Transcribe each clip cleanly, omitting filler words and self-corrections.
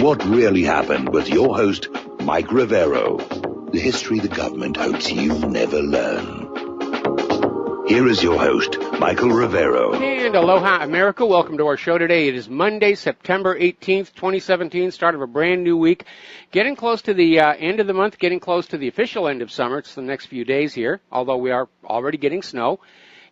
What really happened with your host, Mike Rivero. The history the government hopes you never learn. Here is your host, Michael Rivero. And aloha, America. Welcome to our show today. It is Monday, September 18th, 2017, start of a brand new week. Getting close to the end of the month, getting close to the official end of summer. It's the next few days here, although we are already getting snow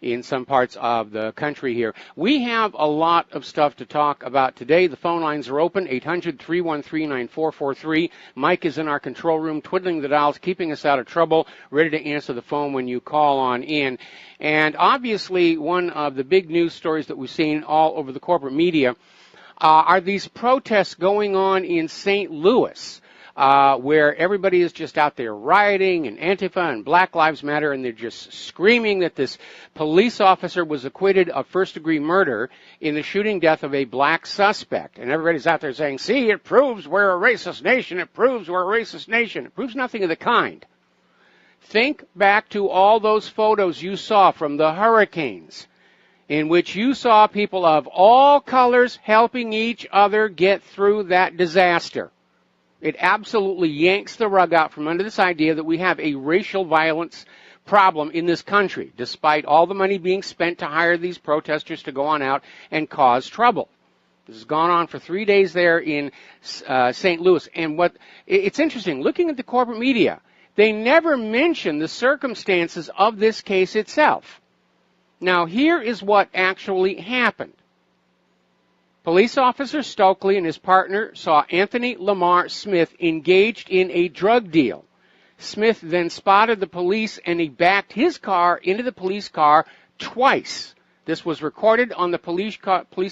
in some parts of the country here. We have a lot of stuff to talk about today. The phone lines are open, 800-313-9443. Mike is in our control room, twiddling the dials, keeping us out of trouble, ready to answer the phone when you call on in. And obviously, one of the big news stories that we've seen all over the corporate media are these protests going on in St. Louis, where everybody is just out there rioting, and Antifa and Black Lives Matter, and they're just screaming that this police officer was acquitted of first-degree murder in the shooting death of a black suspect. And everybody's out there saying, see, it proves we're a racist nation, it proves we're a racist nation. It proves nothing of the kind. Think back to all those photos you saw from the hurricanes, in which you saw people of all colors helping each other get through that disaster. It absolutely yanks the rug out from under this idea that we have a racial violence problem in this country, despite all the money being spent to hire these protesters to go on out and cause trouble. This has gone on for 3 days there in St. Louis. And it's interesting, looking at the corporate media, they never mention the circumstances of this case itself. Now, here is what actually happened. Police officer Stokely and his partner saw Anthony Lamar Smith engaged in a drug deal. Smith then spotted the police and he backed his car into the police car twice. This was recorded on the police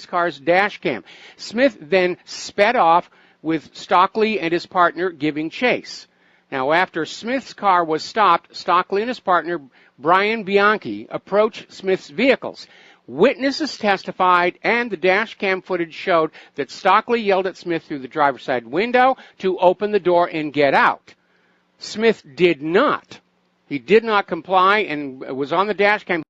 car's dash cam. Smith then sped off with Stokely and his partner giving chase. Now, after Smith's car was stopped, Stokely and his partner, Brian Bianchi, approached Smith's vehicles. Witnesses testified, and the dash cam footage showed that Stokely yelled at Smith through the driver's side window to open the door and get out. Smith did not. He did not comply and was on the dash cam.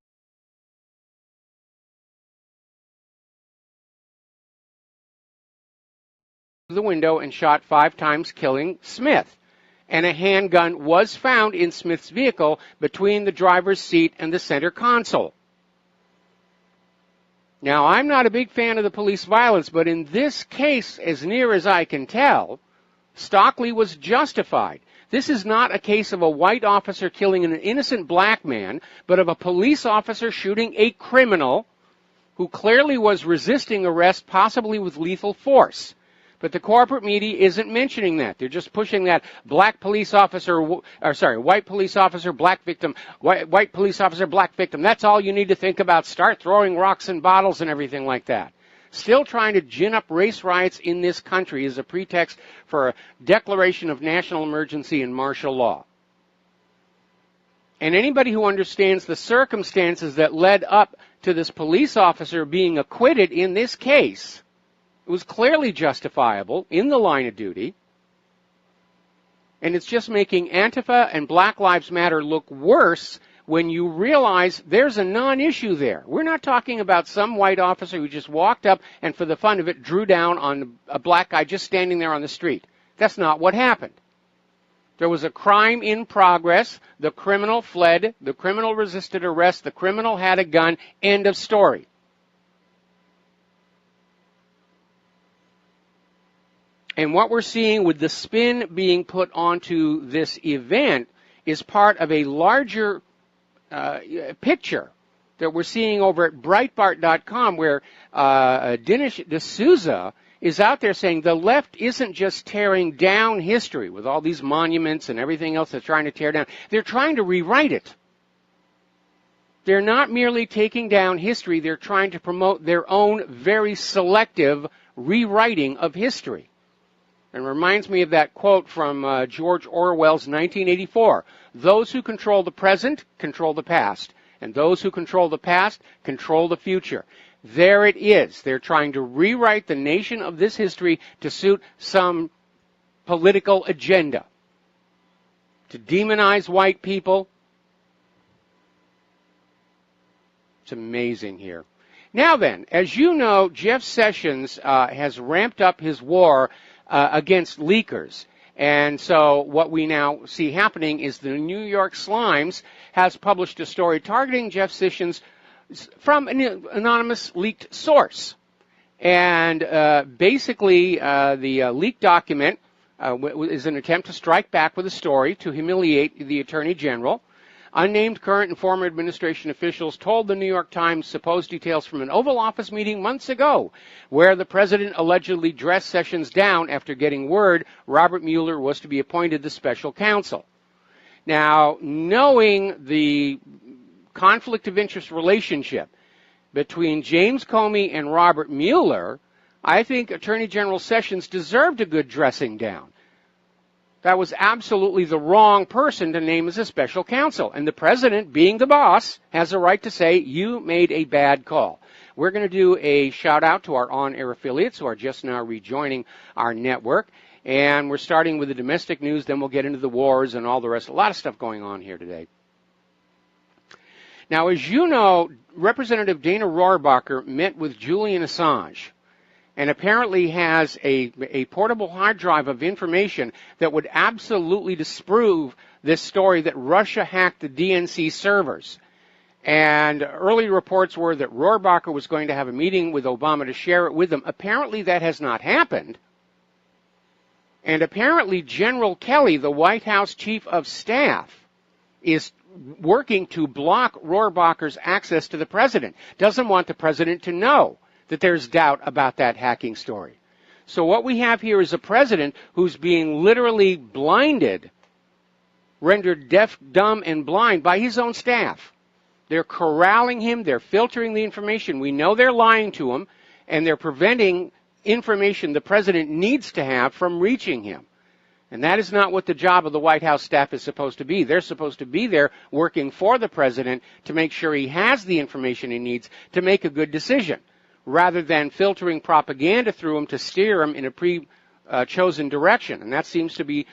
The window and shot 5 times, killing Smith. And a handgun was found in Smith's vehicle between the driver's seat and the center console. Now, I'm not a big fan of the police violence, but in this case, as near as I can tell, Stokely was justified. This is not a case of a white officer killing an innocent black man, but of a police officer shooting a criminal who clearly was resisting arrest, possibly with lethal force. But the corporate media isn't mentioning that. They're just pushing that white police officer, black victim, white police officer, black victim. That's all you need to think about. Start throwing rocks and bottles and everything like that. Still trying to gin up race riots in this country as a pretext for a declaration of national emergency and martial law. And anybody who understands the circumstances that led up to this police officer being acquitted in this case, it was clearly justifiable in the line of duty, and it's just making Antifa and Black Lives Matter look worse when you realize there's a non-issue there. We're not talking about some white officer who just walked up and for the fun of it drew down on a black guy just standing there on the street. That's not what happened. There was a crime in progress. The criminal fled. The criminal resisted arrest. The criminal had a gun. End of story. And what we're seeing with the spin being put onto this event is part of a larger picture that we're seeing over at Breitbart.com, where Dinesh D'Souza is out there saying the left isn't just tearing down history with all these monuments and everything else they're trying to tear down. They're trying to rewrite it. They're not merely taking down history. They're trying to promote their own very selective rewriting of history. And reminds me of that quote from George Orwell's 1984. Those who control the present control the past, and those who control the past control the future. There it is. They're trying to rewrite the nation of this history to suit some political agenda. To demonize white people. It's amazing here. Now then, as you know, Jeff Sessions has ramped up his war against leakers. And so what we now see happening is the New York Slimes has published a story targeting Jeff Sessions from an anonymous leaked source. And basically, the leaked document is an attempt to strike back with a story to humiliate the Attorney General. Unnamed current and former administration officials told the New York Times supposed details from an Oval Office meeting months ago, where the president allegedly dressed Sessions down after getting word Robert Mueller was to be appointed the special counsel. Now, knowing the conflict of interest relationship between James Comey and Robert Mueller, I think Attorney General Sessions deserved a good dressing down. That was absolutely the wrong person to name as a special counsel. And the president, being the boss, has a right to say, you made a bad call. We're going to do a shout out to our on-air affiliates who are just now rejoining our network. And we're starting with the domestic news, then we'll get into the wars and all the rest. A lot of stuff going on here today. Now, as you know, Representative Dana Rohrabacher met with Julian Assange and apparently has a portable hard drive of information that would absolutely disprove this story that Russia hacked the DNC servers. And early reports were that Rohrabacher was going to have a meeting with Obama to share it with them. Apparently that has not happened. And apparently General Kelly, the White House Chief of Staff, is working to block Rohrabacher's access to the president. Doesn't want the president to know that there's doubt about that hacking story. So what we have here is a president who's being literally blinded, rendered deaf, dumb, and blind by his own staff. They're corralling him. They're filtering the information. We know they're lying to him, and they're preventing information the president needs to have from reaching him. And that is not what the job of the White House staff is supposed to be. They're supposed to be there working for the president to make sure he has the information he needs to make a good decision, rather than filtering propaganda through him to steer him in a pre-chosen direction. And that seems to be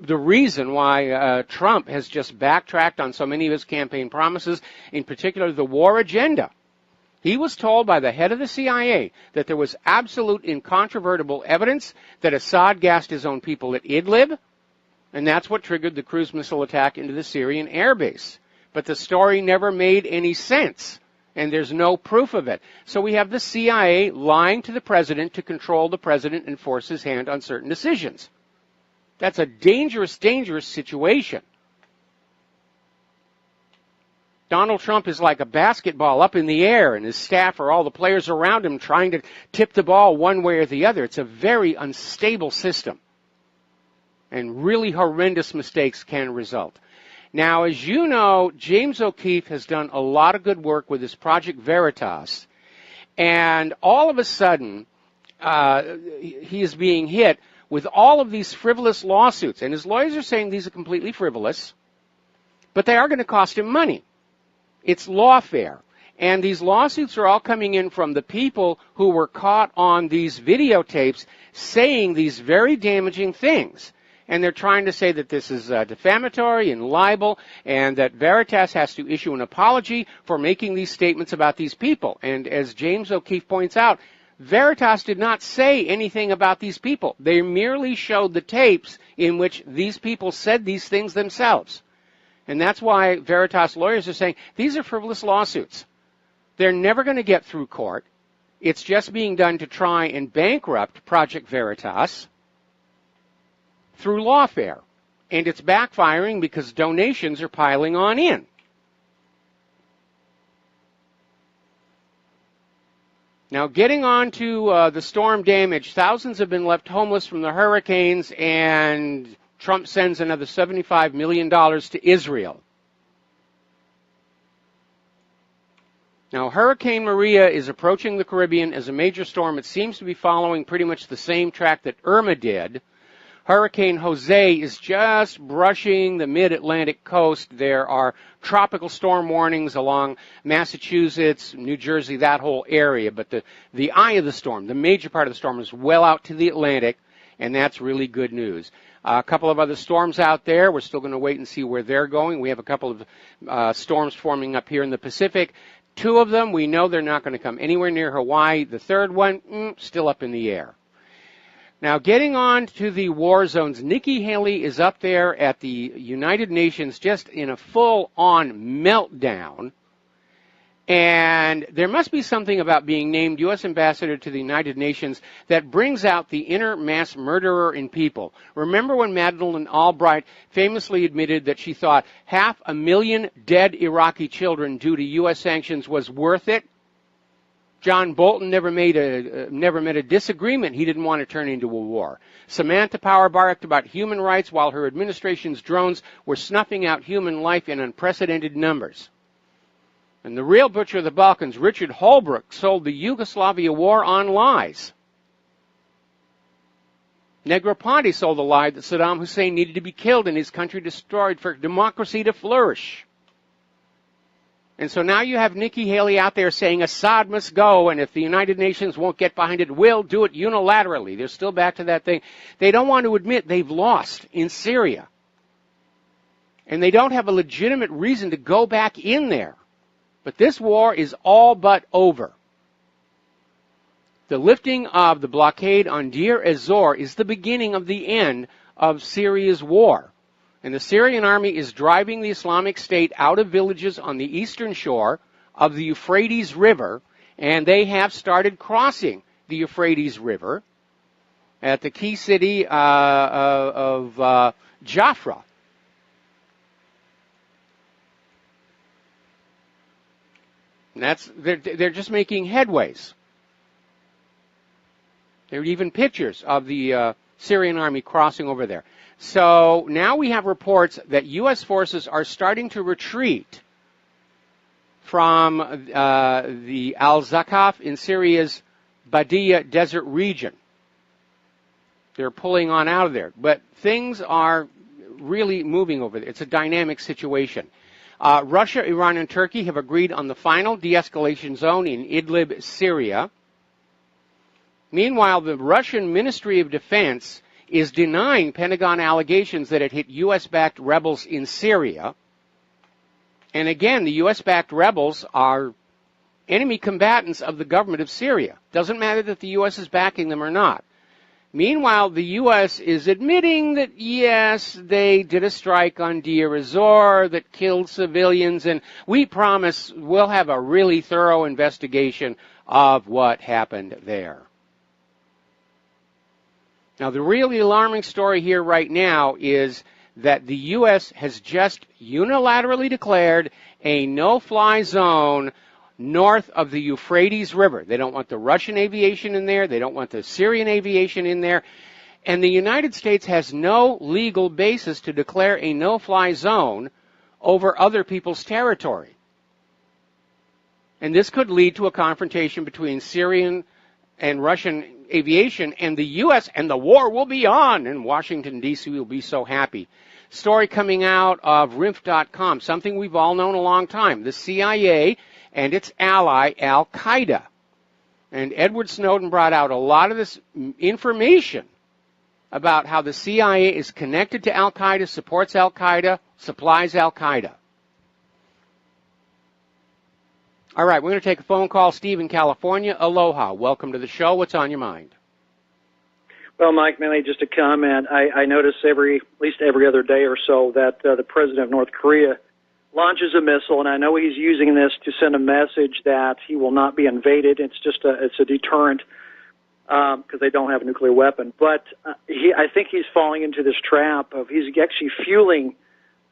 the reason why Trump has just backtracked on so many of his campaign promises, in particular the war agenda. He was told by the head of the CIA that there was absolute incontrovertible evidence that Assad gassed his own people at Idlib, and that's what triggered the cruise missile attack into the Syrian airbase. But the story never made any sense, and there's no proof of it. So we have the CIA lying to the president to control the president and force his hand on certain decisions. That's a dangerous, dangerous situation. Donald Trump is like a basketball up in the air, and his staff are all the players around him trying to tip the ball one way or the other. It's a very unstable system, and really horrendous mistakes can result. Now, as you know, James O'Keefe has done a lot of good work with his Project Veritas, and all of a sudden, he is being hit with all of these frivolous lawsuits, and his lawyers are saying these are completely frivolous, but they are going to cost him money. It's lawfare. And these lawsuits are all coming in from the people who were caught on these videotapes saying these very damaging things. And they're trying to say that this is defamatory and libel, and that Veritas has to issue an apology for making these statements about these people. And as James O'Keefe points out, Veritas did not say anything about these people. They merely showed the tapes in which these people said these things themselves. And that's why Veritas lawyers are saying these are frivolous lawsuits. They're never going to get through court. It's just being done to try and bankrupt Project Veritas through lawfare. And it's backfiring because donations are piling on in. Now, getting on to the storm damage, thousands have been left homeless from the hurricanes, and Trump sends another $75 million to Israel. Now, Hurricane Maria is approaching the Caribbean as a major storm. It seems to be following pretty much the same track that Irma did. Hurricane Jose is just brushing the mid-Atlantic coast. There are tropical storm warnings along Massachusetts, New Jersey, that whole area. But the eye of the storm, the major part of the storm, is well out to the Atlantic, and that's really good news. A couple of other storms out there. We're still going to wait and see where they're going. We have a couple of storms forming up here in the Pacific. Two of them, we know they're not going to come anywhere near Hawaii. The third one, still up in the air. Now, getting on to the war zones, Nikki Haley is up there at the United Nations just in a full-on meltdown. And there must be something about being named U.S. Ambassador to the United Nations that brings out the inner mass murderer in people. Remember when Madeleine Albright famously admitted that she thought 500,000 dead Iraqi children due to U.S. sanctions was worth it? John Bolton never met a disagreement he didn't want to turn into a war. Samantha Power barked about human rights while her administration's drones were snuffing out human life in unprecedented numbers. And the real butcher of the Balkans, Richard Holbrooke, sold the Yugoslavia war on lies. Negroponte sold the lie that Saddam Hussein needed to be killed and his country destroyed for democracy to flourish. And so now you have Nikki Haley out there saying Assad must go, and if the United Nations won't get behind it, we'll do it unilaterally. They're still back to that thing. They don't want to admit they've lost in Syria. And they don't have a legitimate reason to go back in there. But this war is all but over. The lifting of the blockade on Deir ez-Zor is the beginning of the end of Syria's war. And the Syrian army is driving the Islamic State out of villages on the eastern shore of the Euphrates River, and they have started crossing the Euphrates River at the key city of Jaffa. And they're just making headways. There are even pictures of the Syrian army crossing over there. So now we have reports that U.S. forces are starting to retreat from the Al-Zakaf in Syria's Badia desert region. They're pulling on out of there. But things are really moving over there. It's a dynamic situation. Russia, Iran, and Turkey have agreed on the final de-escalation zone in Idlib, Syria. Meanwhile, the Russian Ministry of Defense is denying Pentagon allegations that it hit U.S.-backed rebels in Syria. And again, the U.S.-backed rebels are enemy combatants of the government of Syria. Doesn't matter that the U.S. is backing them or not. Meanwhile, the U.S. is admitting that, yes, they did a strike on Deir ez-Zor that killed civilians, and we promise we'll have a really thorough investigation of what happened there. Now, the really alarming story here right now is that the U.S. has just unilaterally declared a no-fly zone north of the Euphrates River. They don't want the Russian aviation in there. They don't want the Syrian aviation in there. And the United States has no legal basis to declare a no-fly zone over other people's territory. And this could lead to a confrontation between Syrian and Russian aviation, and the U.S., and the war will be on, and Washington, D.C. will be so happy. Story coming out of RINF.com, something we've all known a long time, the CIA and its ally, Al-Qaeda. And Edward Snowden brought out a lot of this information about how the CIA is connected to Al-Qaeda, supports Al-Qaeda, supplies Al-Qaeda. All right, we're going to take a phone call. Steve in California. Aloha. Welcome to the show. What's on your mind? Well, Mike, mainly just a comment. I notice at least every other day or so that the president of North Korea launches a missile, and I know he's using this to send a message that he will not be invaded. It's just it's a deterrent because they don't have a nuclear weapon. But I think he's falling into this trap of he's actually fueling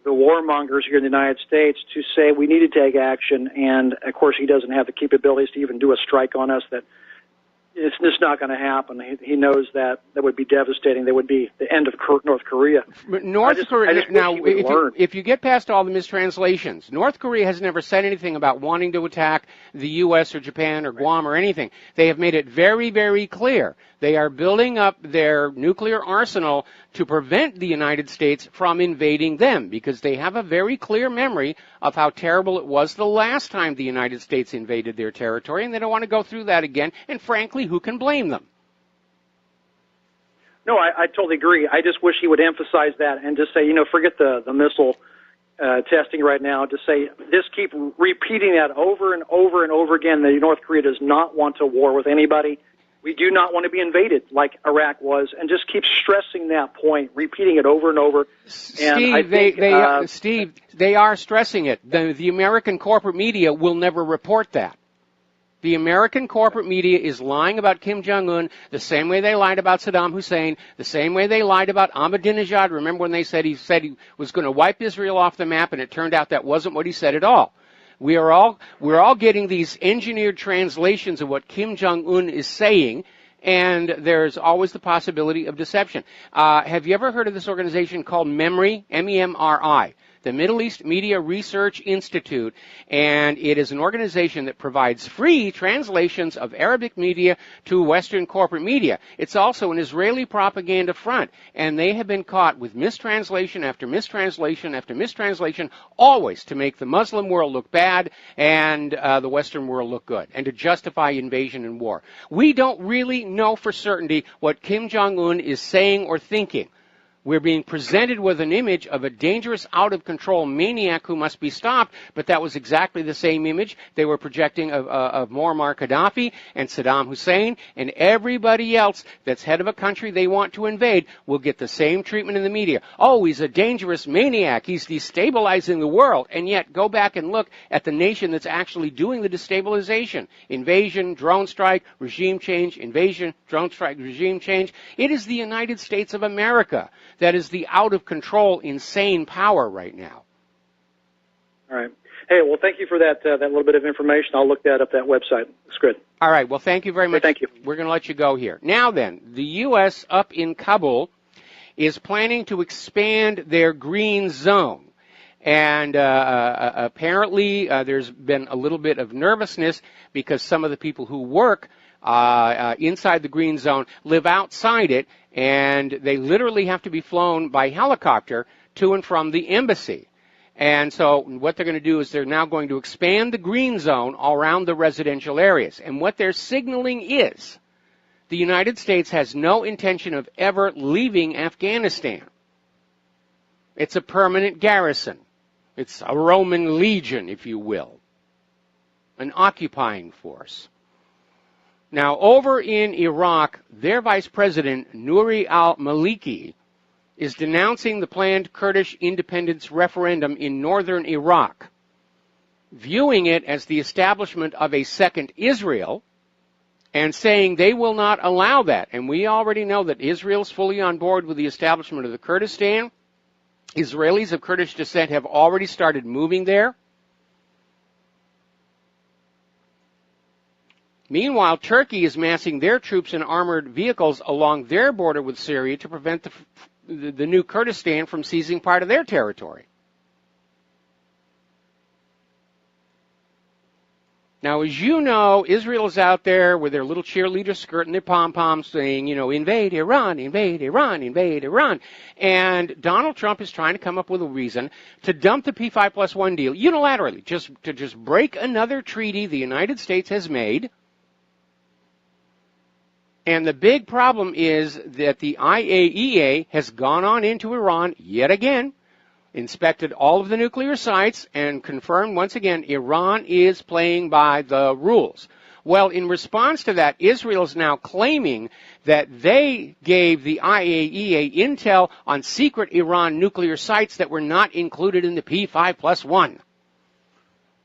the warmongers here in the United States to say we need to take action, and of course he doesn't have the capabilities to even do a strike on us. That it's just not going to happen. He knows that would be devastating. That would be the end of North Korea. North Korea. Now, if you get past all the mistranslations, North Korea has never said anything about wanting to attack the U.S. or Japan or Guam or anything. They have made it very, very clear. They are building up their nuclear arsenal to prevent the United States from invading them, because they have a very clear memory of how terrible it was the last time the United States invaded their territory, and they don't want to go through that again, and frankly, who can blame them? No, I totally agree. I just wish he would emphasize that and just say, forget the missile testing right now. Just say, just keep repeating that over and over and over again, that North Korea does not want to war with anybody. We do not want to be invaded like Iraq was, and just keep stressing that point, repeating it over and over. And Steve, they are stressing it. The American corporate media will never report that. The American corporate media is lying about Kim Jong-un the same way they lied about Saddam Hussein, the same way they lied about Ahmadinejad. Remember when they said he was going to wipe Israel off the map, and it turned out that wasn't what he said at all. We're all getting these engineered translations of what Kim Jong-un is saying, and there's always the possibility of deception. Have you ever heard of this organization called MEMRI, M-E-M-R-I? The Middle East Media Research Institute, and it is an organization that provides free translations of Arabic media to Western corporate media. It's also an Israeli propaganda front, and they have been caught with mistranslation after mistranslation after mistranslation, always to make the Muslim world look bad and the Western world look good, and to justify invasion and war. We don't really know for certainty what Kim Jong-un is saying or thinking. We're being presented with an image of a dangerous, out-of-control maniac who must be stopped, but that was exactly the same image they were projecting of Muammar Gaddafi and Saddam Hussein, and everybody else that's head of a country they want to invade will get the same treatment in the media. Oh, he's a dangerous maniac. He's destabilizing the world. And yet, go back and look at the nation that's actually doing the destabilization. Invasion, drone strike, regime change, invasion, drone strike, regime change. It is the United States of America that is the out-of-control, insane power right now. All right. Hey, well, thank you for that little bit of information. I'll look that up, that website. It's good. All right. Well, thank you very much. Thank you. We're going to let you go here. Now then, the U.S. up in Kabul is planning to expand their green zone. And apparently there's been a little bit of nervousness because some of the people who work inside the green zone live outside it, and they literally have to be flown by helicopter to and from the embassy. And so what they're going to do is they're now going to expand the green zone all around the residential areas. And what they're signaling is the United States has no intention of ever leaving Afghanistan. It's a permanent garrison. It's a Roman legion, if you will, an occupying force. Now, over in Iraq, their Vice President, Nouri al-Maliki, is denouncing the planned Kurdish independence referendum in northern Iraq, viewing it as the establishment of a second Israel, and saying they will not allow that. And we already know that Israel's fully on board with the establishment of the Kurdistan. Israelis of Kurdish descent have already started moving there. Meanwhile, Turkey is massing their troops in armored vehicles along their border with Syria to prevent the new Kurdistan from seizing part of their territory. Now, as you know, Israel is out there with their little cheerleader skirt and their pom-poms saying, you know, invade Iran, invade Iran, invade Iran. And Donald Trump is trying to come up with a reason to dump the P5+1 deal unilaterally, just break another treaty the United States has made. And the big problem is that the IAEA has gone on into Iran yet again, inspected all of the nuclear sites, and confirmed once again Iran is playing by the rules. Well, in response to that, Israel is now claiming that they gave the IAEA intel on secret Iran nuclear sites that were not included in the P5+1.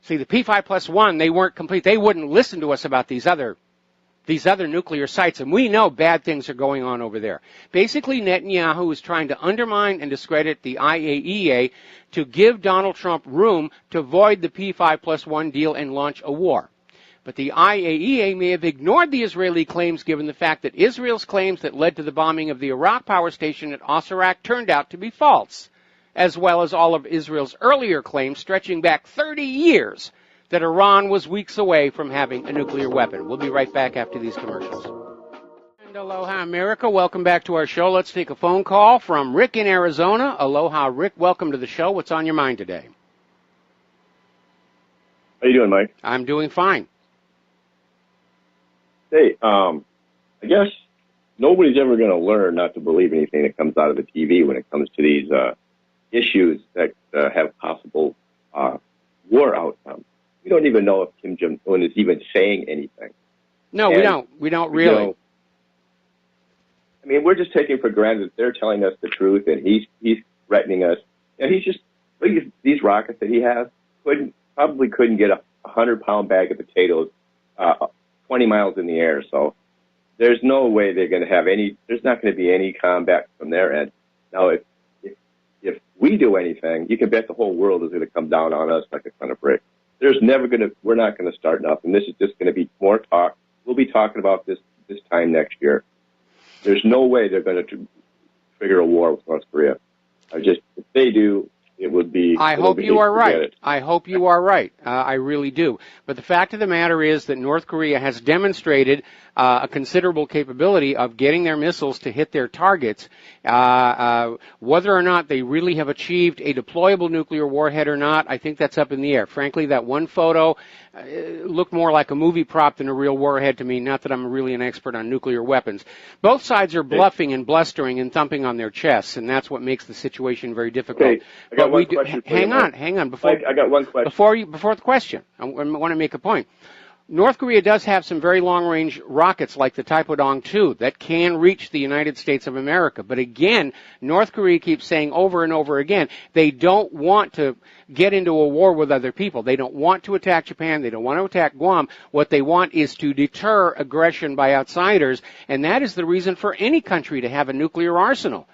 See, the P5+1, they weren't complete. They wouldn't listen to us about these other nuclear sites, and we know bad things are going on over there. Basically, Netanyahu is trying to undermine and discredit the IAEA to give Donald Trump room to void the P5+1 deal and launch a war. But the IAEA may have ignored the Israeli claims given the fact that Israel's claims that led to the bombing of the Iraq power station at Osirak turned out to be false, as well as all of Israel's earlier claims stretching back 30 years that Iran was weeks away from having a nuclear weapon. We'll be right back after these commercials. And aloha, America. Welcome back to our show. Let's take a phone call from Rick in Arizona. Aloha, Rick. Welcome to the show. What's on your mind today? How you doing, Mike? I'm doing fine. Hey, I guess nobody's ever going to learn not to believe anything that comes out of the TV when it comes to these issues that have possible war outcomes. We don't even know if Kim Jong-un is even saying anything. No, we don't. We don't really. I mean, we're just taking for granted that they're telling us the truth, and he's threatening us. And he's just, these rockets that he has probably couldn't get a 100-pound bag of potatoes 20 miles in the air. So there's no way they're going to have there's not going to be any combat from their end. Now, if we do anything, you can bet the whole world is going to come down on us like a ton of bricks. We're not going to start nothing. This is just going to be more talk. We'll be talking about this time next year. There's no way they're going to trigger a war with North Korea. If they do, it would be. I hope you are right. I hope you are right. I really do. But the fact of the matter is that North Korea has demonstrated a considerable capability of getting their missiles to hit their targets. Whether or not they really have achieved a deployable nuclear warhead or not, I think that's up in the air. Frankly, that one photo looked more like a movie prop than a real warhead to me, not that I'm really an expert on nuclear weapons. Both sides are bluffing and blustering and thumping on their chests, and that's what makes the situation very difficult. Okay. I got one question for you, Mike. Hang on. I got one question. Before the question, I want to make a point. North Korea does have some very long-range rockets like the Taepodong 2 that can reach the United States of America. But again, North Korea keeps saying over and over again, they don't want to get into a war with other people. They don't want to attack Japan. They don't want to attack Guam. What they want is to deter aggression by outsiders, and that is the reason for any country to have a nuclear arsenal.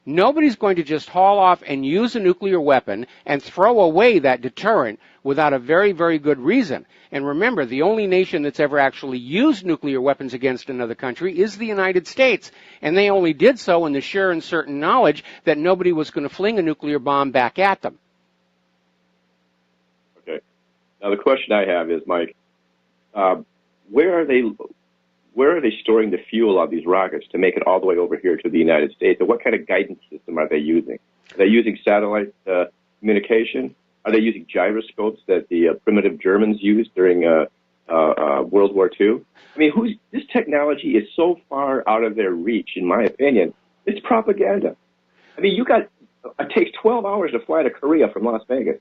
Nobody's going to just haul off and use a nuclear weapon and throw away that deterrent without a very, very good reason. And remember, the only nation that's ever actually used nuclear weapons against another country is the United States. And they only did so in the sure and certain knowledge that nobody was going to fling a nuclear bomb back at them. Okay. Now the question I have is, Mike, where are they storing the fuel of these rockets to make it all the way over here to the United States? And what kind of guidance system are they using? Are they using satellite communication? Are they using gyroscopes that the primitive Germans used during World War II? I mean, this technology is so far out of their reach, in my opinion. It's propaganda. I mean, it takes 12 hours to fly to Korea from Las Vegas.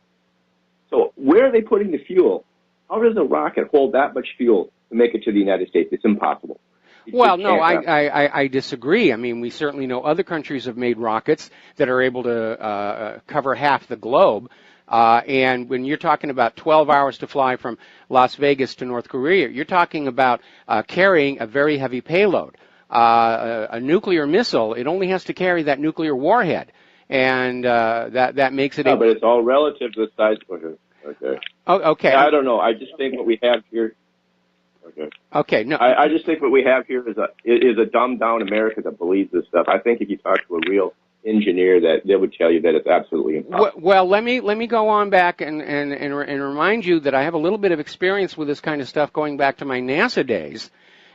So where are they putting the fuel? How does a rocket hold that much fuel to make it to the United States? It's impossible. Well, no, I disagree. I mean, we certainly know other countries have made rockets that are able to cover half the globe. And when you're talking about 12 hours to fly from Las Vegas to North Korea, you're talking about carrying a very heavy payload. A nuclear missile, it only has to carry that nuclear warhead. And that makes it... Yeah, but it's all relative to the size. Okay. Oh, okay. I don't know. I just think what we have here... Okay. Okay. No. I just think what we have here is a dumbed-down America that believes this stuff. I think if you talk to a real engineer, that they would tell you that it's absolutely impossible. Well, let me go on back and remind you that I have a little bit of experience with this kind of stuff going back to my NASA days.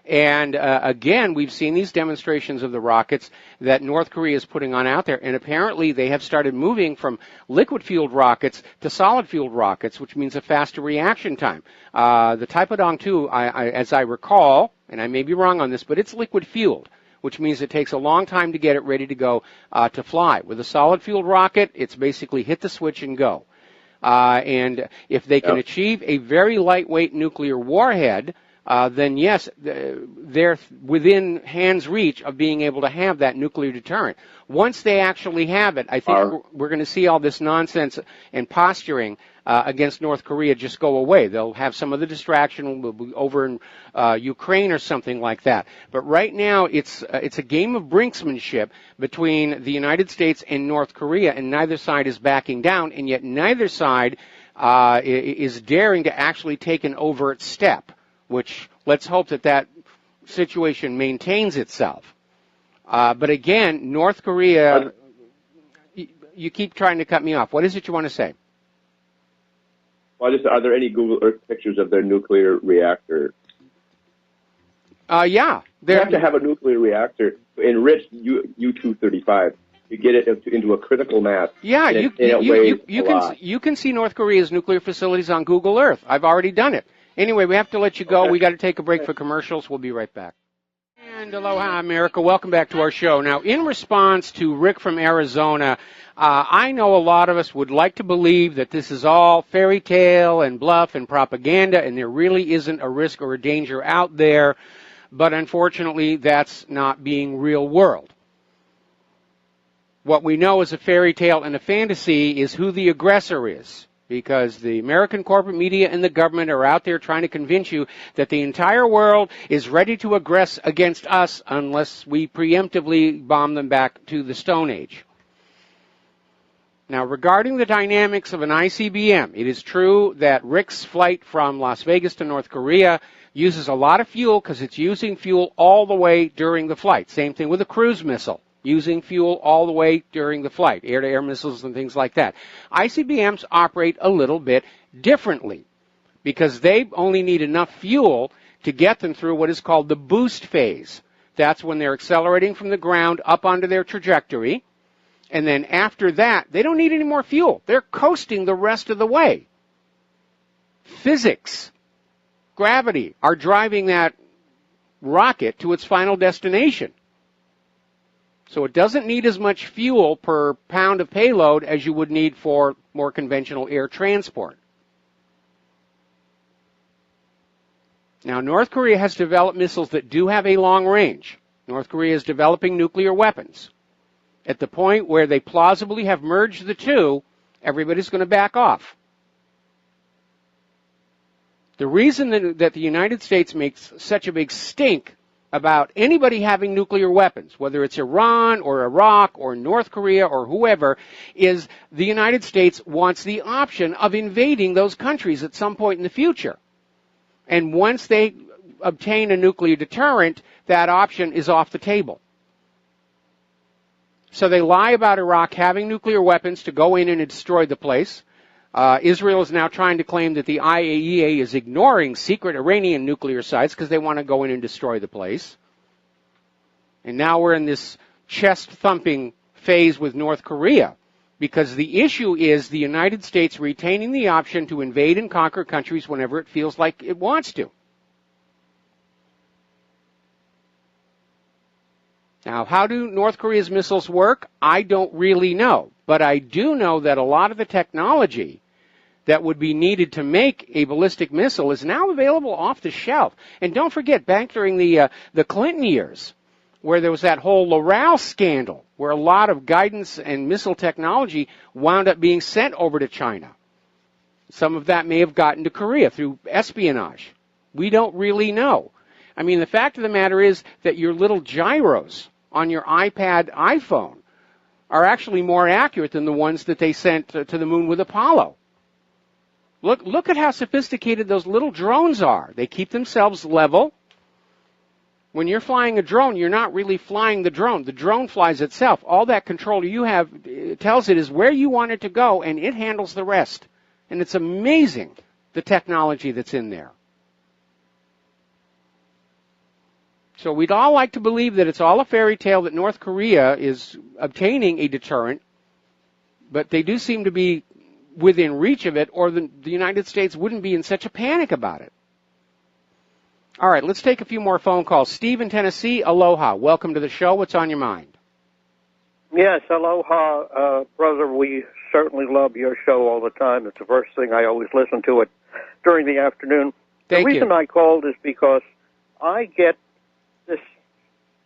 And again, we've seen these demonstrations of the rockets that North Korea is putting on out there, and apparently they have started moving from liquid-fueled rockets to solid-fueled rockets, which means a faster reaction time. The Taepodong 2, as I recall, and I may be wrong on this, but it's liquid-fueled, which means it takes a long time to get it ready to go to fly. With a solid-fueled rocket, it's basically hit the switch and go. And if they can achieve a very lightweight nuclear warhead, then yes, they're within hand's reach of being able to have that nuclear deterrent. Once they actually have it, I think we're going to see all this nonsense and posturing against North Korea just go away. They'll have some of the distraction will be over in Ukraine or something like that. But right now, it's a game of brinksmanship between the United States and North Korea, and neither side is backing down, and yet neither side is daring to actually take an overt step, which let's hope that situation maintains itself. But again, North Korea, you keep trying to cut me off. What is it you want to say? Well, are there any Google Earth pictures of their nuclear reactor? Yeah. They have to have a nuclear reactor to enrich U-235 to get it into a critical mass. Yeah, you can see North Korea's nuclear facilities on Google Earth. I've already done it. Anyway, we have to let you go. Okay. We got to take a break for commercials. We'll be right back. And aloha, America. Welcome back to our show. Now, in response to Rick from Arizona, I know a lot of us would like to believe that this is all fairy tale and bluff and propaganda, and there really isn't a risk or a danger out there. but unfortunately that's not being real world. What we know as a fairy tale and a fantasy is who the aggressor is, because the American corporate media and the government are out there trying to convince you that the entire world is ready to aggress against us unless we preemptively bomb them back to the Stone Age. Now, regarding the dynamics of an ICBM, it is true that Rick's flight from Las Vegas to North Korea uses a lot of fuel because it's using fuel all the way during the flight. Same thing with a cruise missile, using fuel all the way during the flight, air-to-air missiles and things like that. ICBMs operate a little bit differently because they only need enough fuel to get them through what is called the boost phase. That's when they're accelerating from the ground up onto their trajectory. And then after that, they don't need any more fuel. They're coasting the rest of the way. Physics, gravity, are driving that rocket to its final destination. So it doesn't need as much fuel per pound of payload as you would need for more conventional air transport. Now, North Korea has developed missiles that do have a long range. North Korea is developing nuclear weapons. At the point where they plausibly have merged the two, everybody's going to back off. The reason that the United States makes such a big stink about anybody having nuclear weapons, whether it's Iran or Iraq or North Korea or whoever, is the United States wants the option of invading those countries at some point in the future. And once they obtain a nuclear deterrent, that option is off the table. So they lie about Iraq having nuclear weapons to go in and destroy the place. Israel is now trying to claim that the Aiea is ignoring secret Iranian nuclear sites because they want to go in and destroy the place. And now we're in this chest-thumping phase with North Korea because the issue is the United States retaining the option to invade and conquer countries whenever it feels like it wants to. Now, how do North Korea's missiles work? I don't really know. But I do know that a lot of the technology that would be needed to make a ballistic missile is now available off the shelf. And don't forget, back during the Clinton years, where there was that whole Loral scandal, where a lot of guidance and missile technology wound up being sent over to China. Some of that may have gotten to Korea through espionage. We don't really know. I mean, the fact of the matter is that your little gyros on your iPad, iPhone, are actually more accurate than the ones that they sent to the moon with Apollo. Look at how sophisticated those little drones are. They keep themselves level. When you're flying a drone, you're not really flying the drone. The drone flies itself. All that control you have tells it is where you want it to go, and it handles the rest. And it's amazing, the technology that's in there. So we'd all like to believe that it's all a fairy tale, that North Korea is obtaining a deterrent, but they do seem to be within reach of it, or the United States wouldn't be in such a panic about it. All right, let's take a few more phone calls. Steve in Tennessee, aloha. Welcome to the show. What's on your mind? Yes, aloha, brother. We certainly love your show all the time. It's the first thing I always listen to it during the afternoon. Thank you. The reason I called is because I get this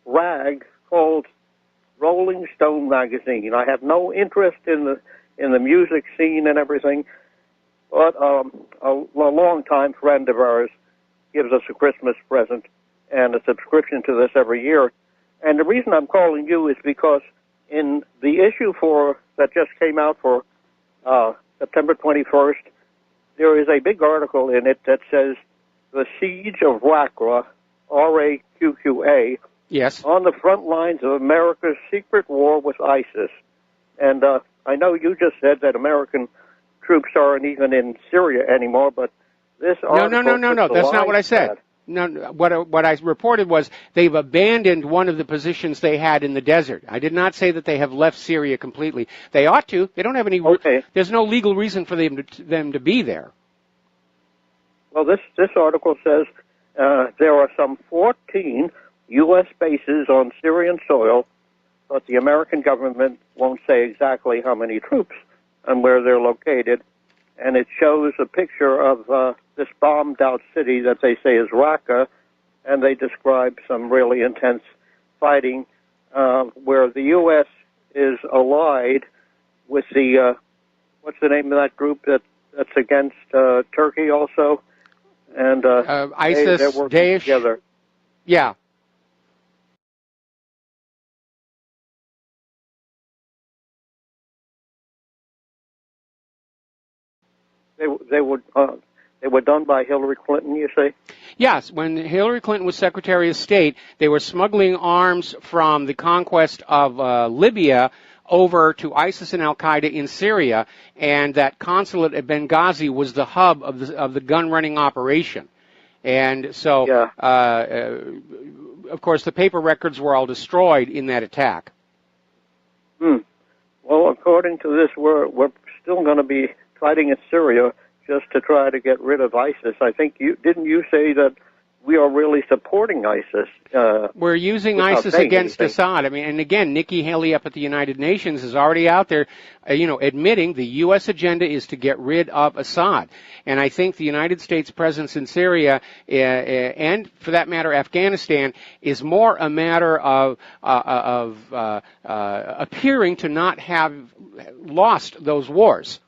rag called Rolling Stone magazine. I have no interest in the music scene and everything, but a long-time friend of ours gives us a Christmas present and a subscription to this every year. And the reason I'm calling you is because in the issue that just came out for September 21st, there is a big article in it that says the siege of Raqqa, R-A-Q-Q-A, yes, on the front lines of America's secret war with ISIS. And I know you just said that American troops aren't even in Syria anymore, but this article... No. That's not what I said. No, what I reported was they've abandoned one of the positions they had in the desert. I did not say that they have left Syria completely. They ought to. They don't have any... Okay. There's no legal reason for them to be there. Well, this article says there are some 14 U.S. bases on Syrian soil, but the American government won't say exactly how many troops and where they're located. And it shows a picture of this bombed-out city that they say is Raqqa, and they describe some really intense fighting where the U.S. is allied with the, what's the name of that group that's against Turkey also? And ISIS, they're working Daesh. together. Yeah. They were done by Hillary Clinton, you say? Yes, when Hillary Clinton was Secretary of State, they were smuggling arms from the conquest of Libya over to ISIS and Al-Qaeda in Syria, and that consulate at Benghazi was the hub of the gun-running operation. And so, Yeah. Of course, the paper records were all destroyed in that attack. Well, according to this, we're still going to be fighting in Syria just to try to get rid of ISIS. I think didn't you say that we are really supporting ISIS? We're using ISIS against Assad. I mean, and again, Nikki Haley up at the United Nations is already out there, admitting the U.S. agenda is to get rid of Assad. And I think the United States presence in Syria and, for that matter, Afghanistan is more a matter of appearing to not have lost those wars.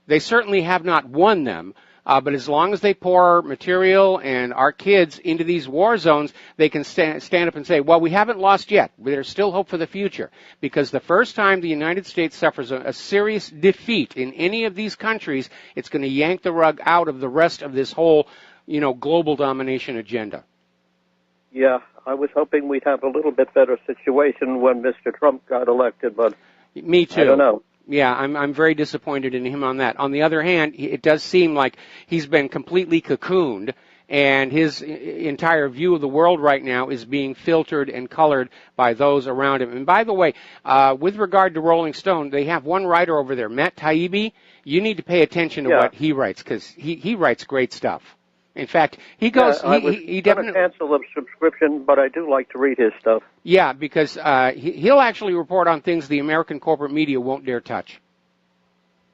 They certainly have not won them. But as long as they pour material and our kids into these war zones, they can stand up and say, well, we haven't lost yet. There's still hope for the future. Because the first time the United States suffers a serious defeat in any of these countries, it's going to yank the rug out of the rest of this whole, global domination agenda. Yeah, I was hoping we'd have a little bit better situation when Mr. Trump got elected, but me too. I don't know. Yeah, I'm very disappointed in him on that. On the other hand, it does seem like he's been completely cocooned, and his entire view of the world right now is being filtered and colored by those around him. And by the way, with regard to Rolling Stone, they have one writer over there, Matt Taibbi. You need to pay attention to what he writes, because he writes great stuff. In fact, he goes. Yeah, he definitely cancel the subscription, but I do like to read his stuff. Yeah, because he'll actually report on things the American corporate media won't dare touch.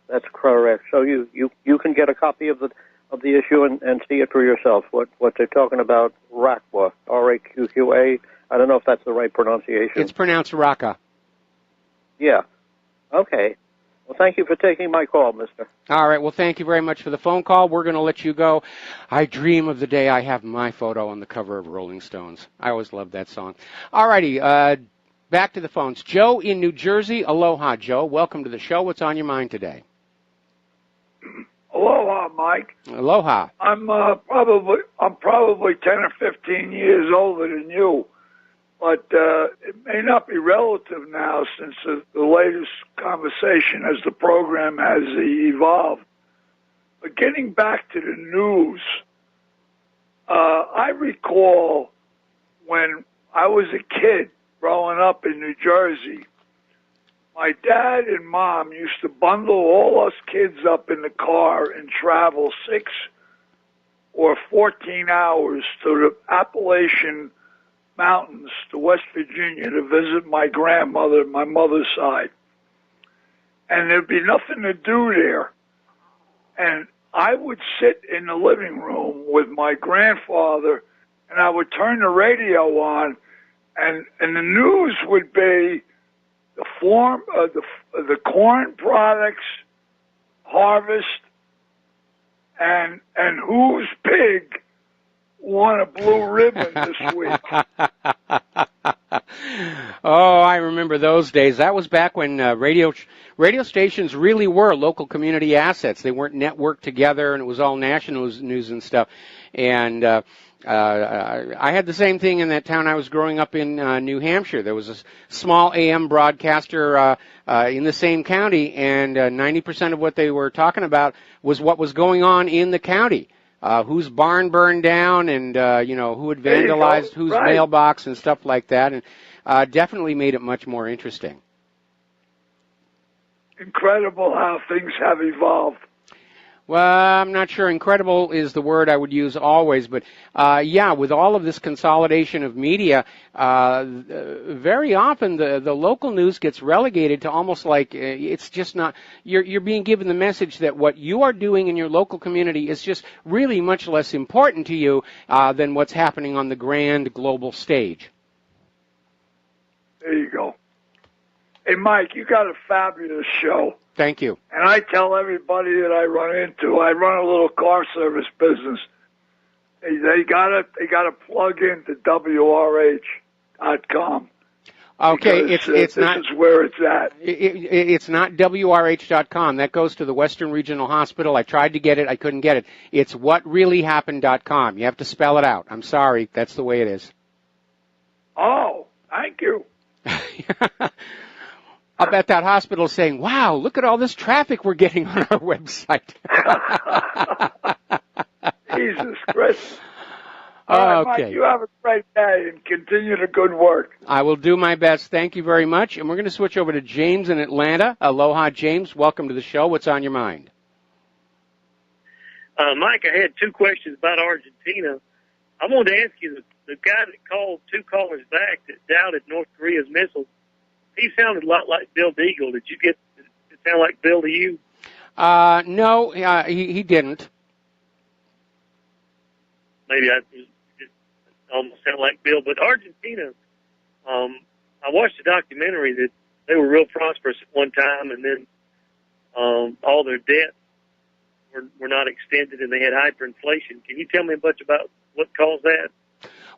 That's correct. So you can get a copy of the issue and see it for yourself. What they're talking about, RAQQA, RAQQA. I don't know if that's the right pronunciation. It's pronounced Raqqa. Yeah. Okay. Well, thank you for taking my call, mister. All right. Well, thank you very much for the phone call. We're going to let you go. I dream of the day I have my photo on the cover of Rolling Stones. I always loved that song. All righty. Back to the phones. Joe in New Jersey. Aloha, Joe. Welcome to the show. What's on your mind today? Aloha, Mike. Aloha. I'm probably 10 or 15 years older than you. But it may not be relative now since the latest conversation as the program has evolved. But getting back to the news, I recall when I was a kid growing up in New Jersey, my dad and mom used to bundle all us kids up in the car and travel 6 or 14 hours to the Appalachian Mountains to West Virginia to visit my grandmother, my mother's side. And there'd be nothing to do there. And I would sit in the living room with my grandfather, and I would turn the radio on, and the news would be the corn products harvest and whose pig won a blue ribbon this week. Oh, I remember those days. That was back when radio stations really were local community assets. They weren't networked together, and it was all national news and stuff. And I had the same thing in that town I was growing up in, New Hampshire. There was a small AM broadcaster in the same county, and 90% of what they were talking about was what was going on in the county. Whose barn burned down, and who had vandalized whose mailbox and stuff like that, and definitely made it much more interesting. Incredible how things have evolved. Well, I'm not sure. Incredible is the word I would use always, but yeah, with all of this consolidation of media, very often the local news gets relegated to almost like it's just not. You're being given the message that what you are doing in your local community is just really much less important to you than what's happening on the grand global stage. There you go. Hey, Mike, you got a fabulous show. Thank you. And I tell everybody that I run into, I run a little car service business. They gotta plug into WRH.com. Okay, it's not. This is where it's at. It's not WRH.com. That goes to the Western Regional Hospital. I tried to get it. I couldn't get it. It's whatreallyhappened.com. You have to spell it out. I'm sorry. That's the way it is. Oh, thank you. I'll bet that hospital is saying, wow, look at all this traffic we're getting on our website. Jesus Christ. All right, okay. Mike, you have a great day and continue the good work. I will do my best. Thank you very much. And we're going to switch over to James in Atlanta. Aloha, James. Welcome to the show. What's on your mind? Mike, I had two questions about Argentina. I wanted to ask you, the guy that called 2 callers back that doubted North Korea's missiles, he sounded a lot like Bill Deagle. Did it sound like Bill to you? No, he didn't. Maybe it almost sounded like Bill. But Argentina, I watched a documentary that they were real prosperous at one time, and then all their debt were not extended, and they had hyperinflation. Can you tell me much about what caused that?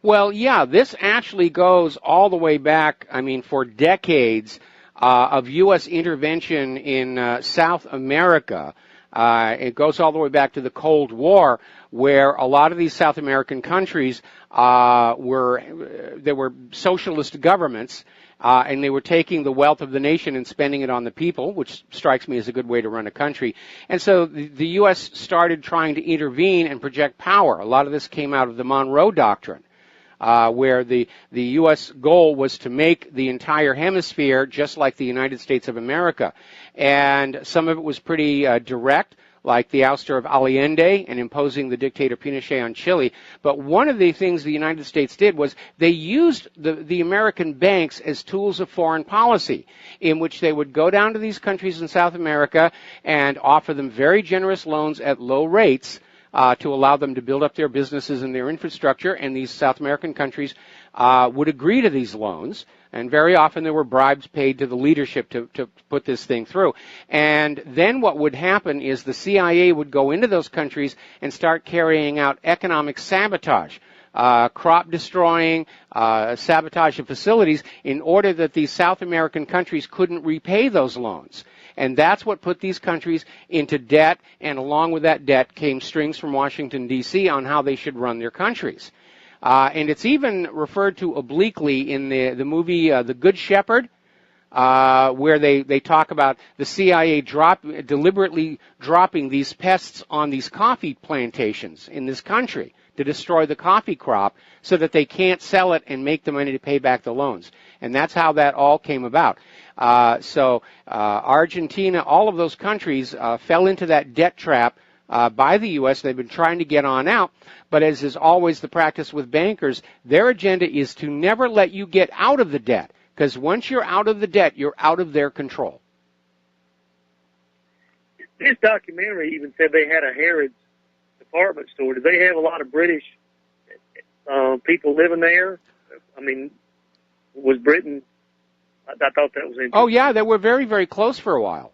Well, yeah, this actually goes all the way back, for decades of U.S. intervention in South America. It goes all the way back to the Cold War, where a lot of these South American countries there were socialist governments, and they were taking the wealth of the nation and spending it on the people, which strikes me as a good way to run a country. And so the U.S. started trying to intervene and project power. A lot of this came out of the Monroe Doctrine. Where the U.S. goal was to make the entire hemisphere just like the United States of America. And some of it was pretty direct, like the ouster of Allende and imposing the dictator Pinochet on Chile. But one of the things the United States did was they used the American banks as tools of foreign policy, in which they would go down to these countries in South America and offer them very generous loans at low rates, to allow them to build up their businesses and their infrastructure, and these South American countries would agree to these loans. And very often there were bribes paid to the leadership to put this thing through. And then what would happen is the CIA would go into those countries and start carrying out economic sabotage, crop destroying, sabotage of facilities, in order that these South American countries couldn't repay those loans. And that's what put these countries into debt, and along with that debt came strings from Washington, D.C. on how they should run their countries. And it's even referred to obliquely in the movie The Good Shepherd, where they talk about the CIA deliberately dropping these pests on these coffee plantations in this country to destroy the coffee crop so that they can't sell it and make the money to pay back the loans. And that's how that all came about. So Argentina, all of those countries fell into that debt trap by the U.S. They've been trying to get on out, but as is always the practice with bankers, their agenda is to never let you get out of the debt, because once you're out of the debt, you're out of their control. This documentary even said they had a Harrods department store. Did they have a lot of British people living there? Was Britain... I thought that was interesting. Oh, yeah, they were very, very close for a while.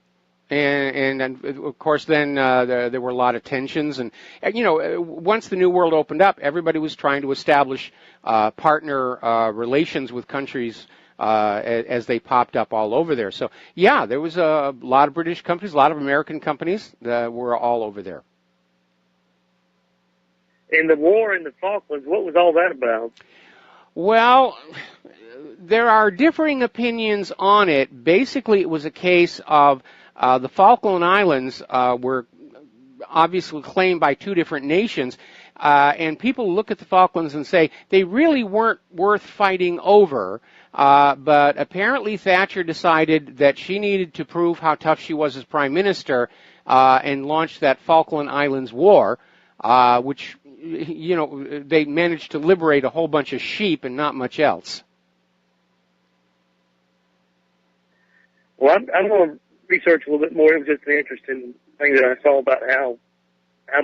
And of course, then there were a lot of tensions. And, once the New World opened up, everybody was trying to establish partner relations with countries as they popped up all over there. So, yeah, there was a lot of British companies, a lot of American companies that were all over there. And the war in the Falklands, what was all that about? Well, there are differing opinions on it. Basically, it was a case of the Falkland Islands were obviously claimed by two different nations, and people look at the Falklands and say they really weren't worth fighting over, but apparently Thatcher decided that she needed to prove how tough she was as prime minister, and launched that Falkland Islands War, which, they managed to liberate a whole bunch of sheep and not much else. Well, I'm going to research a little bit more. It was just an interesting thing that I saw about how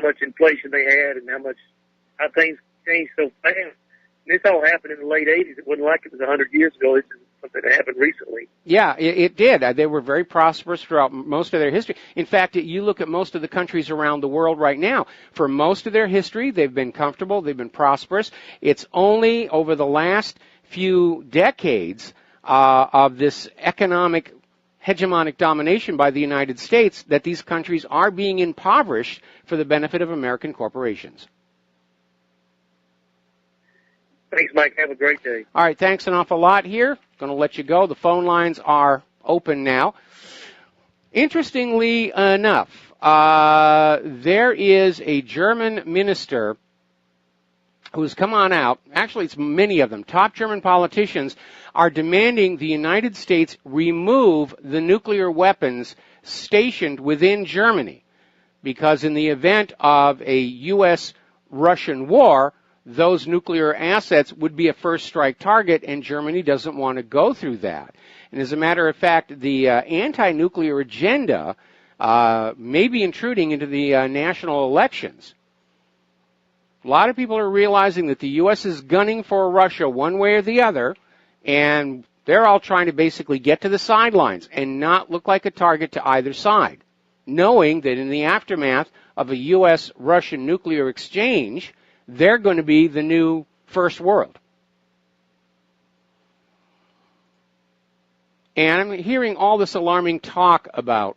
much inflation they had and how things changed so fast. And this all happened in the late 80s. It wasn't like it was 100 years ago. This is something that happened recently. Yeah, it did. They were very prosperous throughout most of their history. In fact, you look at most of the countries around the world right now. For most of their history, they've been comfortable. They've been prosperous. It's only over the last few decades of this economic hegemonic domination by the United States that these countries are being impoverished for the benefit of American corporations. Thanks, Mike. Have a great day. All right, thanks an awful lot here. Going to let you go. The phone lines are open now. Interestingly enough, there is a German minister who's come on out. Actually, it's many of them. Top German politicians are demanding the United States remove the nuclear weapons stationed within Germany, because in the event of a U.S.-Russian war, those nuclear assets would be a first strike target, and Germany doesn't want to go through that. And as a matter of fact, the anti-nuclear agenda may be intruding into the national elections. A lot of people are realizing that the U.S. is gunning for Russia one way or the other, and they're all trying to basically get to the sidelines and not look like a target to either side, knowing that in the aftermath of a U.S.-Russian nuclear exchange, they're going to be the new first world. And I'm hearing all this alarming talk about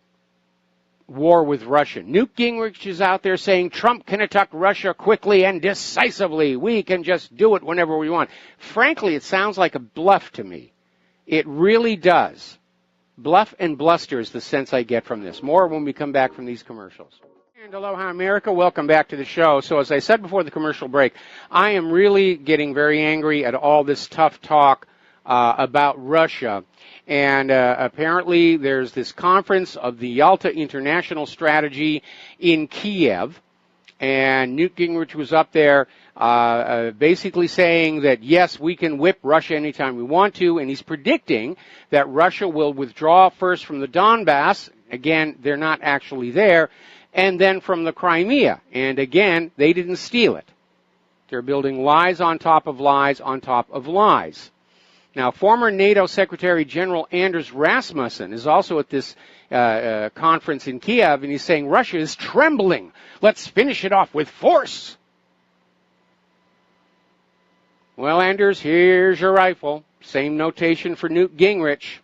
war with Russia. Newt Gingrich is out there saying Trump can attack Russia quickly and decisively. We can just do it whenever we want. Frankly, it sounds like a bluff to me. It really does. Bluff and bluster is the sense I get from this. More when we come back from these commercials. And aloha, America. Welcome back to the show. So as I said before the commercial break, I am really getting very angry at all this tough talk about Russia. And apparently there's this conference of the Yalta International Strategy in Kiev, and Newt Gingrich was up there basically saying that, yes, we can whip Russia anytime we want to, and he's predicting that Russia will withdraw first from the Donbass. Again, they're not actually there. And then from the Crimea. And again, they didn't steal it. They're building lies on top of lies on top of lies. Now, former NATO Secretary General Anders Rasmussen is also at this conference in Kiev, and he's saying Russia is trembling. Let's finish it off with force. Well, Anders, here's your rifle. Same notation for Newt Gingrich.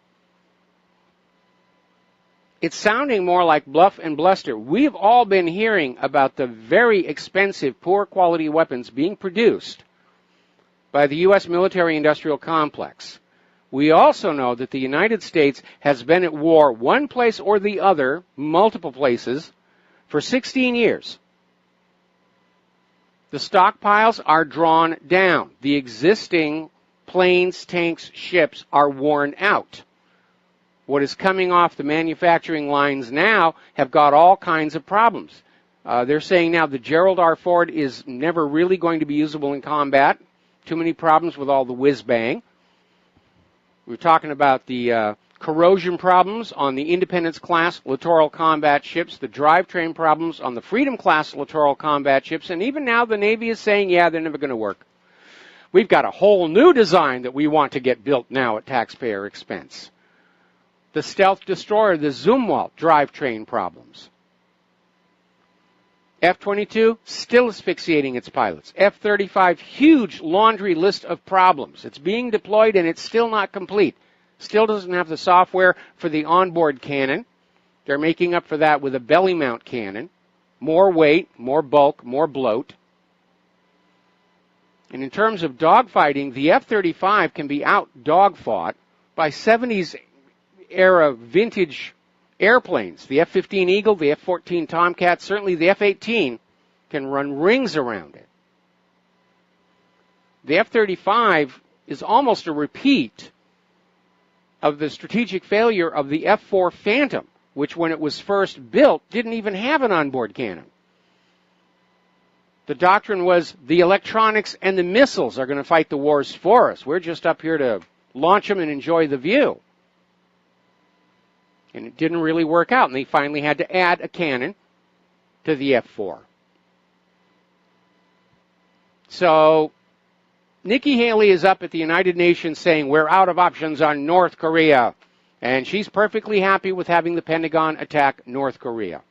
It's sounding more like bluff and bluster. We've all been hearing about the very expensive, poor quality weapons being produced by the U.S. military-industrial complex. We also know that the United States has been at war one place or the other, multiple places, for 16 years. The stockpiles are drawn down. The existing planes, tanks, ships are worn out. What is coming off the manufacturing lines now have got all kinds of problems. They're saying now the Gerald R. Ford is never really going to be usable in combat. Too many problems with all the whiz-bang. We're talking about the corrosion problems on the Independence-class littoral combat ships, the drivetrain problems on the Freedom-class littoral combat ships, and even now the Navy is saying, yeah, they're never going to work. We've got a whole new design that we want to get built now at taxpayer expense. The stealth destroyer, the Zumwalt drivetrain problems. F-22 still asphyxiating its pilots. F-35, huge laundry list of problems. It's being deployed and it's still not complete. Still doesn't have the software for the onboard cannon. They're making up for that with a belly mount cannon. More weight, more bulk, more bloat. And in terms of dogfighting, the F-35 can be out-dogfought by 70s era vintage airplanes. The F-15 Eagle, the F-14 Tomcat, certainly the F-18 can run rings around it. The F-35 is almost a repeat of the strategic failure of the F-4 Phantom. which when it was first built didn't even have an onboard cannon. The doctrine was the electronics and the missiles are going to fight the wars for us. We're just up here to launch them and enjoy the view. And it didn't really work out, and they finally had to add a cannon to the F-4. So Nikki Haley is up at the United Nations saying we're out of options on North Korea, and she's perfectly happy with having the Pentagon attack North Korea.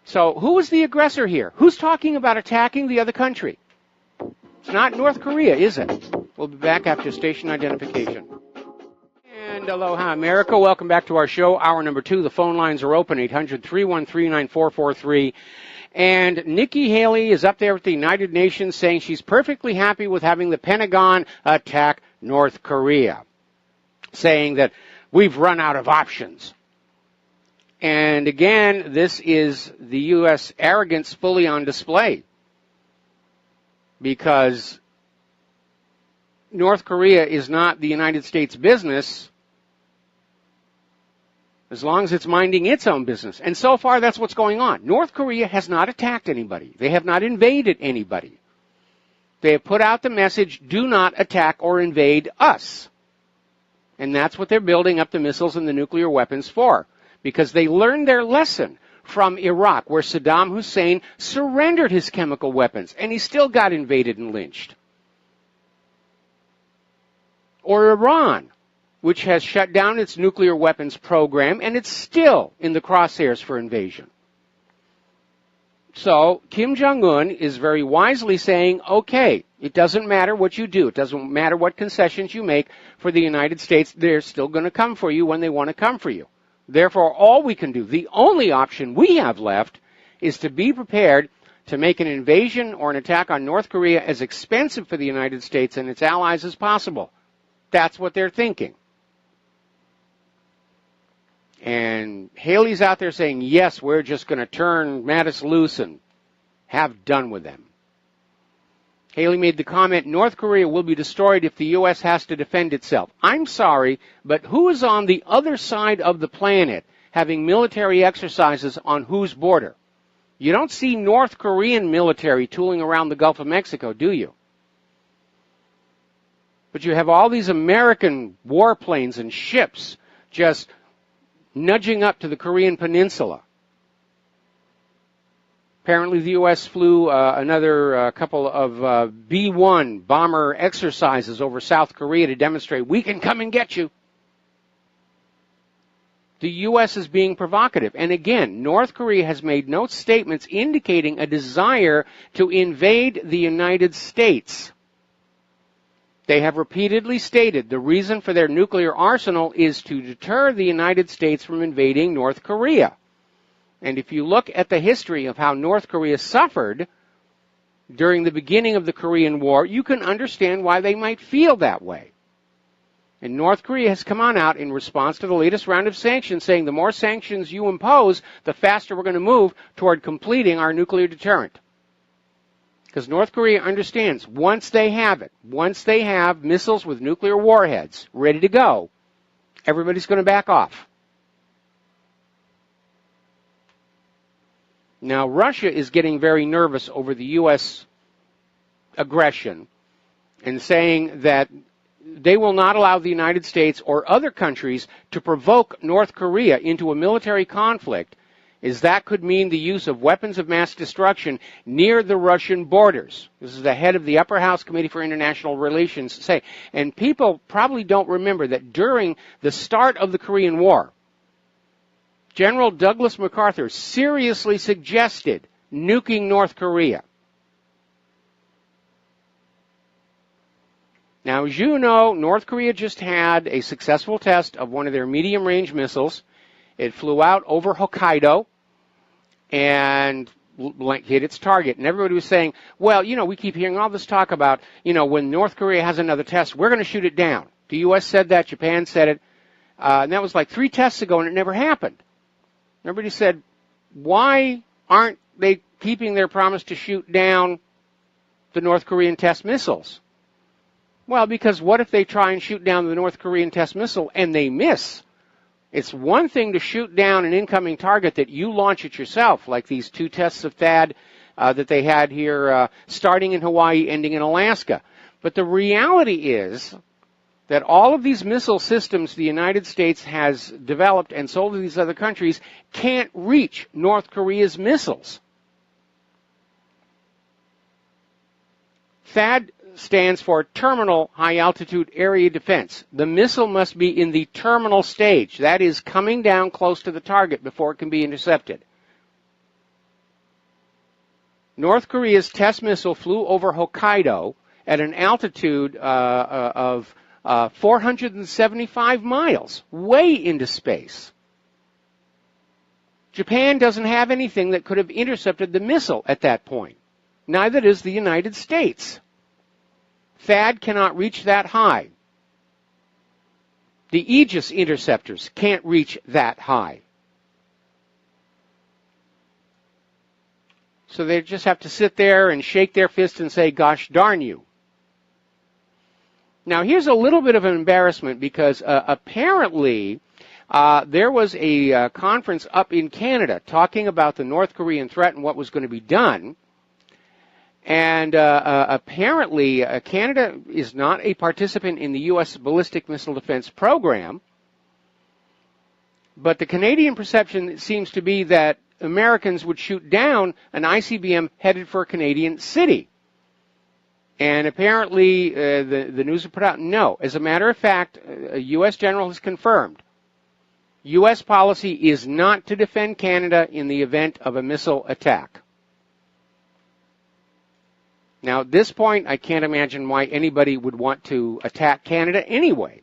So who is the aggressor here? Who's talking about attacking the other country? It's not North Korea, is it? We'll be back after station identification. And aloha, America. Welcome back to our show, hour number 2. The phone lines are open, 800-313-9443. And Nikki Haley is up there at the United Nations saying she's perfectly happy with having the Pentagon attack North Korea, saying that we've run out of options. And again, this is the U.S. arrogance fully on display, because North Korea is not the United States business as long as it's minding its own business. And so far, that's what's going on. North Korea has not attacked anybody. They have not invaded anybody. They have put out the message, do not attack or invade us. And that's what they're building up the missiles and the nuclear weapons for, because they learned their lesson from Iraq, where Saddam Hussein surrendered his chemical weapons, and he still got invaded and lynched. Or Iran, which has shut down its nuclear weapons program, and it's still in the crosshairs for invasion. So Kim Jong-un is very wisely saying, okay, it doesn't matter what you do. It doesn't matter what concessions you make for the United States. They're still going to come for you when they want to come for you. Therefore, all we can do, the only option we have left, is to be prepared to make an invasion or an attack on North Korea as expensive for the United States and its allies as possible. That's what they're thinking. And Haley's out there saying, yes, we're just going to turn Mattis loose and have done with them. Haley made the comment, North Korea will be destroyed if the U.S. has to defend itself. I'm sorry, but who is on the other side of the planet having military exercises on whose border? You don't see North Korean military tooling around the Gulf of Mexico, do you? But you have all these American warplanes and ships just nudging up to the Korean Peninsula. Apparently the U.S. flew another couple of B-1 bomber exercises over South Korea to demonstrate we can come and get you. The U.S. is being provocative. And again, North Korea has made no statements indicating a desire to invade the United States. They have repeatedly stated the reason for their nuclear arsenal is to deter the United States from invading North Korea. And if you look at the history of how North Korea suffered during the beginning of the Korean War, you can understand why they might feel that way. And North Korea has come on out in response to the latest round of sanctions, saying the more sanctions you impose, the faster we're going to move toward completing our nuclear deterrent. Because North Korea understands once they have it, once they have missiles with nuclear warheads ready to go, everybody's going to back off. Now, Russia is getting very nervous over the U.S. aggression and saying that they will not allow the United States or other countries to provoke North Korea into a military conflict, as that could mean the use of weapons of mass destruction near the Russian borders. This is the head of the Upper House Committee for International Relations say. And people probably don't remember that during the start of the Korean War, General Douglas MacArthur seriously suggested nuking North Korea. Now, as you know, North Korea just had a successful test of one of their medium-range missiles. It flew out over Hokkaido and hit its target. And everybody was saying, well, you know, we keep hearing all this talk about, you know, when North Korea has another test, we're going to shoot it down. The U.S. said that. Japan said it. And that was like 3 tests ago, and it never happened. Everybody said, why aren't they keeping their promise to shoot down the North Korean test missiles? Well, because what if they try and shoot down the North Korean test missile and they miss? It's one thing to shoot down an incoming target that you launch it yourself, like these 2 tests of THAAD that they had here, starting in Hawaii, ending in Alaska. But the reality is that all of these missile systems the United States has developed and sold to these other countries can't reach North Korea's missiles. THAAD stands for Terminal High Altitude Area Defense. The missile must be in the terminal stage. That is, coming down close to the target before it can be intercepted. North Korea's test missile flew over Hokkaido at an altitude of 475 miles, way into space. Japan doesn't have anything that could have intercepted the missile at that point. Neither does the United States. THAAD cannot reach that high. The Aegis interceptors can't reach that high. So they just have to sit there and shake their fist and say, gosh darn you. Now here's a little bit of an embarrassment because apparently there was a conference up in Canada talking about the North Korean threat and what was going to be done. And apparently, Canada is not a participant in the U.S. ballistic missile defense program. But the Canadian perception seems to be that Americans would shoot down an ICBM headed for a Canadian city. And apparently, the news was put out, no. As a matter of fact, a U.S. general has confirmed U.S. policy is not to defend Canada in the event of a missile attack. Now, at this point, I can't imagine why anybody would want to attack Canada anyway.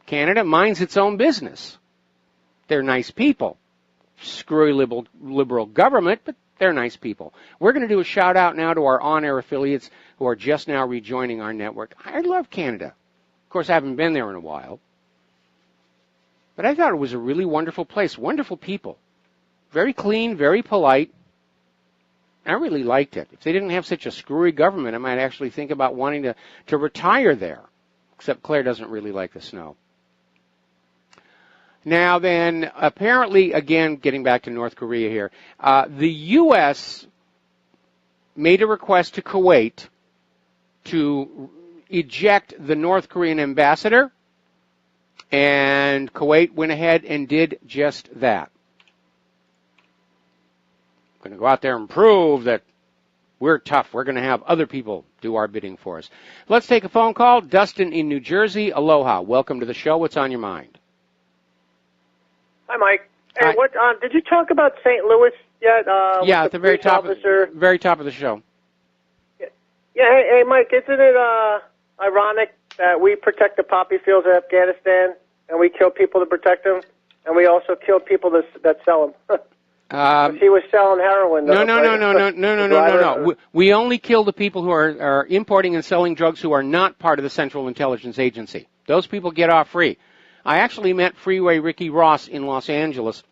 Canada minds its own business. They're nice people. Screwy liberal government, but they're nice people. We're going to do a shout-out now to our on-air affiliates who are just now rejoining our network. I love Canada. Of course, I haven't been there in a while. But I thought it was a really wonderful place. Wonderful people. Very clean, very polite. I really liked it. If they didn't have such a screwy government, I might actually think about wanting to retire there. Except Claire doesn't really like the snow. Now then, apparently, again, getting back to North Korea here, the U.S. made a request to Kuwait to eject the North Korean ambassador, and Kuwait went ahead and did just that. Going to go out there and prove that we're tough. We're going to have other people do our bidding for us. Let's take a phone call. Dustin in New Jersey. Aloha. Welcome to the show. What's on your mind? Hi, Mike. Hey, Hi. what did you talk about St. Louis yet? Yeah, at the very top of the show. Yeah, hey, Mike, isn't it ironic that we protect the poppy fields of Afghanistan and we kill people to protect them, and we also kill people that sell them? He was selling heroin. No. We only kill the people who are importing and selling drugs who are not part of the Central Intelligence Agency. Those people get off free. I actually met Freeway Ricky Ross in Los Angeles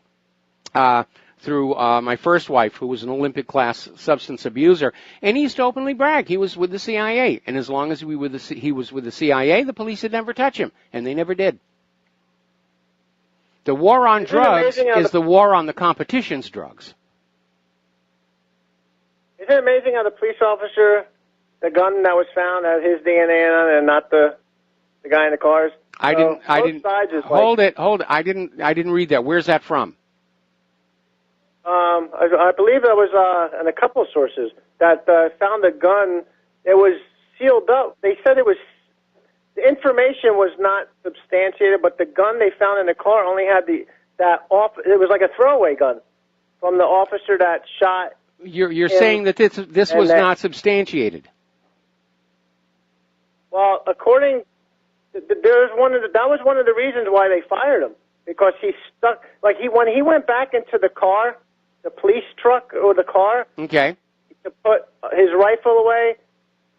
through my first wife, who was an Olympic-class substance abuser, and he used to openly brag he was with the CIA. And as long as he was with the CIA, the police would never touch him, and they never did. The war on drugs is the war on the competition's drugs. Isn't it amazing how the police officer, the gun that was found, had his DNA on it and not the guy in the cars? I didn't. Hold it. I didn't read that. Where's that from? I believe that was in a couple of sources that found the gun. It was sealed up. They said the information was not substantiated, but the gun they found in the car only had it was like a throwaway gun from the officer that shot. You're saying that this was not substantiated. Well, according that was one of the reasons why they fired him, because he stuck when he went back into the car, the police truck or the car. Okay. To put his rifle away,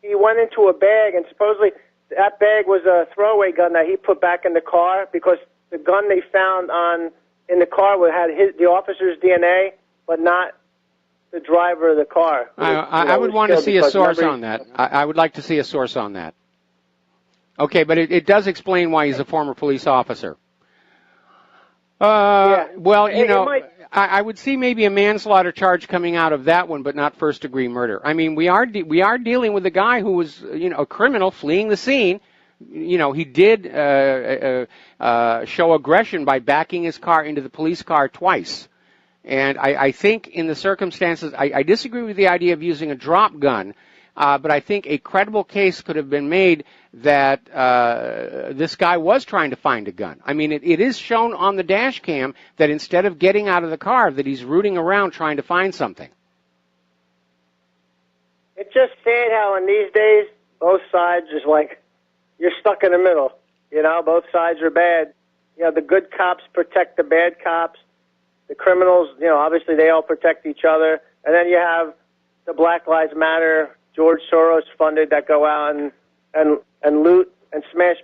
he went into a bag, and supposedly that bag was a throwaway gun that he put back in the car, because the gun they found in the car had the officer's DNA, but not the driver of the car. I would want to see a source on that. I would like to see a source on that. Okay, but it does explain why he's a former police officer. Well, you know, I would see maybe a manslaughter charge coming out of that one, but not first-degree murder. I mean, we are dealing with a guy who was, you know, a criminal fleeing the scene. You know, he did show aggression by backing his car into the police car twice. And I think in the circumstances, I disagree with the idea of using a drop gun, but I think a credible case could have been made that this guy was trying to find a gun. I mean, it is shown on the dash cam that instead of getting out of the car, that he's rooting around trying to find something. It's just sad how in these days, both sides is like, you're stuck in the middle. You know, both sides are bad. You know, the good cops protect the bad cops. The criminals, you know, obviously they all protect each other. And then you have the Black Lives Matter, George Soros funded, that go out and loot and smash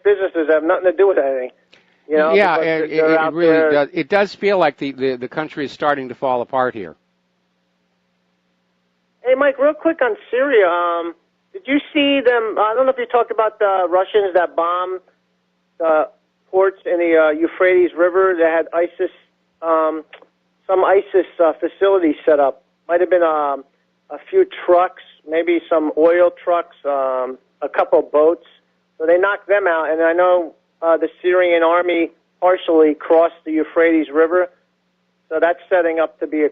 businesses that have nothing to do with anything. You know, yeah, it really does. It does feel like the country is starting to fall apart here. Hey, Mike, real quick on Syria. Did you see them? I don't know if you talked about the Russians that bombed the ports in the Euphrates River. They had ISIS, some ISIS facilities set up. Might have been a few trucks, maybe some oil trucks, a couple of boats. So they knocked them out. And I know the Syrian army partially crossed the Euphrates River. So that's setting up to be a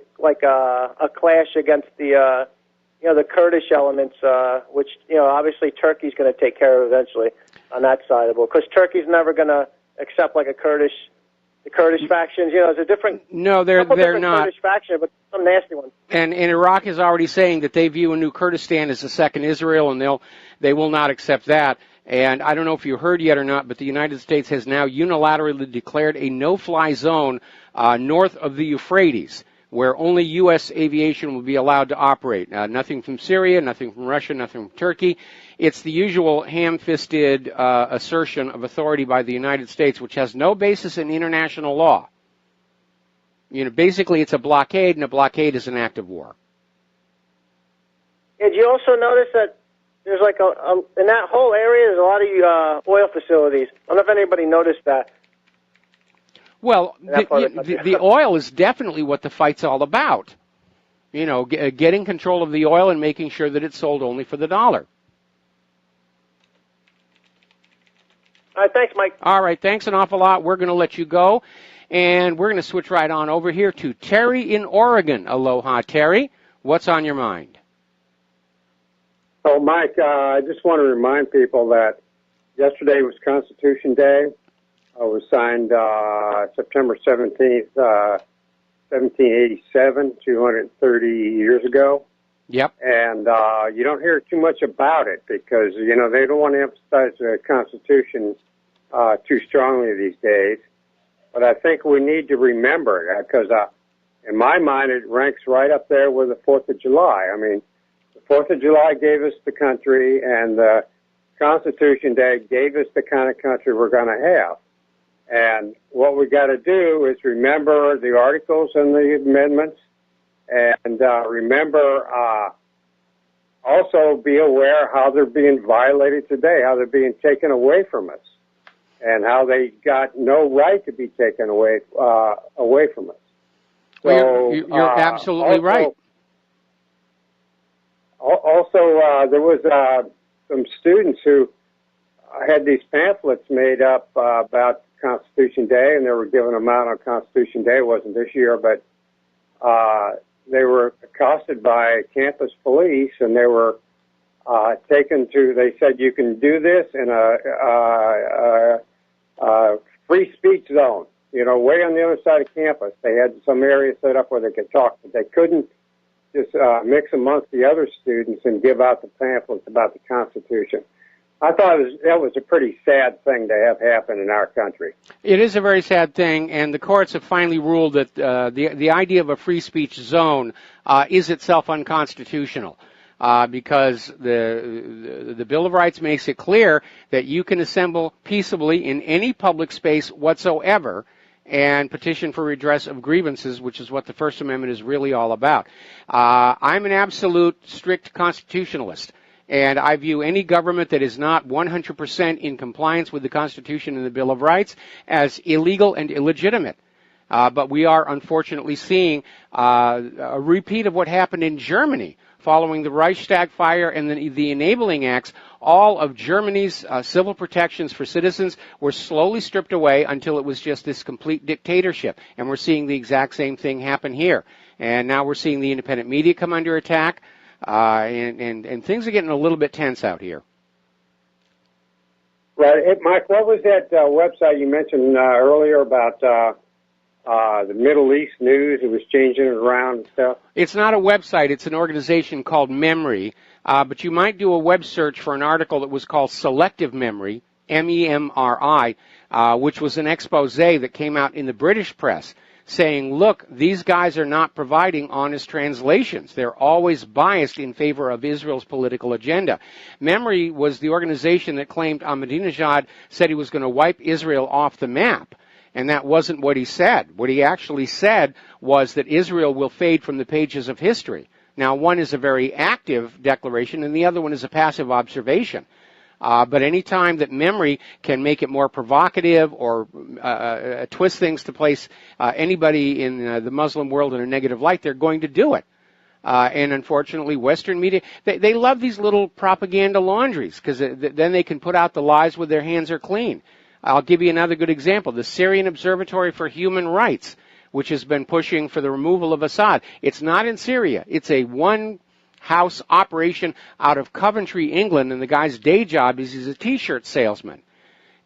clash against the the Kurdish elements, which, you know, obviously Turkey's going to take care of eventually on that side of it, because Turkey's never going to accept like the Kurdish factions. You know, there's a different. No, they're not. Kurdish faction, but some nasty ones. And Iraq is already saying that they view a new Kurdistan as a second Israel, and they will not accept that. And I don't know if you heard yet or not, but the United States has now unilaterally declared a no-fly zone north of the Euphrates, where only U.S. aviation will be allowed to operate. Nothing from Syria, nothing from Russia, nothing from Turkey. It's the usual ham-fisted assertion of authority by the United States, which has no basis in international law. You know, basically it's a blockade, and a blockade is an act of war. Did you also notice that there's like in that whole area, there's a lot of oil facilities? I don't know if anybody noticed that. Well, the oil is definitely what the fight's all about. You know, getting control of the oil and making sure that it's sold only for the dollar. All right, thanks, Mike. All right, thanks an awful lot. We're going to let you go, and we're going to switch right on over here to Terry in Oregon. Aloha, Terry. What's on your mind? Oh, Mike, I just want to remind people that yesterday was Constitution Day. It was signed September 17th, 1787, 230 years ago. Yep. And you don't hear too much about it because, you know, they don't want to emphasize the Constitution too strongly these days. But I think we need to remember it because, in my mind, it ranks right up there with the 4th of July. I mean, the 4th of July gave us the country, and the Constitution Day gave us the kind of country we're going to have. And what we got to do is remember the articles and the amendments, and remember also be aware how they're being violated today, how they're being taken away from us, and how they got no right to be taken away from us. So, you're absolutely right. Also, there was some students who had these pamphlets made up about Constitution Day, and they were given them out on Constitution Day. It wasn't this year, but they were accosted by campus police, and they were taken to, they said, you can do this in a free speech zone, you know, way on the other side of campus. They had some area set up where they could talk, but they couldn't just mix amongst the other students and give out the pamphlets about the Constitution. I thought that was a pretty sad thing to have happen in our country. It is a very sad thing, and the courts have finally ruled that the idea of a free speech zone is itself unconstitutional because the Bill of Rights makes it clear that you can assemble peaceably in any public space whatsoever and petition for redress of grievances, which is what the First Amendment is really all about. I'm an absolute strict constitutionalist. And I view any government that is not 100% in compliance with the Constitution and the Bill of Rights as illegal and illegitimate. But we are unfortunately seeing a repeat of what happened in Germany following the Reichstag fire and the enabling acts. All of Germany's civil protections for citizens were slowly stripped away until it was just this complete dictatorship. And we're seeing the exact same thing happen here. And now we're seeing the independent media come under attack, and things are getting a little bit tense out here. Right. Hey, Mike, what was that website you mentioned earlier about the Middle East news? It was changing it around and stuff. It's not a website. It's an organization called Memory. But you might do a web search for an article that was called Selective Memory, MEMRI, which was an expose that came out in the British press saying, look, these guys are not providing honest translations. They're always biased in favor of Israel's political agenda. Memory was the organization that claimed Ahmadinejad said he was going to wipe Israel off the map. And that wasn't what he said. What he actually said was that Israel will fade from the pages of history. Now, one is a very active declaration, and the other one is a passive observation. But any time that Memory can make it more provocative or twist things to place anybody in the Muslim world in a negative light, they're going to do it. And unfortunately, Western media, they love these little propaganda laundries because then they can put out the lies when their hands are clean. I'll give you another good example. The Syrian Observatory for Human Rights, which has been pushing for the removal of Assad. It's not in Syria. It's a one-house operation out of Coventry, England, and the guy's day job is he's a T-shirt salesman.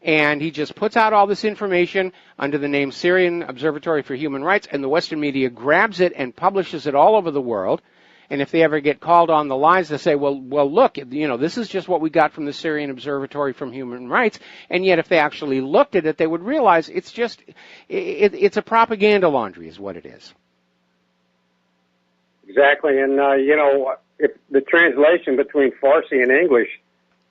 And he just puts out all this information under the name Syrian Observatory for Human Rights, and the Western media grabs it and publishes it all over the world. And if they ever get called on the lies, they say, well, look, this is just what we got from the Syrian Observatory for Human Rights. And yet if they actually looked at it, they would realize it's a propaganda laundry is what it is. Exactly. And, if the translation between Farsi and English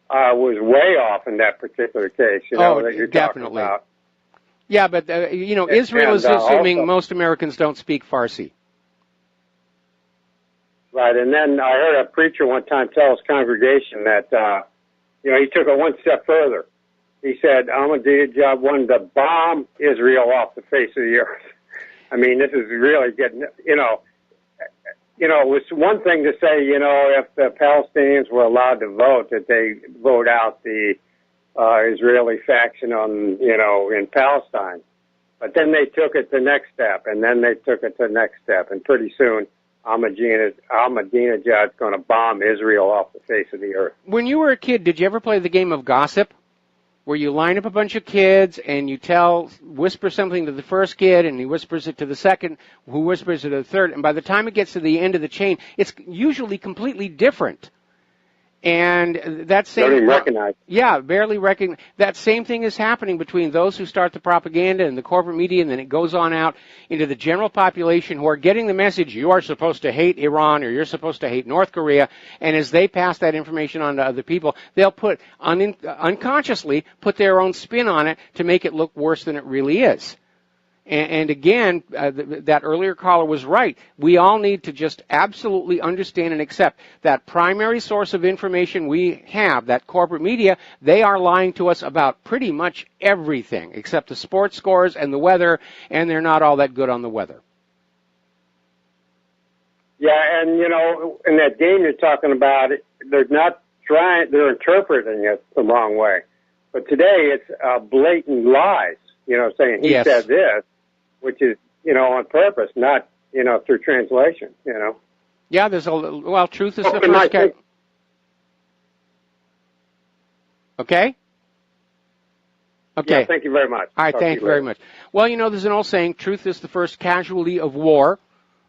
was way off in that particular case, that you're definitely talking about. Yeah, but, Israel is assuming also, most Americans don't speak Farsi. Right, and then I heard a preacher one time tell his congregation that, he took it one step further. He said, Ahmadinejad wanted to bomb Israel off the face of the earth. I mean, this is really getting, it was one thing to say, if the Palestinians were allowed to vote, that they vote out the Israeli faction in Palestine. But then they took it to the next step, and then they took it to the next step, and pretty soon, Ahmadinejad's going to bomb Israel off the face of the earth. When you were a kid, did you ever play the game of gossip, where you line up a bunch of kids and you whisper something to the first kid, and he whispers it to the second, who whispers it to the third, and by the time it gets to the end of the chain, it's usually completely different. And that same, don't even recognize. Yeah, barely recognize. That same thing is happening between those who start the propaganda and the corporate media, and then it goes on out into the general population who are getting the message, you are supposed to hate Iran or you're supposed to hate North Korea, and as they pass that information on to other people, they'll unconsciously put their own spin on it to make it look worse than it really is. And again, that earlier caller was right. We all need to just absolutely understand and accept that primary source of information we have, that corporate media, they are lying to us about pretty much everything except the sports scores and the weather, and they're not all that good on the weather. Yeah, and, in that game you're talking about, they're interpreting it the wrong way. But today it's blatant lies, saying he said this, which is, on purpose, not, through translation, Yeah, truth is the first... Okay? Okay. Yeah, thank you very much. All right, thank you very much. Well, there's an old saying, truth is the first casualty of war,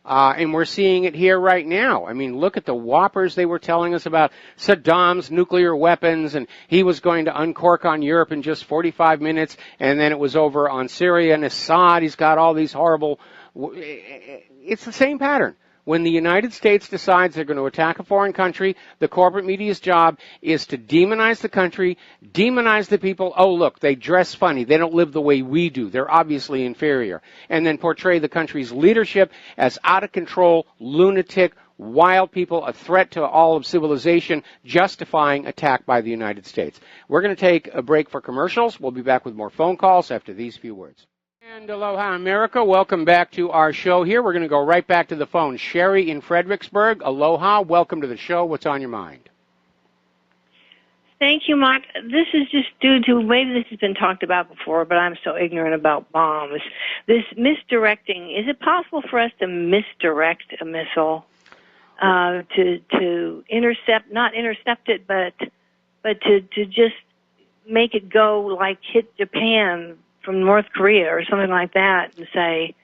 and we're seeing it here right now. I mean, look at the whoppers they were telling us about Saddam's nuclear weapons, and he was going to uncork on Europe in just 45 minutes, and then it was over on Syria and Assad. He's got all these horrible... It's the same pattern. When the United States decides they're going to attack a foreign country, the corporate media's job is to demonize the country, demonize the people. Oh, look, they dress funny. They don't live the way we do. They're obviously inferior. And then portray the country's leadership as out of control, lunatic, wild people, a threat to all of civilization, justifying attack by the United States. We're going to take a break for commercials. We'll be back with more phone calls after these few words. And aloha, America. Welcome back to our show here. We're going to go right back to the phone. Sherry in Fredericksburg. Aloha. Welcome to the show. What's on your mind? Thank you, Mike. This is just due to, maybe this has been talked about before, but I'm so ignorant about bombs. This misdirecting, is it possible for us to misdirect a missile to intercept, not intercept it, but to just make it go like hit Japan from North Korea or something like that and say,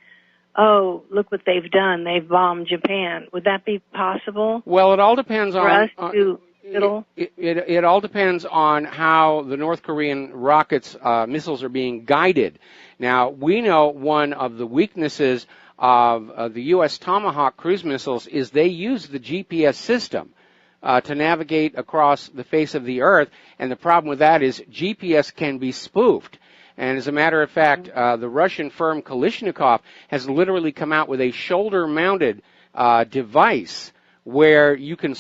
oh, look what they've done. They've bombed Japan. Would that be possible? Well, it all depends for us to It all depends on how the North Korean rockets, missiles are being guided. Now, we know one of the weaknesses of the U.S. Tomahawk cruise missiles is they use the GPS system to navigate across the face of the Earth, and the problem with that is GPS can be spoofed. And as a matter of fact, the Russian firm Kalashnikov has literally come out with a shoulder-mounted device where you can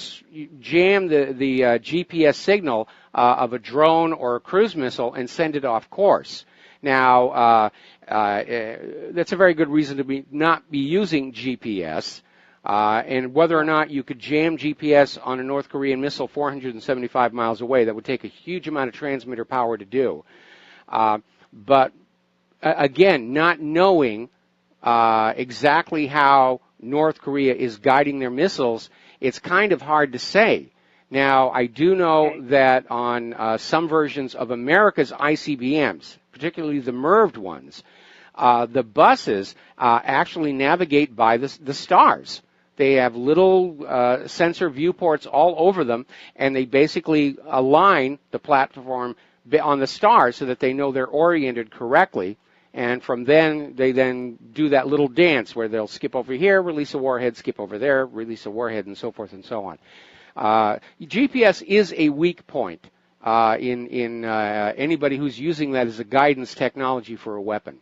jam the GPS signal of a drone or a cruise missile and send it off course. Now, that's a very good reason to not be using GPS. And whether or not you could jam GPS on a North Korean missile 475 miles away, that would take a huge amount of transmitter power to do. But again, not knowing exactly how North Korea is guiding their missiles, it's kind of hard to say. Now, I do know that on some versions of America's ICBMs, particularly the MIRVed ones, the buses actually navigate by the stars. They have little sensor viewports all over them, and they basically align the platform on the stars so that they know they're oriented correctly. And from then, they then do that little dance where they'll skip over here, release a warhead, skip over there, release a warhead, and so forth and so on. GPS is a weak point in anybody who's using that as a guidance technology for a weapon.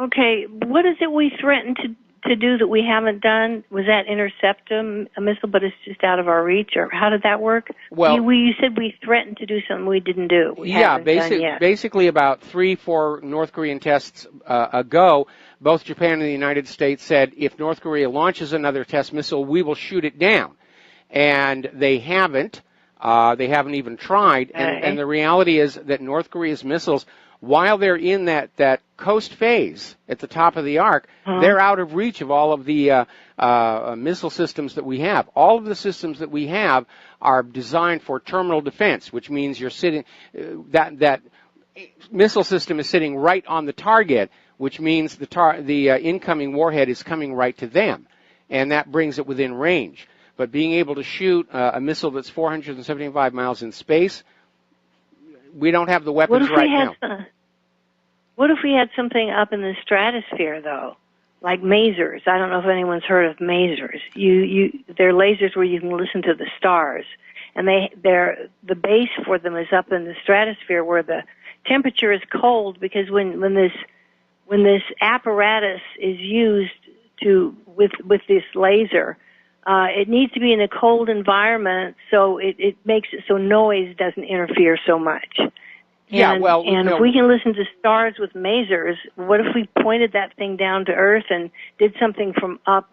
Okay, what is it we threatened to do that we haven't done? Was that intercept a missile, but it's just out of our reach, or how did that work? Well, you said we threatened to do something we didn't do. Basically about 3-4 North Korean tests ago, both Japan and the United States said, if North Korea launches another test missile, we will shoot it down. And they haven't. They haven't even tried. And the reality is that North Korea's missiles, while they're in that coast phase at the top of the arc, they're out of reach of all of the missile systems that we have. All of the systems that we have are designed for terminal defense, which means you're sitting, that missile system is sitting right on the target, which means the incoming warhead is coming right to them, and that brings it within range. But being able to shoot a missile that's 475 miles in space, we don't have the weapons right now. What if we had something up in the stratosphere, though, like masers? I don't know if anyone's heard of masers. They're lasers where you can listen to the stars, and the base for them is up in the stratosphere where the temperature is cold, because when this apparatus is used with this laser, it needs to be in a cold environment, so it makes it so noise doesn't interfere so much. If we can listen to stars with masers, what if we pointed that thing down to Earth and did something from up?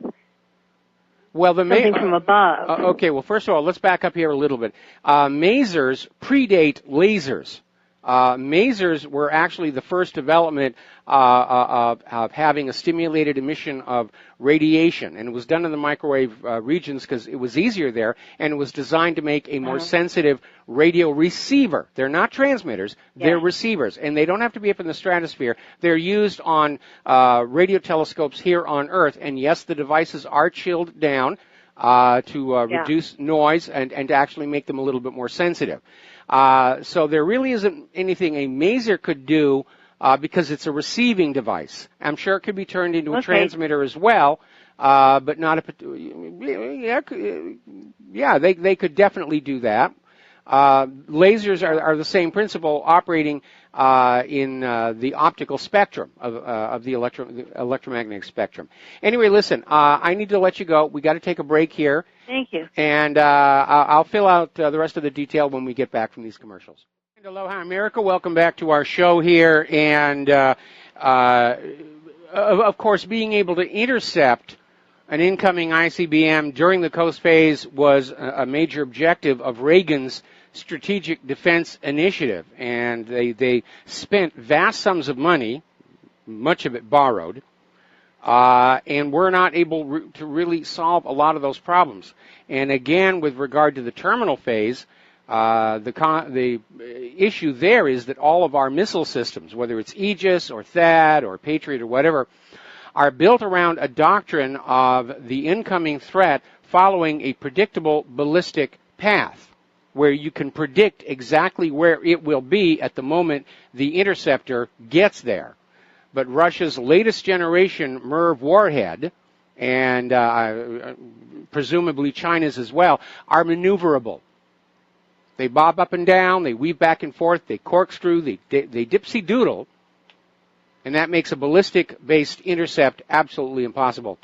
Something from above. Okay, well, first of all, let's back up here a little bit. Masers predate lasers. Masers were actually the first development of having a stimulated emission of radiation, and it was done in the microwave regions because it was easier there, and it was designed to make a more sensitive radio receiver. They're not transmitters, they're receivers, and they don't have to be up in the stratosphere. They're used on radio telescopes here on Earth, and yes, the devices are chilled down to reduce noise and to actually make them a little bit more sensitive. So there really isn't anything a maser could do because it's a receiving device. I'm sure it could be turned into a transmitter as well, but not a... they could definitely do that. lasers are the same principle operating in the optical spectrum of the electromagnetic spectrum. Anyway, listen, I need to let you go. We got to take a break here. Thank you. And I'll fill out the rest of the detail when we get back from these commercials. And aloha, America. Welcome back to our show here. And, of course, being able to intercept an incoming ICBM during the coast phase was a major objective of Reagan's Strategic Defense Initiative. And they spent vast sums of money, much of it borrowed, and we're not able to really solve a lot of those problems. And again, with regard to the terminal phase, the issue there is that all of our missile systems, whether it's Aegis or THAAD or Patriot or whatever, are built around a doctrine of the incoming threat following a predictable ballistic path, where you can predict exactly where it will be at the moment the interceptor gets there. But Russia's latest generation MIRV warhead, and presumably China's as well, are maneuverable. They bob up and down, they weave back and forth, they corkscrew, they dipsy-doodle, and that makes a ballistic-based intercept absolutely impossible.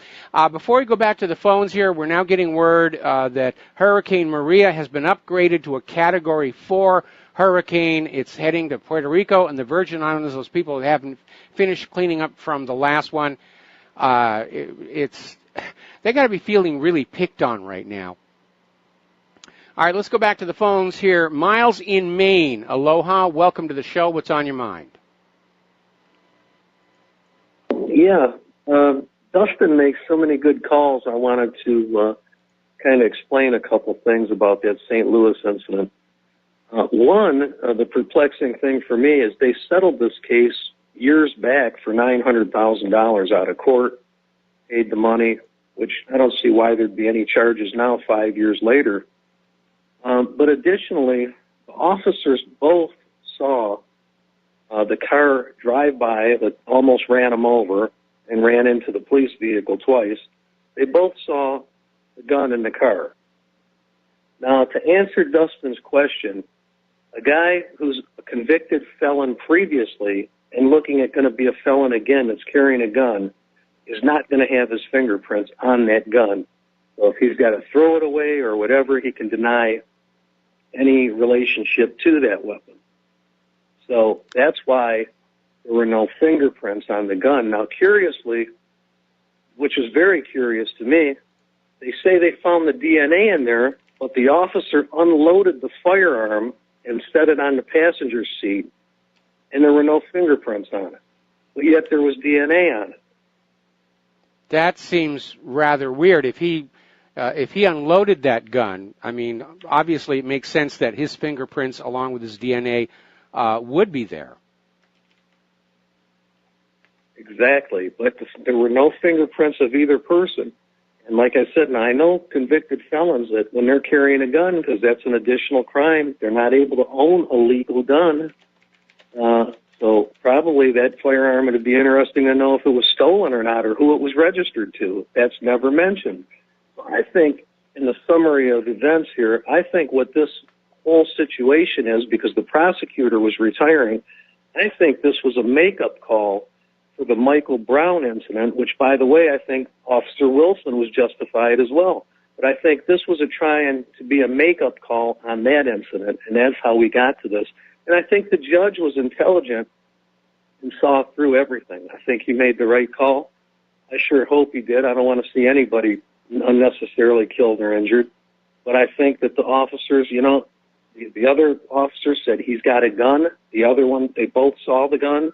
Before we go back to the phones here, we're now getting word that Hurricane Maria has been upgraded to a Category 4 hurricane. It's heading to Puerto Rico and the Virgin Islands. Those people that haven't finished cleaning up from the last one, they got to be feeling really picked on right now. All right, let's go back to the phones here. Miles in Maine. Aloha. Welcome to the show. What's on your mind? Yeah, Dustin makes so many good calls. I wanted to kind of explain a couple things about that St. Louis incident. One, the perplexing thing for me is they settled this case years back for $900,000 out of court, paid the money, which I don't see why there'd be any charges now 5 years later. But additionally, the officers both saw the car drive by that almost ran them over and ran into the police vehicle twice. They both saw the gun in the car. Now, to answer Dustin's question, a guy who's a convicted felon previously and looking at going to be a felon again that's carrying a gun is not going to have his fingerprints on that gun. So if he's got to throw it away or whatever, he can deny any relationship to that weapon. So that's why there were no fingerprints on the gun. Now, curiously, which is very curious to me, they say they found the DNA in there, but the officer unloaded the firearm and set it on the passenger seat, and there were no fingerprints on it. But yet there was DNA on it. That seems rather weird. If he unloaded that gun, I mean, obviously it makes sense that his fingerprints, along with his DNA, would be there. Exactly, but there were no fingerprints of either person. And like I said, and I know convicted felons that when they're carrying a gun, because that's an additional crime, they're not able to own a legal gun. So probably that firearm, would be interesting to know if it was stolen or not, or who it was registered to. That's never mentioned. I think in the summary of events here, I think what this whole situation is, because the prosecutor was retiring, I think this was a makeup call for the Michael Brown incident, which, by the way, I think Officer Wilson was justified as well. But I think this was trying to be a makeup call on that incident, and that's how we got to this. And I think the judge was intelligent and saw through everything. I think he made the right call. I sure hope he did. I don't want to see anybody unnecessarily killed or injured. But I think that the officers, the other officer said he's got a gun. The other one, they both saw the gun.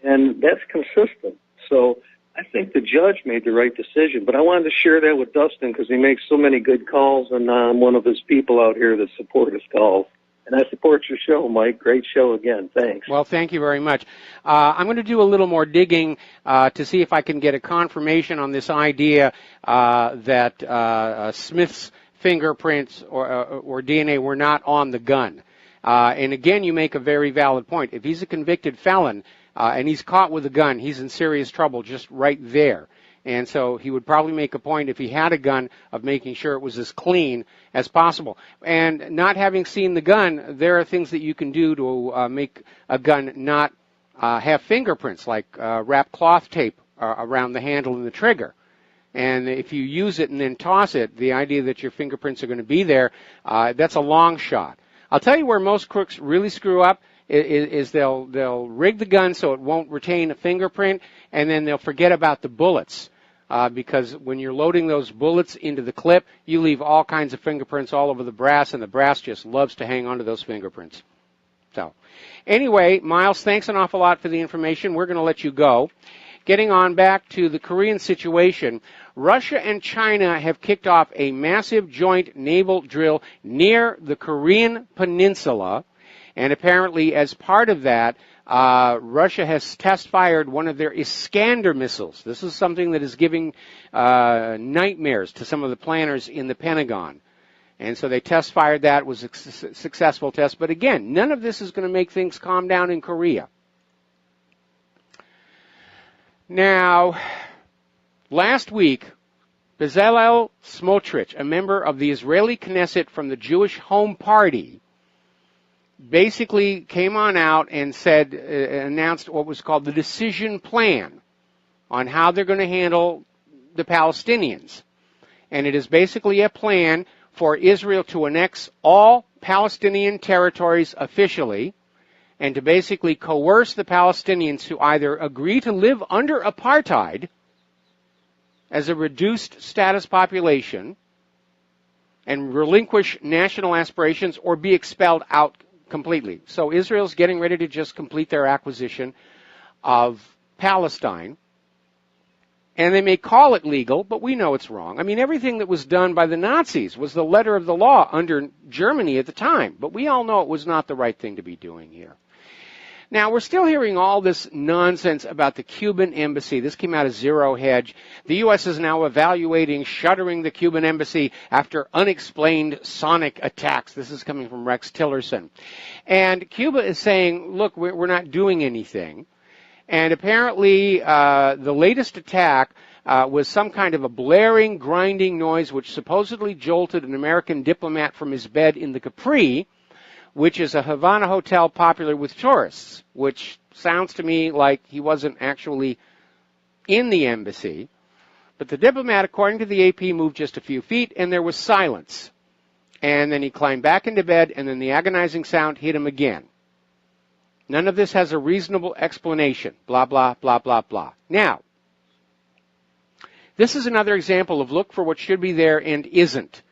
And that's consistent. So I think the judge made the right decision. But I wanted to share that with Dustin because he makes so many good calls, and I'm one of his people out here that support his calls. And I support your show, Mike. Great show again. Thanks. Well, thank you very much. I'm going to do a little more digging to see if I can get a confirmation on this idea that Smith's fingerprints or DNA were not on the gun. And again, you make a very valid point. If he's a convicted felon and he's caught with a gun, he's in serious trouble just right there. And so he would probably make a point, if he had a gun, of making sure it was as clean as possible. And not having seen the gun, there are things that you can do to make a gun not have fingerprints, like wrap cloth tape around the handle and the trigger. And if you use it and then toss it, the idea that your fingerprints are going to be there, that's a long shot. I'll tell you where most crooks really screw up is they'll rig the gun so it won't retain a fingerprint, and then they'll forget about the bullets. Because when you're loading those bullets into the clip, you leave all kinds of fingerprints all over the brass, and the brass just loves to hang onto those fingerprints. So, anyway, Miles, thanks an awful lot for the information. We're going to let you go. Getting on back to the Korean situation, Russia and China have kicked off a massive joint naval drill near the Korean Peninsula, and apparently as part of that, Russia has test-fired one of their Iskander missiles. This is something that is giving nightmares to some of the planners in the Pentagon. And so they test-fired that. It was a successful test. But again, none of this is going to make things calm down in Korea. Now, last week, Bezalel Smotrich, a member of the Israeli Knesset from the Jewish Home Party, basically came on out and said, announced what was called the decision plan on how they're going to handle the Palestinians. And it is basically a plan for Israel to annex all Palestinian territories officially, and to basically coerce the Palestinians to either agree to live under apartheid as a reduced status population and relinquish national aspirations, or be expelled out completely. So Israel's getting ready to just complete their acquisition of Palestine. And they may call it legal, but we know it's wrong. I mean, everything that was done by the Nazis was the letter of the law under Germany at the time. But we all know it was not the right thing to be doing here. Now, we're still hearing all this nonsense about the Cuban Embassy. This came out of Zero Hedge. The U.S. is now evaluating shuttering the Cuban Embassy after unexplained sonic attacks. This is coming from Rex Tillerson. And Cuba is saying, look, we're not doing anything. And apparently the latest attack was some kind of a blaring, grinding noise which supposedly jolted an American diplomat from his bed in the Capri, which is a Havana hotel popular with tourists, which sounds to me like he wasn't actually in the embassy. But the diplomat, according to the AP, moved just a few feet, and there was silence. And then he climbed back into bed, and then the agonizing sound hit him again. None of this has a reasonable explanation. Blah, blah, blah, blah, blah. Now, this is another example of look for what should be there and isn't.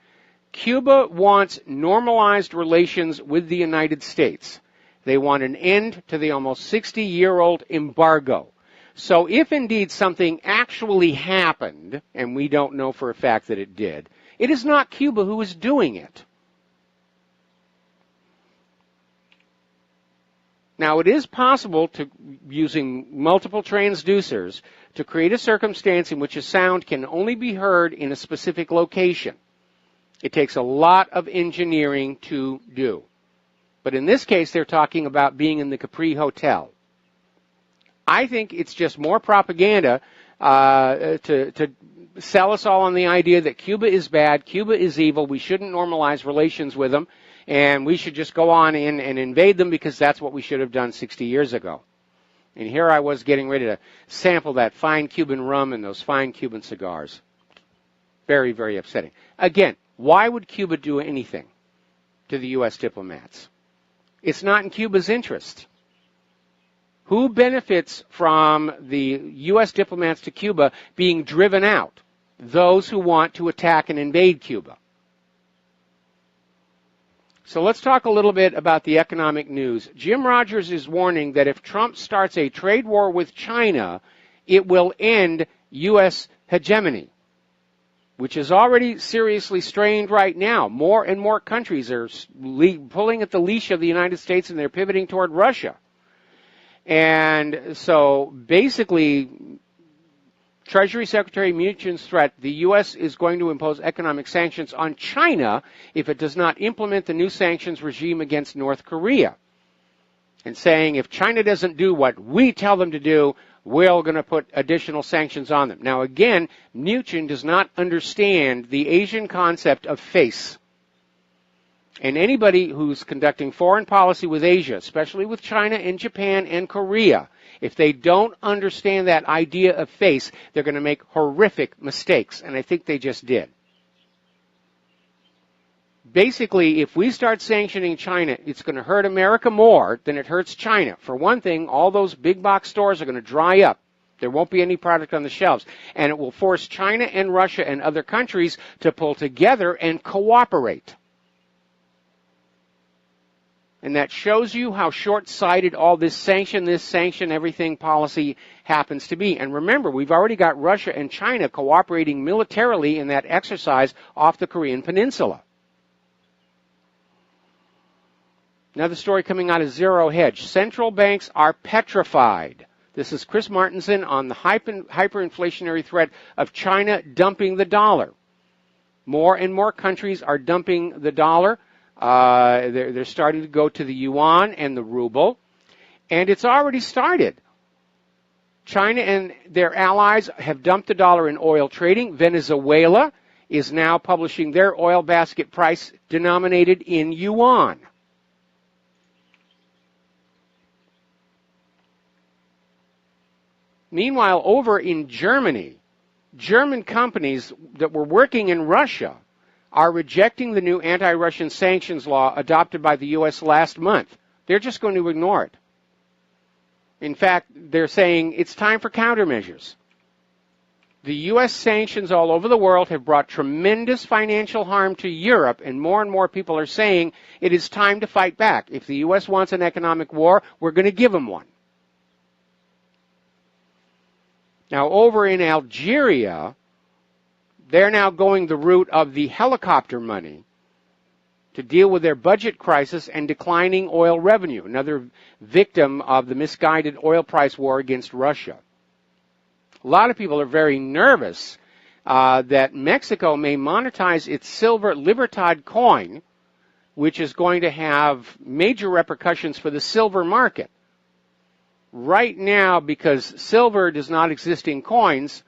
Cuba wants normalized relations with the United States. They want an end to the almost 60-year-old embargo. So if indeed something actually happened, and we don't know for a fact that it did, it is not Cuba who is doing it. Now, it is possible to, using multiple transducers, to create a circumstance in which a sound can only be heard in a specific location. It takes a lot of engineering to do. But in this case, they're talking about being in the Capri Hotel. I think it's just more propaganda to sell us all on the idea that Cuba is bad, Cuba is evil, we shouldn't normalize relations with them, and we should just go on in and invade them because that's what we should have done 60 years ago. And here I was getting ready to sample that fine Cuban rum and those fine Cuban cigars. Very, very upsetting. Again, why would Cuba do anything to the U.S. diplomats? It's not in Cuba's interest. Who benefits from the U.S. diplomats to Cuba being driven out? Those who want to attack and invade Cuba. So let's talk a little bit about the economic news. Jim Rogers is warning that if Trump starts a trade war with China, it will end U.S. hegemony, which is already seriously strained right now. More and more countries are pulling at the leash of the United States, and they're pivoting toward Russia. And so basically, Treasury Secretary Mnuchin's threat, the U.S. is going to impose economic sanctions on China if it does not implement the new sanctions regime against North Korea. And saying if China doesn't do what we tell them to do, we're going to put additional sanctions on them. Now, again, Mnuchin does not understand the Asian concept of face. And anybody who's conducting foreign policy with Asia, especially with China and Japan and Korea, if they don't understand that idea of face, they're going to make horrific mistakes. And I think they just did. Basically, if we start sanctioning China, it's going to hurt America more than it hurts China. For one thing, all those big box stores are going to dry up. There won't be any product on the shelves. And it will force China and Russia and other countries to pull together and cooperate. And that shows you how short-sighted all this sanction, everything policy happens to be. And remember, we've already got Russia and China cooperating militarily in that exercise off the Korean Peninsula. Another story coming out of Zero Hedge. Central banks are petrified. This is Chris Martenson on the hyperinflationary threat of China dumping the dollar. More and more countries are dumping the dollar. They're starting to go to the yuan and the ruble. And it's already started. China and their allies have dumped the dollar in oil trading. Venezuela is now publishing their oil basket price denominated in yuan. Meanwhile, over in Germany, German companies that were working in Russia are rejecting the new anti-Russian sanctions law adopted by the U.S. last month. They're just going to ignore it. In fact, they're saying it's time for countermeasures. The U.S. sanctions all over the world have brought tremendous financial harm to Europe, and more people are saying it is time to fight back. If the U.S. wants an economic war, we're going to give them one. Now, over in Algeria, they're now going the route of the helicopter money to deal with their budget crisis and declining oil revenue, another victim of the misguided oil price war against Russia. A lot of people are very nervous that Mexico may monetize its silver Libertad coin, which is going to have major repercussions for the silver market. Right now, because silver does not exist in coins,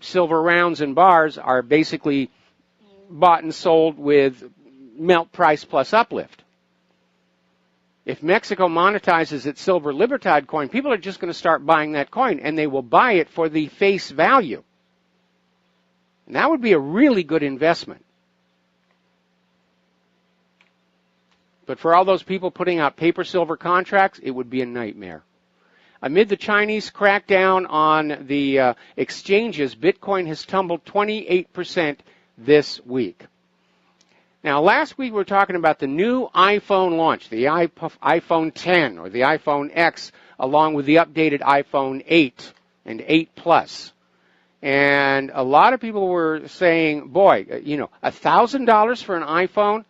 silver rounds and bars are basically bought and sold with melt price plus uplift. If Mexico monetizes its silver Libertad coin, people are just going to start buying that coin, and they will buy it for the face value. And that would be a really good investment. But for all those people putting out paper silver contracts, it would be a nightmare. Amid the Chinese crackdown on the exchanges, Bitcoin has tumbled 28% this week. Now, last week we were talking about the new iPhone launch, the iPhone 10 or the iPhone X, along with the updated iPhone 8 and 8 Plus. And a lot of people were saying, boy, $1,000 for an iPhone?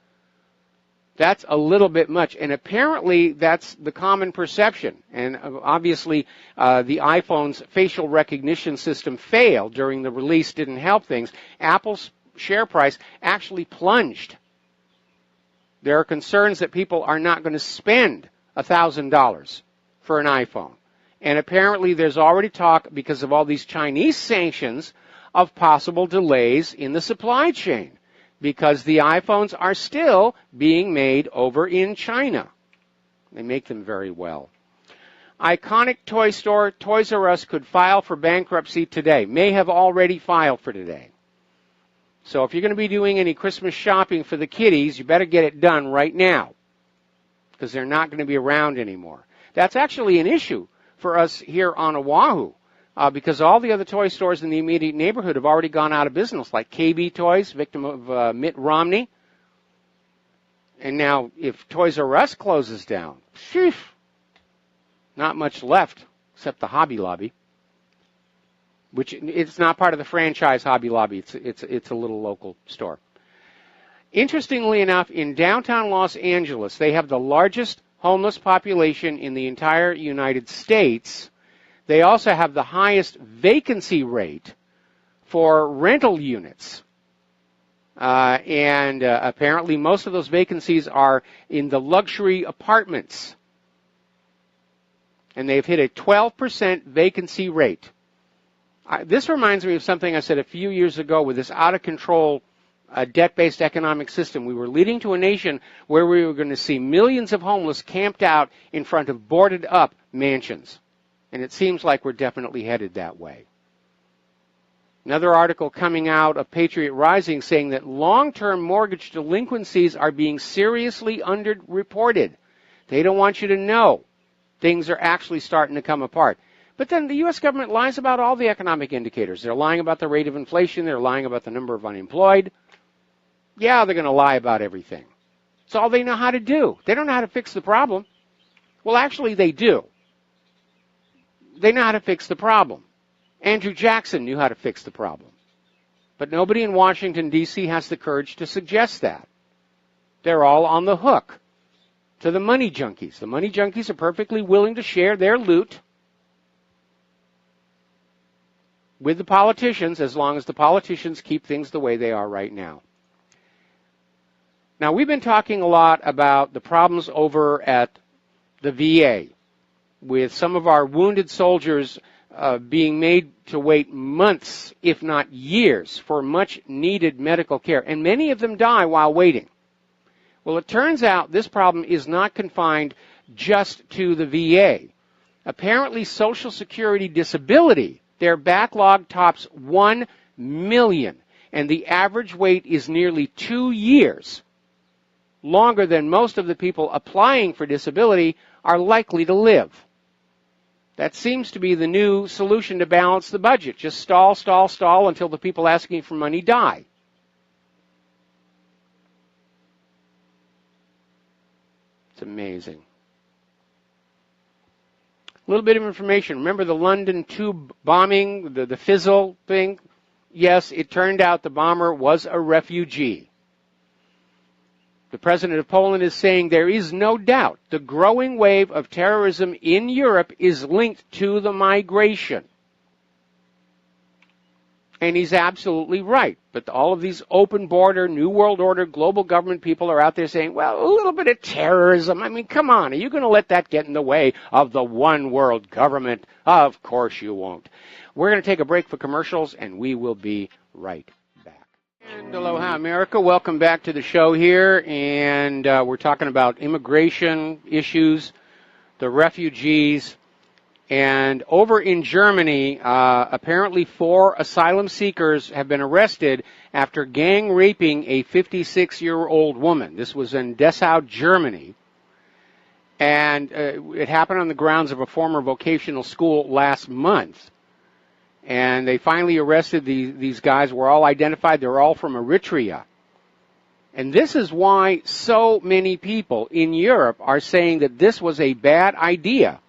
That's a little bit much, and apparently that's the common perception. And obviously the iPhone's facial recognition system failed during the release, didn't help things. Apple's share price actually plunged. There are concerns that people are not going to spend $1,000 for an iPhone. And apparently there's already talk, because of all these Chinese sanctions, of possible delays in the supply chain, because the iPhones are still being made over in China. They make them very well. Iconic toy store Toys R Us could file for bankruptcy today. May have already filed for today. So if you're going to be doing any Christmas shopping for the kiddies, you better get it done right now, because they're not going to be around anymore. That's actually an issue for us here on Oahu, because all the other toy stores in the immediate neighborhood have already gone out of business, like KB Toys, victim of Mitt Romney. And now if Toys R Us closes down, not much left except the Hobby Lobby, which it's not part of the franchise Hobby Lobby. It's a little local store. Interestingly enough, in downtown Los Angeles, they have the largest homeless population in the entire United States. They also have the highest vacancy rate for rental units. And apparently most of those vacancies are in the luxury apartments. and they've hit a 12% vacancy rate. This reminds me of something I said a few years ago with this out-of-control debt-based economic system. We were leading to a nation where we were going to see millions of homeless camped out in front of boarded-up mansions. And it seems like we're definitely headed that way. Another article coming out of Patriot Rising saying that long-term mortgage delinquencies are being seriously underreported. They don't want you to know things are actually starting to come apart. But then the U.S. government lies about all the economic indicators. They're lying about the rate of inflation. They're lying about the number of unemployed. Yeah, they're going to lie about everything. It's all they know how to do. They don't know how to fix the problem. Well, actually, they do. They know how to fix the problem. Andrew Jackson knew how to fix the problem. But nobody in Washington, D.C. has the courage to suggest that. They're all on the hook to the money junkies. The money junkies are perfectly willing to share their loot with the politicians as long as the politicians keep things the way they are right now. Now, we've been talking a lot about the problems over at the VA with some of our wounded soldiers being made to wait months, if not years, for much-needed medical care. And many of them die while waiting. Well, it turns out this problem is not confined just to the VA. Apparently, Social Security disability, their backlog tops 1 million, and the average wait is nearly 2 years, longer than most of the people applying for disability are likely to live. That seems to be the new solution to balance the budget. Just stall, stall, stall until the people asking for money die. It's amazing. A little bit of information. Remember the London tube bombing, the fizzle thing? Yes, it turned out the bomber was a refugee. The president of Poland is saying there is no doubt the growing wave of terrorism in Europe is linked to the migration. And he's absolutely right. But all of these open border, New World Order, global government people are out there saying, well, a little bit of terrorism. I mean, come on. Are you going to let that get in the way of the one world government? Of course you won't. We're going to take a break for commercials, and we will be right back. And aloha, America. Welcome back to the show here. And we're talking about immigration issues, the refugees. And over in Germany, apparently 4 asylum seekers have been arrested after gang raping a 56-year-old woman. This was in Dessau, Germany. And it happened on the grounds of a former vocational school last month. And they finally arrested these guys. Were all identified. They're all from Eritrea. And this is why so many people in Europe are saying that this was a bad idea.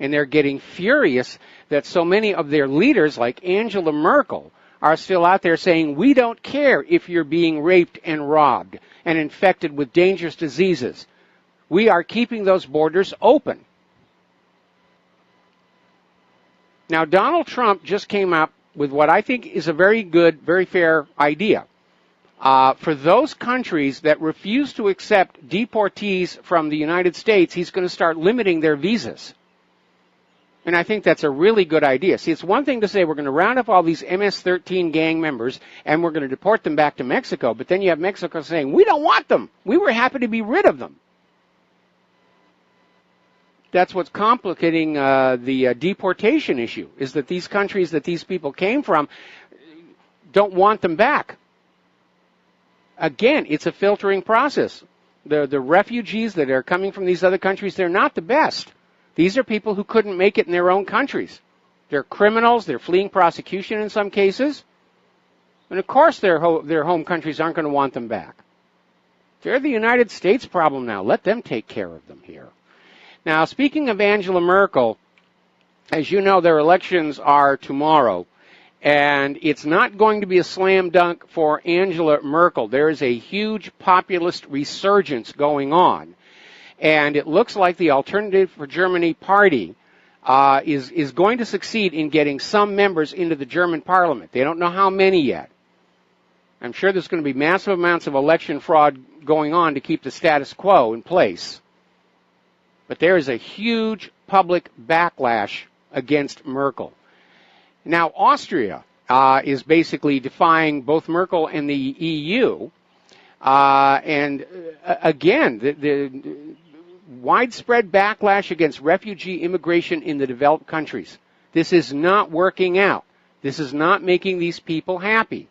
And they're getting furious that so many of their leaders, like Angela Merkel, are still out there saying, we don't care if you're being raped and robbed and infected with dangerous diseases. We are keeping those borders open. Now, Donald Trump just came up with what I think is a very good, very fair idea. For those countries that refuse to accept deportees from the United States, he's going to start limiting their visas. And I think that's a really good idea. See, it's one thing to say we're going to round up all these MS-13 gang members and we're going to deport them back to Mexico, but then you have Mexico saying, we don't want them. We were happy to be rid of them. That's what's complicating the deportation issue, is that these countries that these people came from don't want them back. Again, it's a filtering process. The refugees that are coming from these other countries, they're not the best. These are people who couldn't make it in their own countries. They're criminals. They're fleeing prosecution in some cases. And, of course, their home countries aren't going to want them back. They're the United States problem now. Let them take care of them here. Now, speaking of Angela Merkel, as you know, their elections are tomorrow. And it's not going to be a slam dunk for Angela Merkel. There is a huge populist resurgence going on. And it looks like the Alternative for Germany party is going to succeed in getting some members into the German parliament. They don't know how many yet. I'm sure there's going to be massive amounts of election fraud going on to keep the status quo in place. But there is a huge public backlash against Merkel. Now, Austria is basically defying both Merkel and the EU. And again, the widespread backlash against refugee immigration in the developed countries. This is not working out. This is not making these people happy.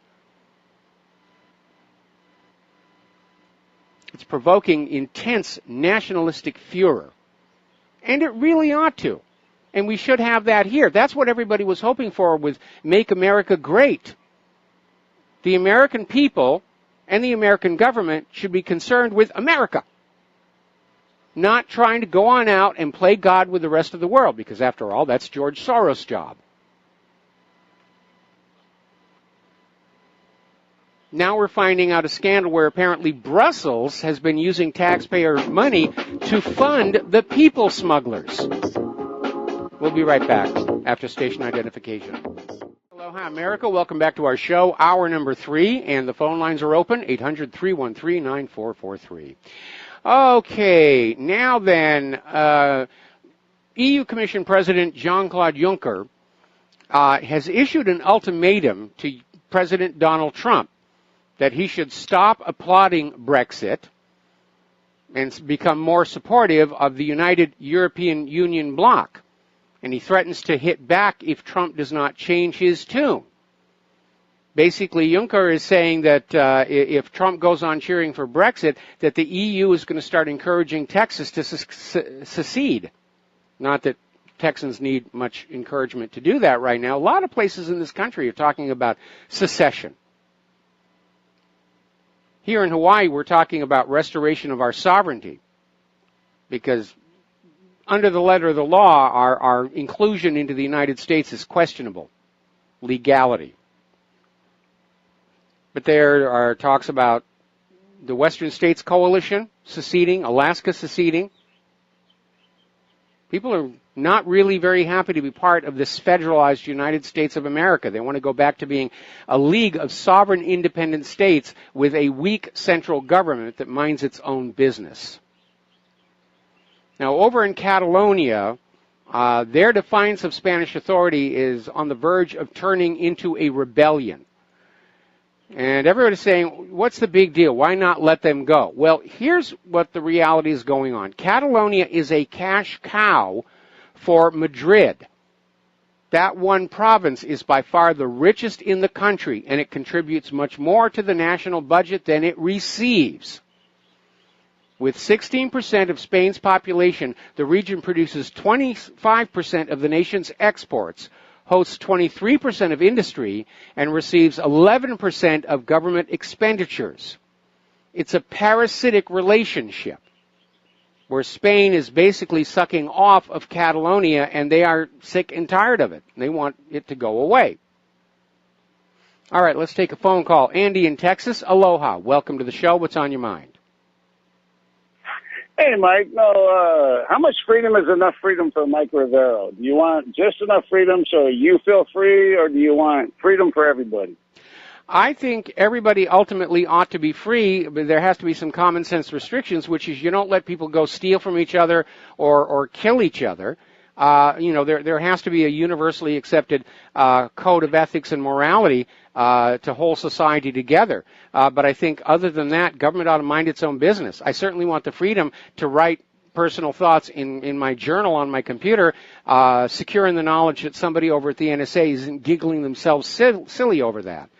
It's provoking intense nationalistic furor. And it really ought to. And we should have that here. That's what everybody was hoping for with Make America Great. The American people and the American government should be concerned with America, not trying to go on out and play God with the rest of the world, because after all, that's George Soros' job. Now we're finding out a scandal where apparently Brussels has been using taxpayer money to fund the people smugglers. We'll be right back after station identification. Aloha, America. Welcome back to our show, hour number 3, and the phone lines are open, 800-313-9443. Okay, now then, EU Commission President Jean-Claude Juncker has issued an ultimatum to President Donald Trump that he should stop applauding Brexit and become more supportive of the United European Union bloc. And he threatens to hit back if Trump does not change his tune. Basically, Juncker is saying that if Trump goes on cheering for Brexit, that the EU is going to start encouraging Texas to secede. Not that Texans need much encouragement to do that right now. A lot of places in this country are talking about secession. Here in Hawaii, we're talking about restoration of our sovereignty, because under the letter of the law, our inclusion into the United States is questionable. Legality. But there are talks about the Western States Coalition seceding, Alaska seceding. People are not really very happy to be part of this federalized United States of America. They want to go back to being a league of sovereign independent states with a weak central government that minds its own business. Now, over in Catalonia, their defiance of Spanish authority is on the verge of turning into a rebellion. And everybody's saying, what's the big deal? Why not let them go? Well, here's what the reality is going on. Catalonia is a cash cow for Madrid. That one province is by far the richest in the country, and it contributes much more to the national budget than it receives. With 16% of Spain's population, the region produces 25% of the nation's exports, hosts 23% of industry, and receives 11% of government expenditures. It's a parasitic relationship where Spain is basically sucking off of Catalonia, and they are sick and tired of it. They want it to go away. All right, let's take a phone call. Andy in Texas, aloha. Welcome to the show. What's on your mind? Hey, Mike. No, how much freedom is enough freedom for Mike Rivero? Do you want just enough freedom so you feel free, or do you want freedom for everybody? I think everybody ultimately ought to be free, but there has to be some common sense restrictions, which is you don't let people go steal from each other or kill each other. There has to be a universally accepted code of ethics and morality to hold society together. But I think other than that, government ought to mind its own business. I certainly want the freedom to write personal thoughts in my journal on my computer, secure in the knowledge that somebody over at the NSA isn't giggling themselves silly over that.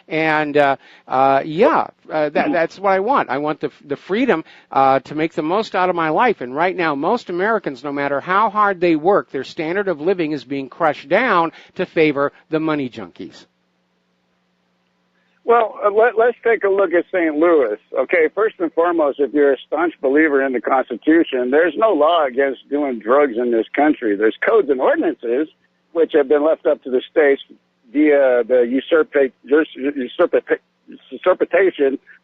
And, that's what I want. I want the freedom to make the most out of my life. And right now, most Americans, no matter how hard they work, their standard of living is being crushed down to favor the money junkies. Well, let's take a look at St. Louis. Okay, first and foremost, if you're a staunch believer in the Constitution, there's no law against doing drugs in this country. There's codes and ordinances which have been left up to the states via the usurpation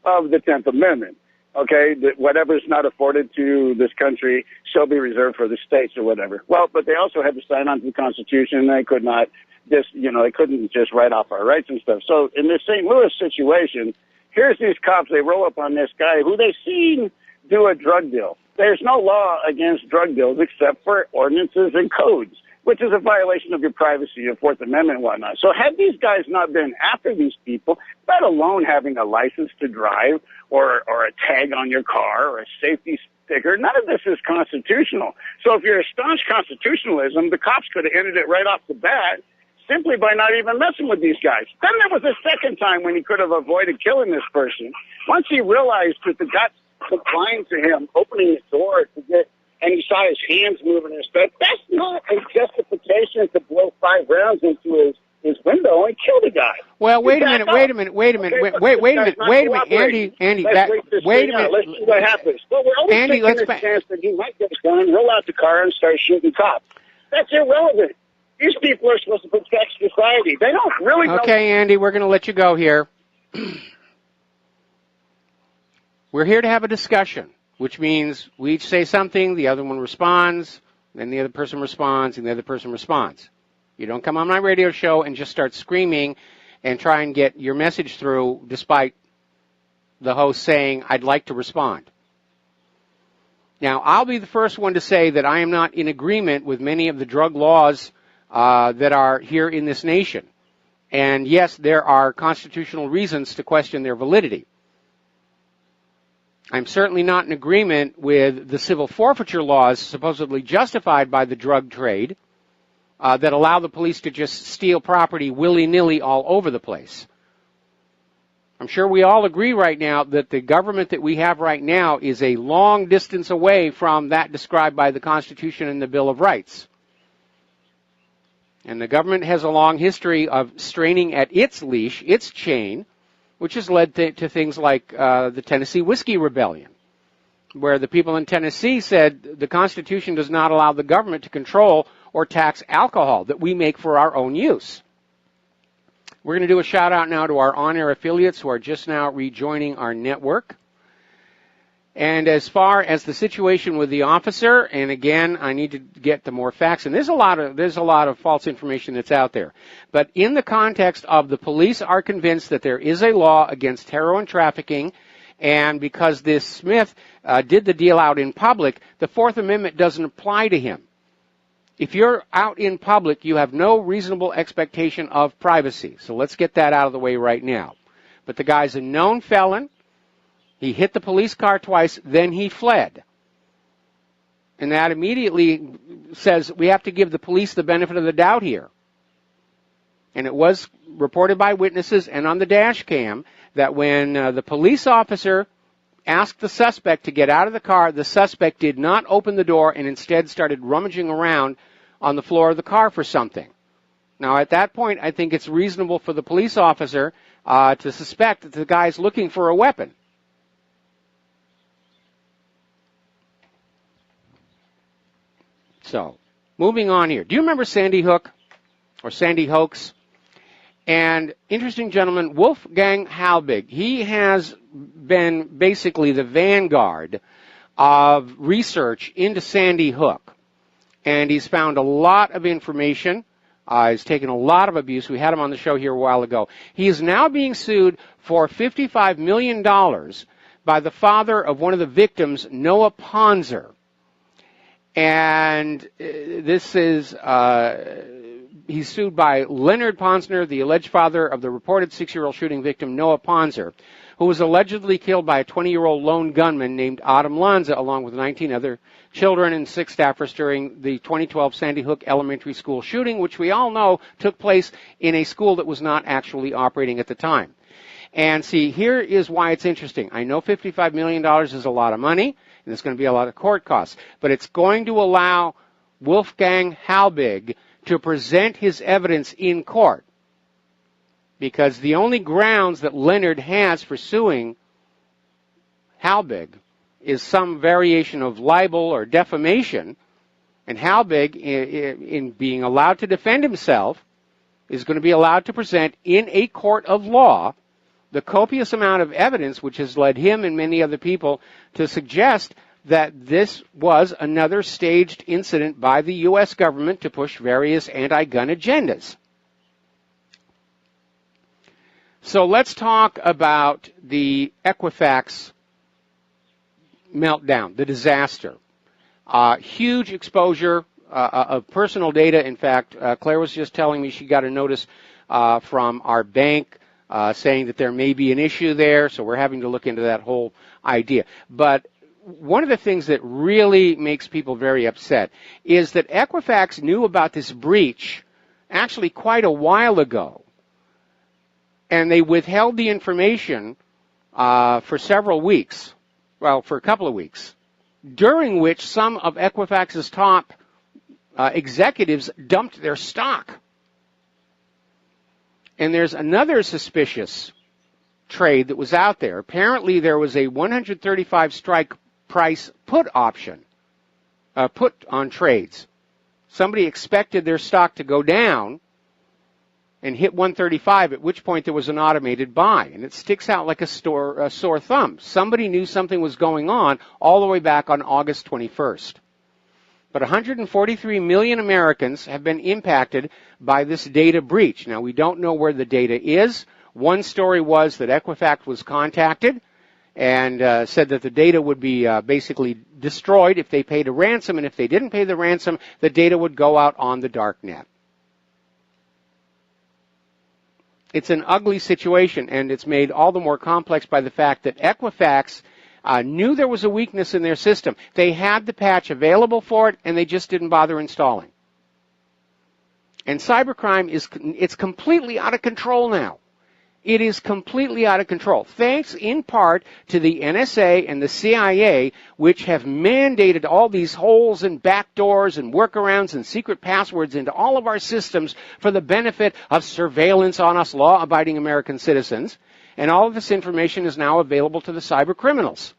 of the 10th Amendment. Okay, whatever's not afforded to this country shall be reserved for the states or whatever. Well, but they also had to sign on to the Constitution. They could not they couldn't just write off our rights and stuff. So in this St. Louis situation, here's these cops. They roll up on this guy who they've seen do a drug deal. There's no law against drug deals except for ordinances and codes, which is a violation of your privacy, your Fourth Amendment and whatnot. So had these guys not been after these people, let alone having a license to drive or a tag on your car or a safety sticker, none of this is constitutional. So if you're a staunch constitutionalism, the cops could have ended it right off the bat simply by not even messing with these guys. Then there was a second time when he could have avoided killing this person. Once he realized that the guts complying to him, opening the door to get, and he saw his hands moving and stuff, that's not a justification to blow 5 rounds into his window and kill the guy. Well, wait a minute, Andy, Andy, Let's see what happens. Well, we're only taking a chance that he might get a gun, roll out the car, and start shooting cops. That's irrelevant. These people are supposed to protect society. They don't really know. Okay, Andy, we're going to let you go here. We're here to have a discussion, which means we each say something, the other one responds, then the other person responds, and the other person responds. You don't come on my radio show and just start screaming and try and get your message through despite the host saying, I'd like to respond. Now, I'll be the first one to say that I am not in agreement with many of the drug laws that are here in this nation. And yes, there are constitutional reasons to question their validity. I'm certainly not in agreement with the civil forfeiture laws supposedly justified by the drug trade that allow the police to just steal property willy-nilly all over the place. I'm sure we all agree right now that the government that we have right now is a long distance away from that described by the Constitution and the Bill of Rights. And the government has a long history of straining at its leash, its chain, which has led to things like the Tennessee Whiskey Rebellion, where the people in Tennessee said the Constitution does not allow the government to control or tax alcohol that we make for our own use. We're going to do a shout-out now to our on-air affiliates who are just now rejoining our network. And as far as the situation with the officer, and again, I need to get to more facts, and there's a lot of false information that's out there. But in the context of the police are convinced that there is a law against heroin trafficking, and because this Smith did the deal out in public, the Fourth Amendment doesn't apply to him. If you're out in public, you have no reasonable expectation of privacy. So let's get that out of the way right now. But the guy's a known felon. He hit the police car twice, then he fled. And that immediately says we have to give the police the benefit of the doubt here. And it was reported by witnesses and on the dash cam that when the police officer asked the suspect to get out of the car, the suspect did not open the door and instead started rummaging around on the floor of the car for something. Now, at that point, I think it's reasonable for the police officer to suspect that the guy's looking for a weapon. So, moving on here. Do you remember Sandy Hook or Sandy Hoax? And interesting gentleman, Wolfgang Halbig, he has been basically the vanguard of research into Sandy Hook. And he's found a lot of information. He's taken a lot of abuse. We had him on the show here a while ago. He is now being sued for $55 million by the father of one of the victims, Noah Ponzer. And this is, he's sued by Leonard Ponsner, the alleged father of the reported 6-year-old shooting victim, Noah Ponzer, who was allegedly killed by a 20-year-old lone gunman named Adam Lanza, along with 19 other children and 6 staffers during the 2012 Sandy Hook Elementary School shooting, which we all know took place in a school that was not actually operating at the time. And see, here is why it's interesting. I know $55 million is a lot of money, and there's going to be a lot of court costs, but it's going to allow Wolfgang Halbig to present his evidence in court, because the only grounds that Leonard has for suing Halbig is some variation of libel or defamation, and Halbig, in being allowed to defend himself, is going to be allowed to present in a court of law the copious amount of evidence which has led him and many other people to suggest that this was another staged incident by the U.S. government to push various anti-gun agendas. So let's talk about the Equifax meltdown, the disaster. Huge exposure of personal data. In fact, Claire was just telling me she got a notice from our bank saying that there may be an issue there, so we're having to look into that whole idea. But one of the things that really makes people very upset is that Equifax knew about this breach actually quite a while ago, and they withheld the information for several weeks, well, for a couple of weeks, during which some of Equifax's top executives dumped their stock. And there's another suspicious trade that was out there. Apparently there was a 135 strike price put option, put on trades. Somebody expected their stock to go down and hit 135, at which point there was an automated buy. And it sticks out like a sore thumb. Somebody knew something was going on all the way back on August 21st. But 143 million Americans have been impacted by this data breach. Now, we don't know where the data is. One story was that Equifax was contacted and said that the data would be basically destroyed if they paid a ransom, and if they didn't pay the ransom, the data would go out on the dark net. It's an ugly situation, and it's made all the more complex by the fact that Equifax knew there was a weakness in their system. They had the patch available for it, and they just didn't bother installing. And cybercrime it's completely out of control now. It is completely out of control, thanks in part to the NSA and the CIA, which have mandated all these holes and backdoors and workarounds and secret passwords into all of our systems for the benefit of surveillance on us law-abiding American citizens. And all of this information is now available to the cyber criminals.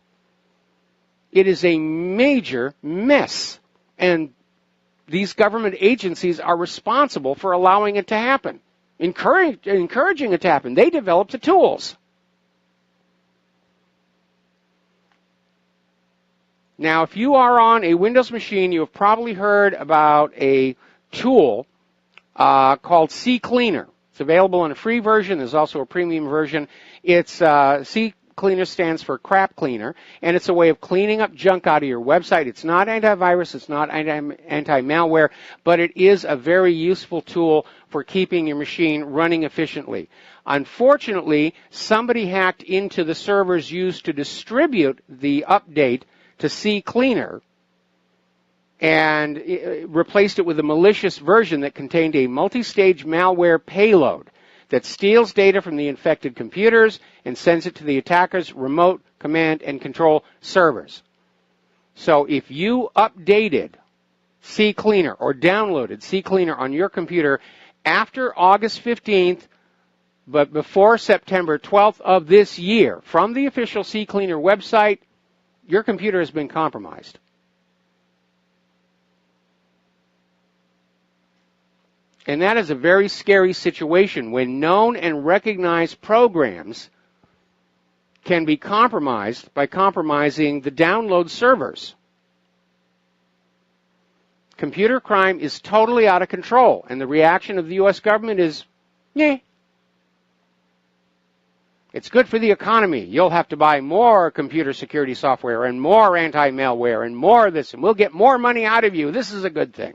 It is a major mess, and these government agencies are responsible for allowing it to happen. Encouraging it to happen. They developed the tools. Now, if you are on a Windows machine, you have probably heard about a tool called Ccleaner. It's available in a free version. There's also a premium version. It's Ccleaner stands for crap cleaner, and it's a way of cleaning up junk out of your website. It's not antivirus, it's not anti-malware, but it is a very useful tool for keeping your machine running efficiently. Unfortunately, somebody hacked into the servers used to distribute the update to Ccleaner and replaced it with a malicious version that contained a multi-stage malware payload that steals data from the infected computers and sends it to the attacker's remote command and control servers. So if you updated Ccleaner or downloaded Ccleaner on your computer after August 15th, but before September 12th of this year, from the official Ccleaner website, your computer has been compromised. And that is a very scary situation when known and recognized programs can be compromised by compromising the download servers. Computer crime is totally out of control, and the reaction of the U.S. government is, yeah. It's good for the economy. You'll have to buy more computer security software and more anti-malware and more of this, and we'll get more money out of you. This is a good thing.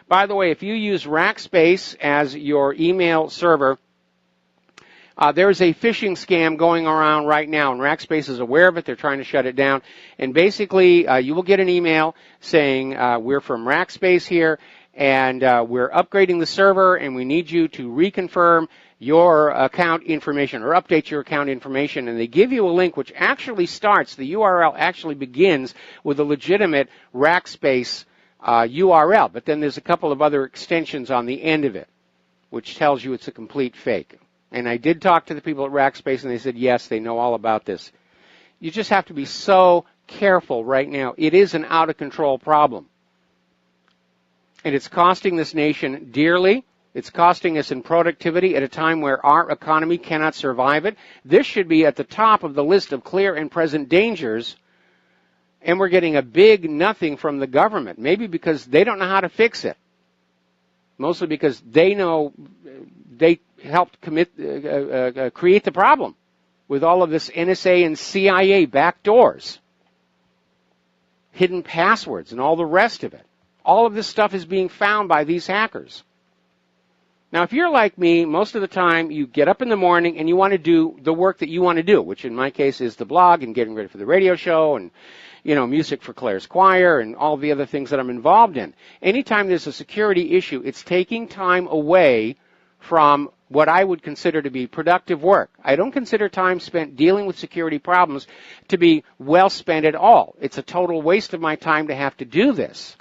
By the way, if you use Rackspace as your email server, there's a phishing scam going around right now, and Rackspace is aware of it. They're trying to shut it down. And basically, you will get an email saying, we're from Rackspace here, and we're upgrading the server, and we need you to reconfirm your account information or update your account information. And they give you a link which actually starts, the URL actually begins with a legitimate Rackspace URL, but then there's a couple of other extensions on the end of it, which tells you it's a complete fake. And I did talk to the people at Rackspace, and they said, yes, they know all about this. You just have to be so careful right now. It is an out-of-control problem. And it's costing this nation dearly. It's costing us in productivity at a time where our economy cannot survive it. This should be at the top of the list of clear and present dangers, and we're getting a big nothing from the government, maybe because they don't know how to fix it, mostly because they know they helped create the problem. with all of this NSA and CIA backdoors, hidden passwords, and all the rest of it. All of this stuff is being found by these hackers. Now, if you're like me, most of the time you get up in the morning and you want to do the work that you want to do, which in my case is the blog and getting ready for the radio show and, music for Claire's choir and all the other things that I'm involved in. Anytime there's a security issue, it's taking time away from what I would consider to be productive work. I don't consider time spent dealing with security problems to be well spent at all. It's a total waste of my time to have to do this.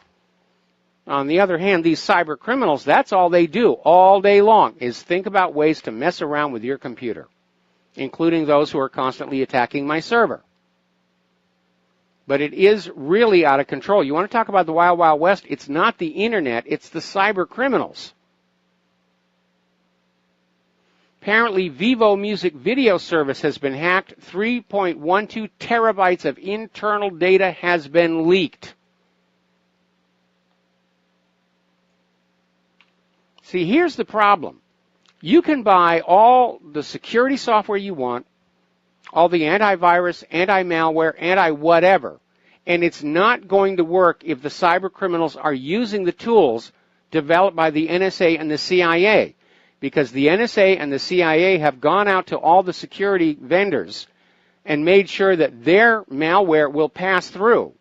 On the other hand, these cyber criminals, that's all they do all day long, is think about ways to mess around with your computer, including those who are constantly attacking my server. But it is really out of control. You want to talk about the Wild Wild West? It's not the internet, it's the cyber criminals. Apparently, Vevo music video service has been hacked. 3.12 terabytes of internal data has been leaked. See, here's the problem. You can buy all the security software you want, all the antivirus, anti-malware, anti-whatever, and it's not going to work if the cyber criminals are using the tools developed by the NSA and the CIA, because the NSA and the CIA have gone out to all the security vendors and made sure that their malware will pass through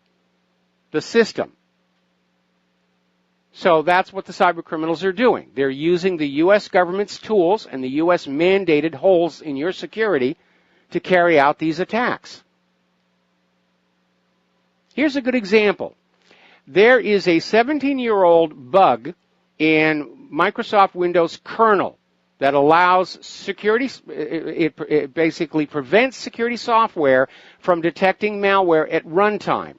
the system. So that's what the cyber criminals are doing. They're using the U.S. government's tools and the U.S. mandated holes in your security to carry out these attacks. Here's a good example. There is a 17-year-old bug in Microsoft Windows kernel that allows security, it basically prevents security software from detecting malware at runtime.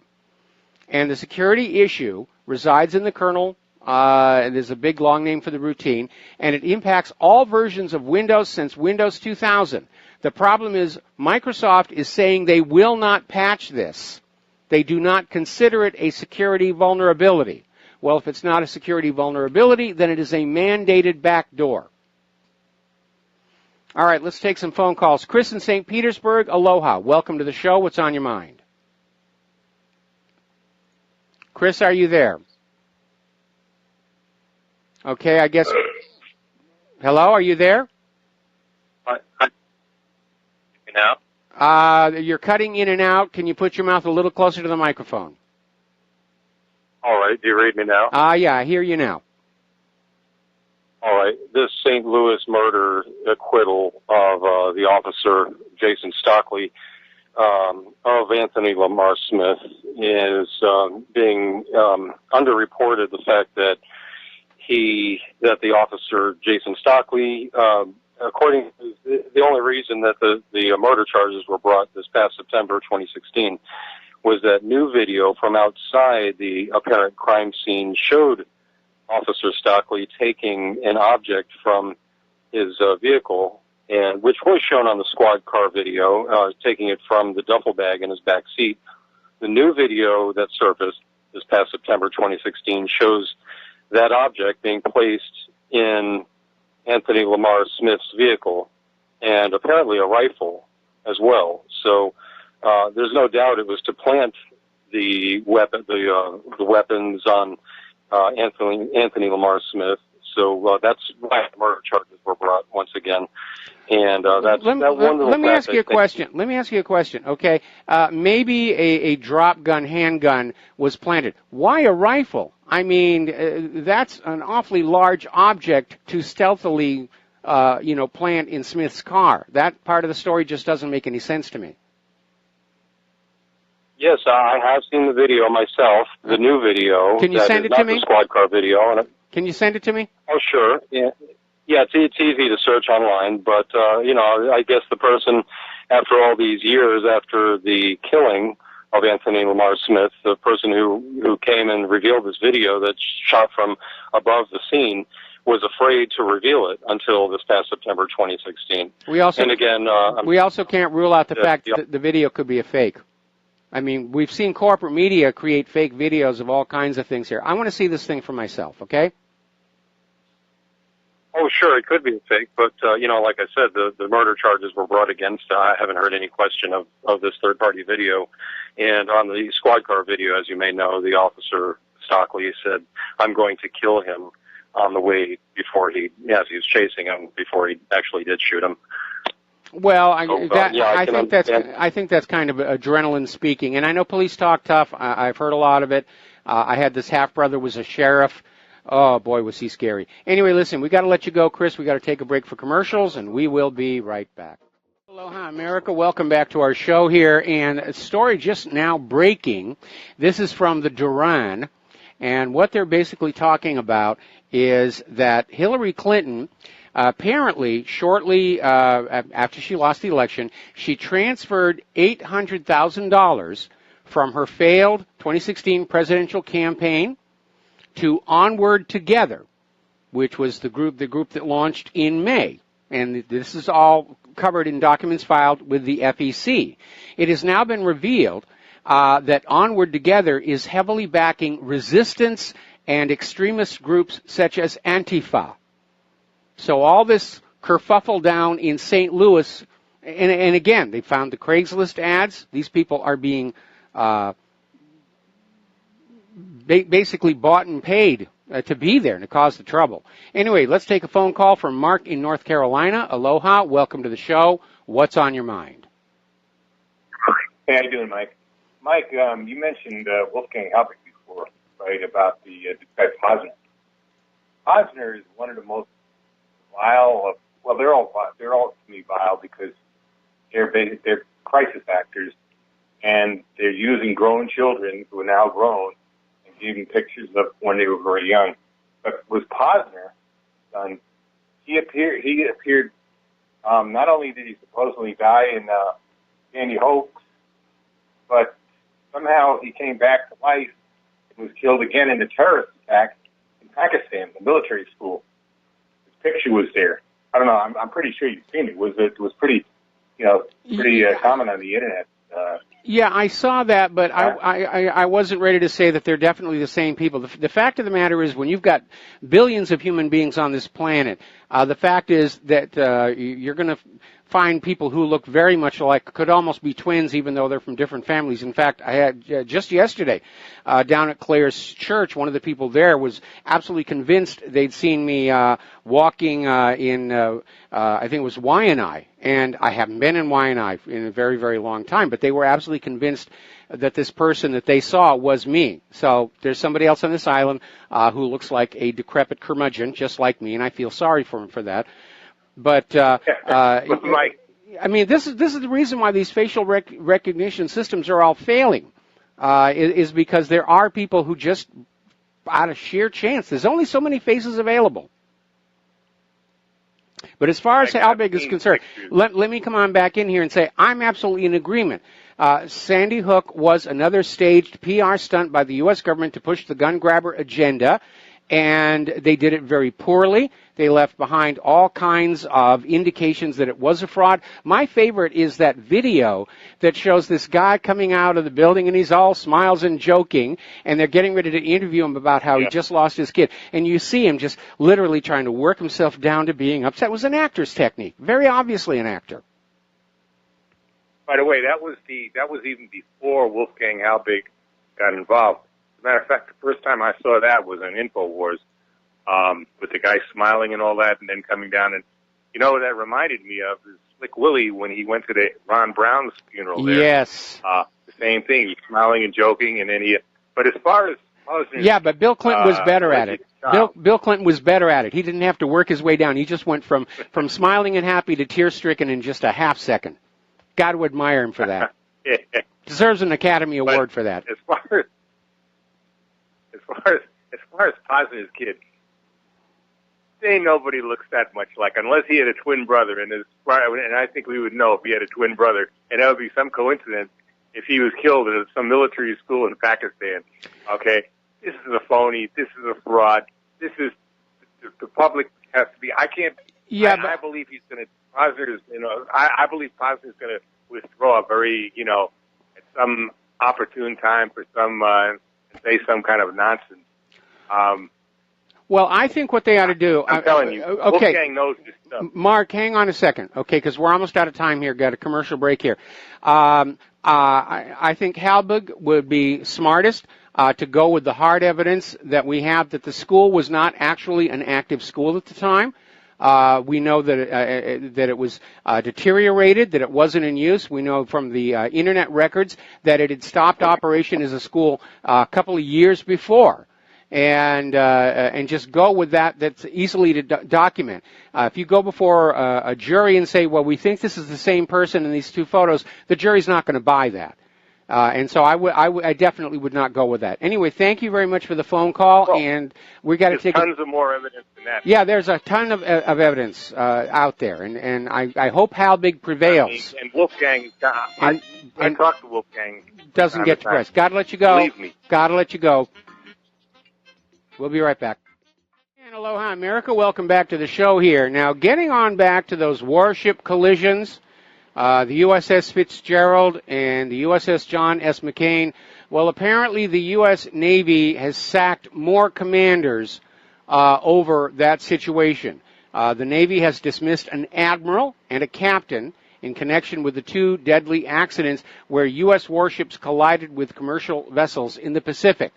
And the security issue resides in the kernel. There's a big long name for the routine, and it impacts all versions of Windows since Windows 2000. The problem is Microsoft is saying they will not patch this. They do not consider it a security vulnerability. Well, if it's not a security vulnerability, then it is a mandated backdoor. All right, let's take some phone calls. Chris in St. Petersburg, aloha. Welcome to the show. What's on your mind? Chris, are you there? Okay, I guess. Hello, are you there? Now? You're cutting in and out. Can you put your mouth a little closer to the microphone? All right, do you read me now? Yeah, I hear you now. All right, this St. Louis murder acquittal of the officer, Jason Stockley, of Anthony Lamar Smith is being underreported. The fact that the officer, Jason Stockley, according to the only reason that the murder charges were brought this past September 2016 was that new video from outside the apparent crime scene showed Officer Stockley taking an object from his vehicle, and which was shown on the squad car video, taking it from the duffel bag in his back seat. The new video that surfaced this past September 2016 shows that object being placed in Anthony Lamar Smith's vehicle, and apparently a rifle as well. So there's no doubt it was to plant the weapons on Anthony Lamar Smith. So that's why the murder charges were brought once again. And that's that one. Let me ask you a question. Let me ask you a question. Okay, maybe a drop gun, handgun was planted. Why a rifle? I mean, that's an awfully large object to stealthily, plant in Smith's car. That part of the story just doesn't make any sense to me. Yes, I have seen the video myself, the new video. Can you send it to me? Not the squad car video. Can you send it to me? Oh, sure. Yeah, it's easy to search online, but, I guess the person, after all these years after the killing of Anthony Lamar Smith, the person who came and revealed this video that's shot from above the scene, was afraid to reveal it until this past September 2016. We also can't rule out the fact that the video could be a fake. I mean, we've seen corporate media create fake videos of all kinds of things here. I want to see this thing for myself, okay? Oh, sure, it could be a fake, but, like I said, the murder charges were brought against. I haven't heard any question of this third-party video. And on the squad car video, as you may know, the officer, Stockley, said, "I'm going to kill him," on the way as he was chasing him, before he actually did shoot him. Well, I think that's kind of adrenaline speaking. And I know police talk tough. I've heard a lot of it. I had this half-brother was a sheriff. Oh, boy, was he scary. Anyway, listen, we got to let you go, Chris. We got to take a break for commercials, and we will be right back. Aloha, America. Welcome back to our show here. And a story just now breaking. This is from the Duran. And what they're basically talking about is that Hillary Clinton, apparently, shortly after she lost the election, she transferred $800,000 from her failed 2016 presidential campaign to Onward Together, which was the group that launched in May. And this is all covered in documents filed with the FEC. It has now been revealed that Onward Together is heavily backing resistance and extremist groups such as Antifa. So all this kerfuffle down in St. Louis, and again, they found the Craigslist ads. These people are being basically bought and paid to be there and to cause the trouble. Anyway, let's take a phone call from Mark in North Carolina. Aloha, welcome to the show. What's on your mind? Hey, how you doing, Mike? Mike, you mentioned Wolfgang Halbig before, right, about the guy Posner. Posner is one of the most vile of, they're all to me vile because they're crisis actors, and they're using grown children who are now grown and giving pictures of when they were very young. But with Posner, he appeared. Not only did he supposedly die in Sandy Hook, but somehow he came back to life and was killed again in the terrorist attack in Pakistan, the military school. His picture was there. I don't know. I'm pretty sure you've seen it. It was pretty common on the internet. Yeah, I saw that, but I wasn't ready to say that they're definitely the same people. The fact of the matter is, when you've got billions of human beings on this planet, the fact is that you're going to find people who look very much alike, could almost be twins, even though they're from different families. In fact, I had just yesterday down at Claire's church, one of the people there was absolutely convinced they'd seen me walking in, I think it was Waianae, and I haven't been in Waianae in a very, very long time, but they were absolutely convinced that this person that they saw was me. So there's somebody else on this island who looks like a decrepit curmudgeon, just like me, and I feel sorry for him for that. But Mike, I mean, this is the reason why these facial recognition systems are all failing, is because there are people who just, out of sheer chance, there's only so many faces available. But as far as Halbig is concerned, let me come on back in here and say I'm absolutely in agreement. Sandy Hook was another staged PR stunt by the U.S. government to push the gun grabber agenda, and they did it very poorly. They left behind all kinds of indications that it was a fraud. My favorite is that video that shows this guy coming out of the building, and he's all smiles and joking, and they're getting ready to interview him about how he just lost his kid. And you see him just literally trying to work himself down to being upset. It was an actor's technique, very obviously an actor. By the way, that was even before Wolfgang Halbig got involved. As a matter of fact, the first time I saw that was on InfoWars, with the guy smiling and all that, and then coming down. And you know what that reminded me of is Slick Willie when he went to the Ron Brown's funeral there. Yes. The same thing. He was smiling and joking, and then but as far as but Bill Clinton was better at it. Bill Clinton was better at it. He didn't have to work his way down. He just went from smiling and happy to tear-stricken in just a half second. Got to admire him for that. Deserves an Academy Award for that. As far as Posner's kid, ain't nobody looks that much like, unless he had a twin brother, and I think we would know if he had a twin brother, and that would be some coincidence if he was killed at some military school in Pakistan. Okay, this is a phony. This is a fraud. This is the public has to be. I can't. Yeah, I believe he's going to. Posner is, I believe Posner is going to withdraw very, at some opportune time for some say some kind of nonsense. Well, I think what they ought to do... I'm telling you, Wolfgang knows this stuff. Mark, hang on a second, okay, because we're almost out of time here. Got a commercial break here. I think Halbig would be smartest to go with the hard evidence that we have that the school was not actually an active school at the time. We know that it was deteriorated, that it wasn't in use. We know from the internet records that it had stopped operation as a school a couple of years before. And just go with that. That's easily to document. If you go before a jury and say, well, we think this is the same person in these two photos, the jury's not going to buy that. And so I definitely would not go with that. Anyway, thank you very much for the phone call, and we got to take tons of more evidence than that. Yeah, there's a ton of evidence out there, and I hope Halbig prevails. And Wolfgang, I talked to Wolfgang. Doesn't get depressed. Got to let you go. Believe me. Got to let you go. We'll be right back. And aloha, America. Welcome back to the show here. Now, getting on back to those warship collisions, the USS Fitzgerald and the USS John S. McCain. Well, apparently the U.S. Navy has sacked more commanders over that situation. The Navy has dismissed an admiral and a captain in connection with the two deadly accidents where U.S. warships collided with commercial vessels in the Pacific.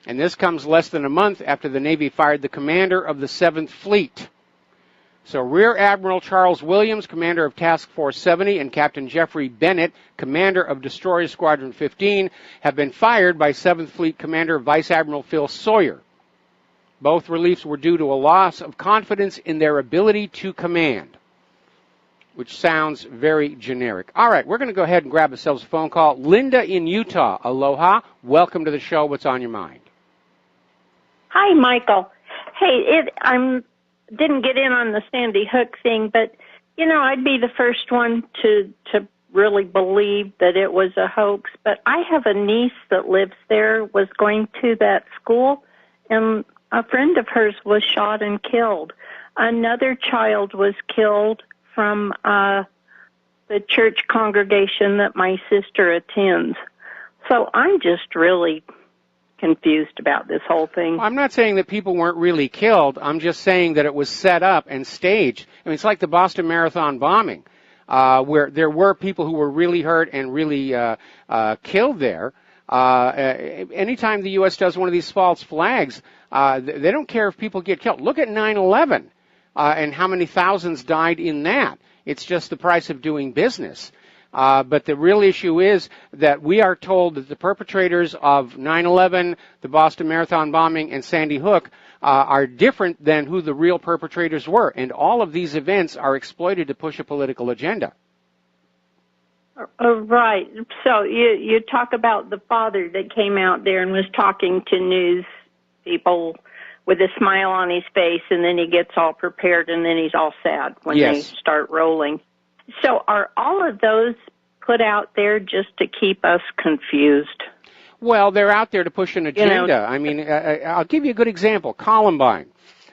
And this comes less than a month after the Navy fired the commander of the 7th Fleet. So Rear Admiral Charles Williams, commander of Task Force 70, and Captain Jeffrey Bennett, commander of Destroyer Squadron 15, have been fired by 7th Fleet Commander Vice Admiral Phil Sawyer. Both reliefs were due to a loss of confidence in their ability to command, which sounds very generic. All right, we're going to go ahead and grab ourselves a phone call. Linda in Utah, aloha. Welcome to the show. What's on your mind? Hi, Michael. Hey, I didn't get in on the Sandy Hook thing, but, you know, I'd be the first one to really believe that it was a hoax. But I have a niece that lives there, was going to that school, and a friend of hers was shot and killed. Another child was killed from the church congregation that my sister attends. So I'm just really confused about this whole thing. I'm not saying that people weren't really killed. I'm just saying that it was set up and staged. I mean, it's like the Boston Marathon bombing, where there were people who were really hurt and really killed there. Anytime the U.S. does one of these false flags, they don't care if people get killed. Look at 9/11 and how many thousands died in that. It's just the price of doing business. But the real issue is that we are told that the perpetrators of 9/11, the Boston Marathon bombing, and Sandy Hook are different than who the real perpetrators were. And all of these events are exploited to push a political agenda. Right. So you talk about the father that came out there and was talking to news people with a smile on his face, and then he gets all prepared, and then he's all sad when they start rolling. So are all of those put out there just to keep us confused? Well, they're out there to push an agenda. You know, I mean, I'll give you a good example. Columbine.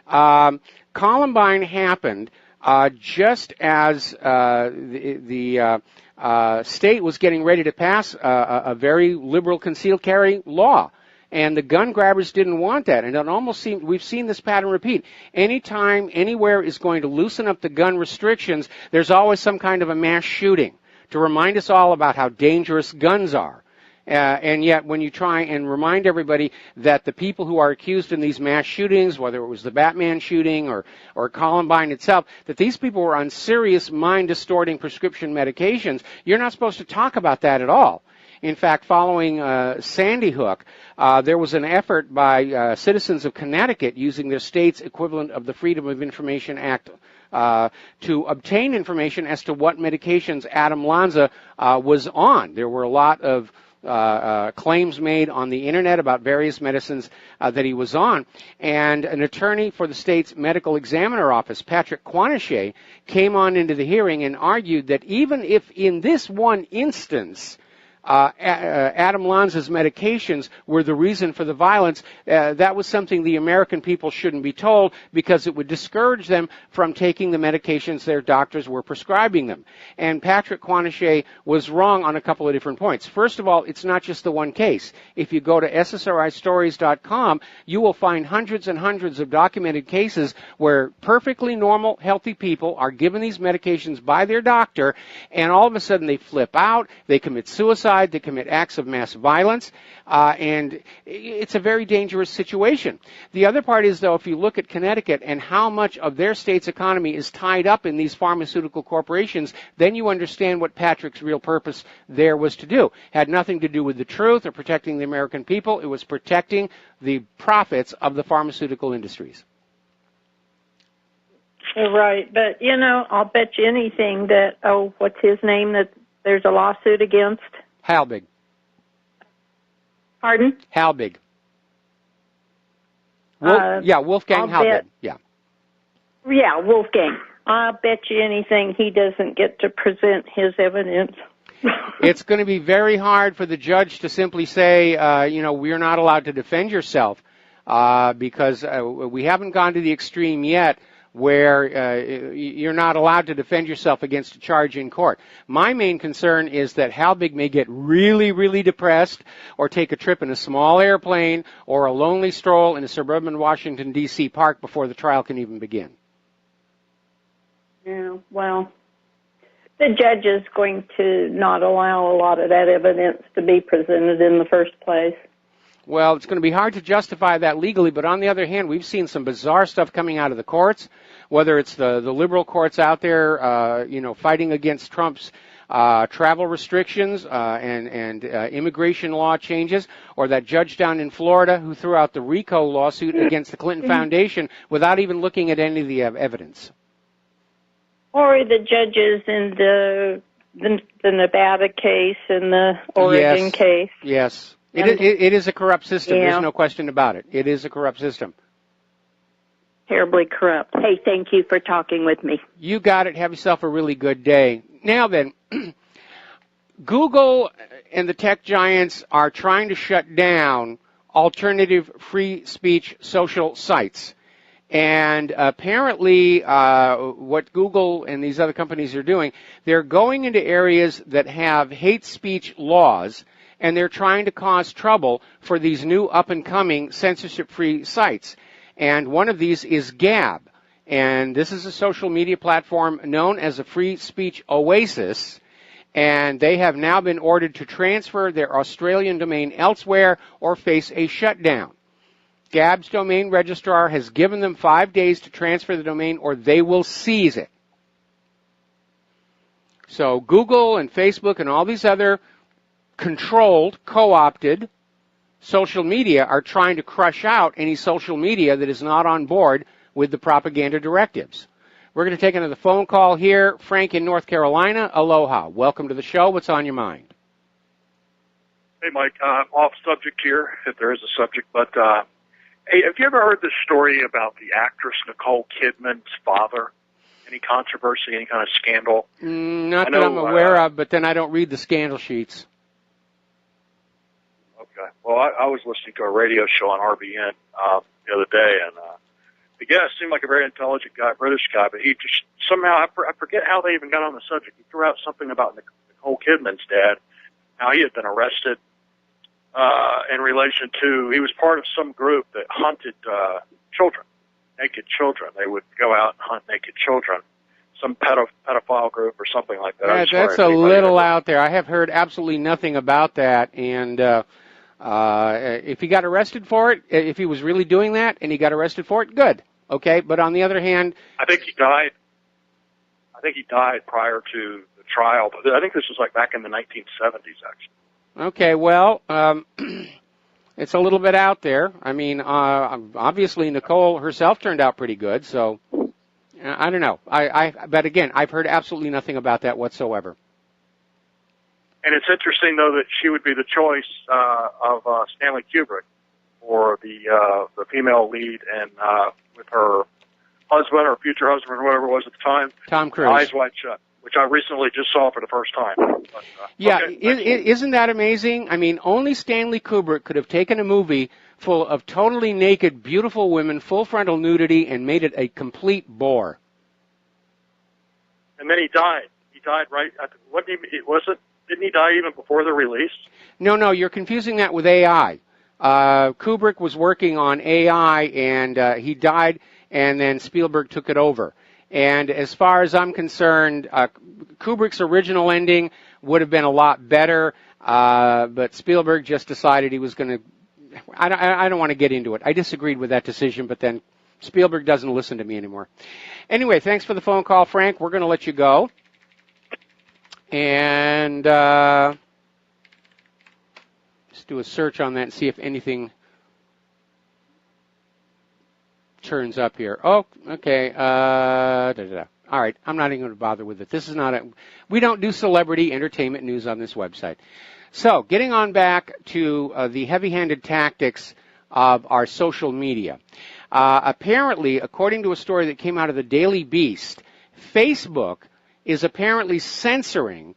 Columbine happened just as the state was getting ready to pass a very liberal concealed carry law. And the gun grabbers didn't want that. And it almost seemed, we've seen this pattern repeat. Anytime anywhere is going to loosen up the gun restrictions, there's always some kind of a mass shooting to remind us all about how dangerous guns are. And yet when you try and remind everybody that the people who are accused in these mass shootings, whether it was the Batman shooting or Columbine itself, that these people were on serious mind-distorting prescription medications, you're not supposed to talk about that at all. In fact, following Sandy Hook, there was an effort by citizens of Connecticut using their state's equivalent of the Freedom of Information Act to obtain information as to what medications Adam Lanza was on. There were a lot of claims made on the internet about various medicines that he was on. And an attorney for the state's medical examiner office, Patrick Quantiche, came on into the hearing and argued that even if in this one instance Adam Lanza's medications were the reason for the violence, that was something the American people shouldn't be told, because it would discourage them from taking the medications their doctors were prescribing them. And Patrick Quantiche was wrong on a couple of different points. First of all, it's not just the one case. If you go to ssristories.com, you will find hundreds and hundreds of documented cases where perfectly normal, healthy people are given these medications by their doctor, and all of a sudden they flip out, they commit suicide, they commit acts of mass violence, and it's a very dangerous situation. The other part is, though, if you look at Connecticut and how much of their state's economy is tied up in these pharmaceutical corporations, then you understand what Patrick's real purpose there was to do. It had nothing to do with the truth or protecting the American people. It was protecting the profits of the pharmaceutical industries. Right, but, I'll bet you anything that, what's his name that there's a lawsuit against? Halbig. Pardon? Halbig. Wolfgang Halbig. Yeah, Wolfgang. I'll bet you anything he doesn't get to present his evidence. It's going to be very hard for the judge to simply say, we're not allowed to defend yourself, because we haven't gone to the extreme yet where you're not allowed to defend yourself against a charge in court. My main concern is that Halbig may get really, really depressed or take a trip in a small airplane or a lonely stroll in a suburban Washington, D.C. park before the trial can even begin. Yeah, well, the judge is going to not allow a lot of that evidence to be presented in the first place. Well, it's going to be hard to justify that legally, but on the other hand, we've seen some bizarre stuff coming out of the courts, whether it's the liberal courts out there, fighting against Trump's travel restrictions and immigration law changes, or that judge down in Florida who threw out the RICO lawsuit against the Clinton Foundation without even looking at any of the evidence. Or the judges in the Nevada case and the Oregon case. Yes. It is a corrupt system. Yeah. There's no question about it. It is a corrupt system. Terribly corrupt. Hey, thank you for talking with me. You got it. Have yourself a really good day. Now then, Google and the tech giants are trying to shut down alternative free speech social sites. And apparently what Google and these other companies are doing, they're going into areas that have hate speech laws, and they're trying to cause trouble for these new up-and-coming censorship-free sites. And one of these is Gab. And this is a social media platform known as a free speech oasis. And they have now been ordered to transfer their Australian domain elsewhere or face a shutdown. Gab's domain registrar has given them 5 days to transfer the domain or they will seize it. So Google and Facebook and all these other controlled, co-opted social media are trying to crush out any social media that is not on board with the propaganda directives. We're going to take another phone call here. Frank in North Carolina. Aloha. Welcome to the show. What's on your mind? Hey, Mike. Off subject here, if there is a subject, but hey, have you ever heard this story about the actress Nicole Kidman's father? Any controversy, any kind of scandal? Not that I'm aware of, but then I don't read the scandal sheets. Okay. Well, I was listening to a radio show on RBN the other day, and the guest seemed like a very intelligent guy, British guy, but he just somehow, I forget how they even got on the subject. He threw out something about Nicole Kidman's dad, how he had been arrested in relation to, he was part of some group that hunted children, naked children. They would go out and hunt naked children, some pedophile group or something like that. Yeah, that's a little out there. I have heard absolutely nothing about that, and if he got arrested for it, if he was really doing that and he got arrested for it, good. Okay, but on the other hand, I think he died prior to the trial, but I think this was like back in the 1970s, actually. Okay, well, it's a little bit out there. I mean, obviously Nicole herself turned out pretty good, so I don't know. But again, I've heard absolutely nothing about that whatsoever. And it's interesting, though, that she would be the choice of Stanley Kubrick for the female lead, and with her husband or future husband or whatever it was at the time, Tom Cruise, Eyes Wide Shut, which which I recently just saw for the first time. But, yeah, okay, isn't that amazing? I mean, only Stanley Kubrick could have taken a movie full of totally naked, beautiful women, full frontal nudity, and made it a complete bore. And then he died. He died right at didn't he die even before the release? No, you're confusing that with AI. Kubrick was working on AI, and he died, and then Spielberg took it over. And as far as I'm concerned, Kubrick's original ending would have been a lot better, but Spielberg just decided he was going to... I don't want to get into it. I disagreed with that decision, but then Spielberg doesn't listen to me anymore. Anyway, thanks for the phone call, Frank. We're going to let you go. And just do a search on that and see if anything turns up here. Oh, okay. All right, I'm not even going to bother with it. This is not we don't do celebrity entertainment news on this website. So, getting on back to the heavy-handed tactics of our social media. Apparently, according to a story that came out of the Daily Beast, Facebook is apparently censoring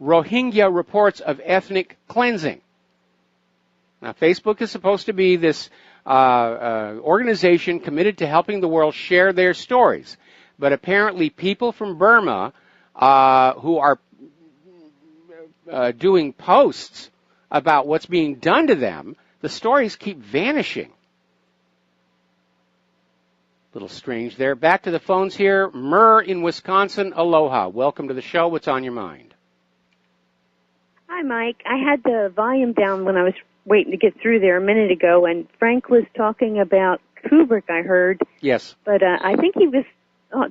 Rohingya reports of ethnic cleansing. Now, Facebook is supposed to be this organization committed to helping the world share their stories. But apparently people from Burma who are doing posts about what's being done to them, the stories keep vanishing. A little strange there. Back to the phones here. Murr in Wisconsin. Aloha. Welcome to the show. What's on your mind? Hi, Mike. I had the volume down when I was waiting to get through there a minute ago, and Frank was talking about Kubrick, I heard. Yes. But I think he was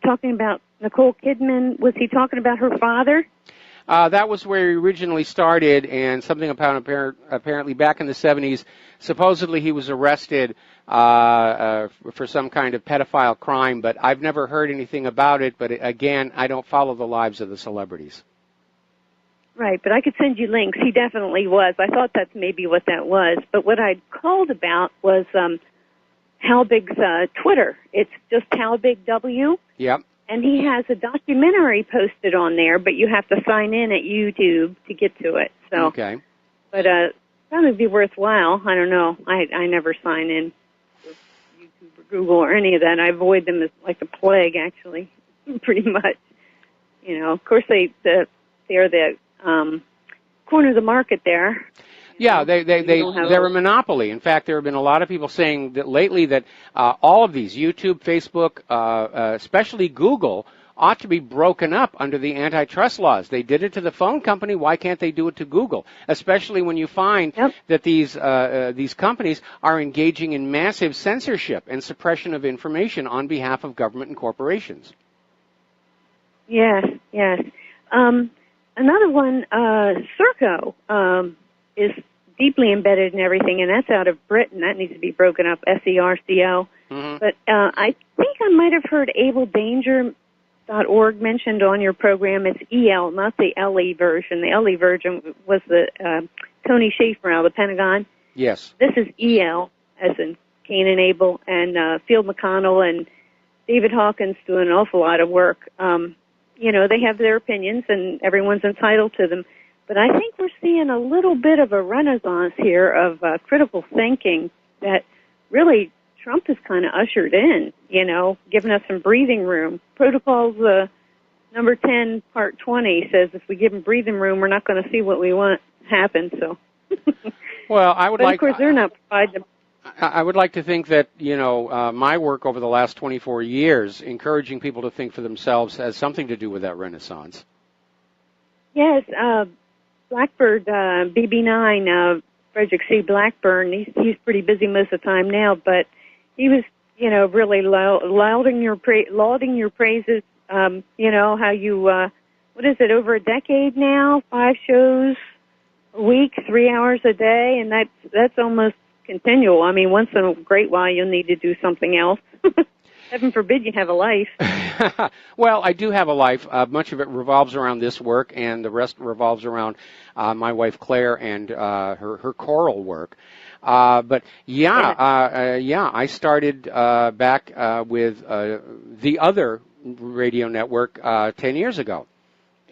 talking about Nicole Kidman. Was he talking about her father? That was where he originally started, and something about apparently back in the 70s, supposedly he was arrested for some kind of pedophile crime, but I've never heard anything about it. But again, I don't follow the lives of the celebrities. Right, but I could send you links. He definitely was. I thought that's maybe what that was. But what I'd called about was Hal Big's Twitter. It's just Hal Big W. Yep. And he has a documentary posted on there, but you have to sign in at YouTube to get to it. So, okay. But probably be worthwhile. I don't know. I never sign in with YouTube or Google or any of that. I avoid them as like the plague, actually, pretty much. You know, of course they're the corner of the market there. Yeah, they're a monopoly. In fact, there have been a lot of people saying that lately that all of these, YouTube, Facebook, especially Google, ought to be broken up under the antitrust laws. They did it to the phone company. Why can't they do it to Google? Especially when you find that these companies are engaging in massive censorship and suppression of information on behalf of government and corporations. Yes. Another one, Serco, is deeply embedded in everything, and that's out of Britain. That needs to be broken up, SERCO. Mm-hmm. But I think I might have heard abledanger.org mentioned on your program. It's EL, not the LE version. The LE version was the Tony Schaefer out of the Pentagon. Yes. This is EL, as in Cain and Abel, and Field McConnell and David Hawkins doing an awful lot of work. You know, they have their opinions, and everyone's entitled to them. But I think we're seeing a little bit of a renaissance here of critical thinking that really Trump has kind of ushered in, you know, giving us some breathing room. Protocols number 10, part 20 says if we give them breathing room, we're not going to see what we want happen. So, well, I would but of course, they're not providing. I would like to think that, you know, my work over the last 24 years, encouraging people to think for themselves, has something to do with that renaissance. Yes, Blackbird, BB9, Frederick C. Blackburn, he's pretty busy most of the time now, but he was, you know, really lauding your praises, you know, how you, what is it, over a decade now, 5 shows a week, 3 hours a day, and that's almost continual. I mean, once in a great while you'll need to do something else. Heaven forbid you have a life. Well, I do have a life. Much of it revolves around this work, and the rest revolves around my wife Claire and her choral work. But I started back with the other radio network 10 years ago.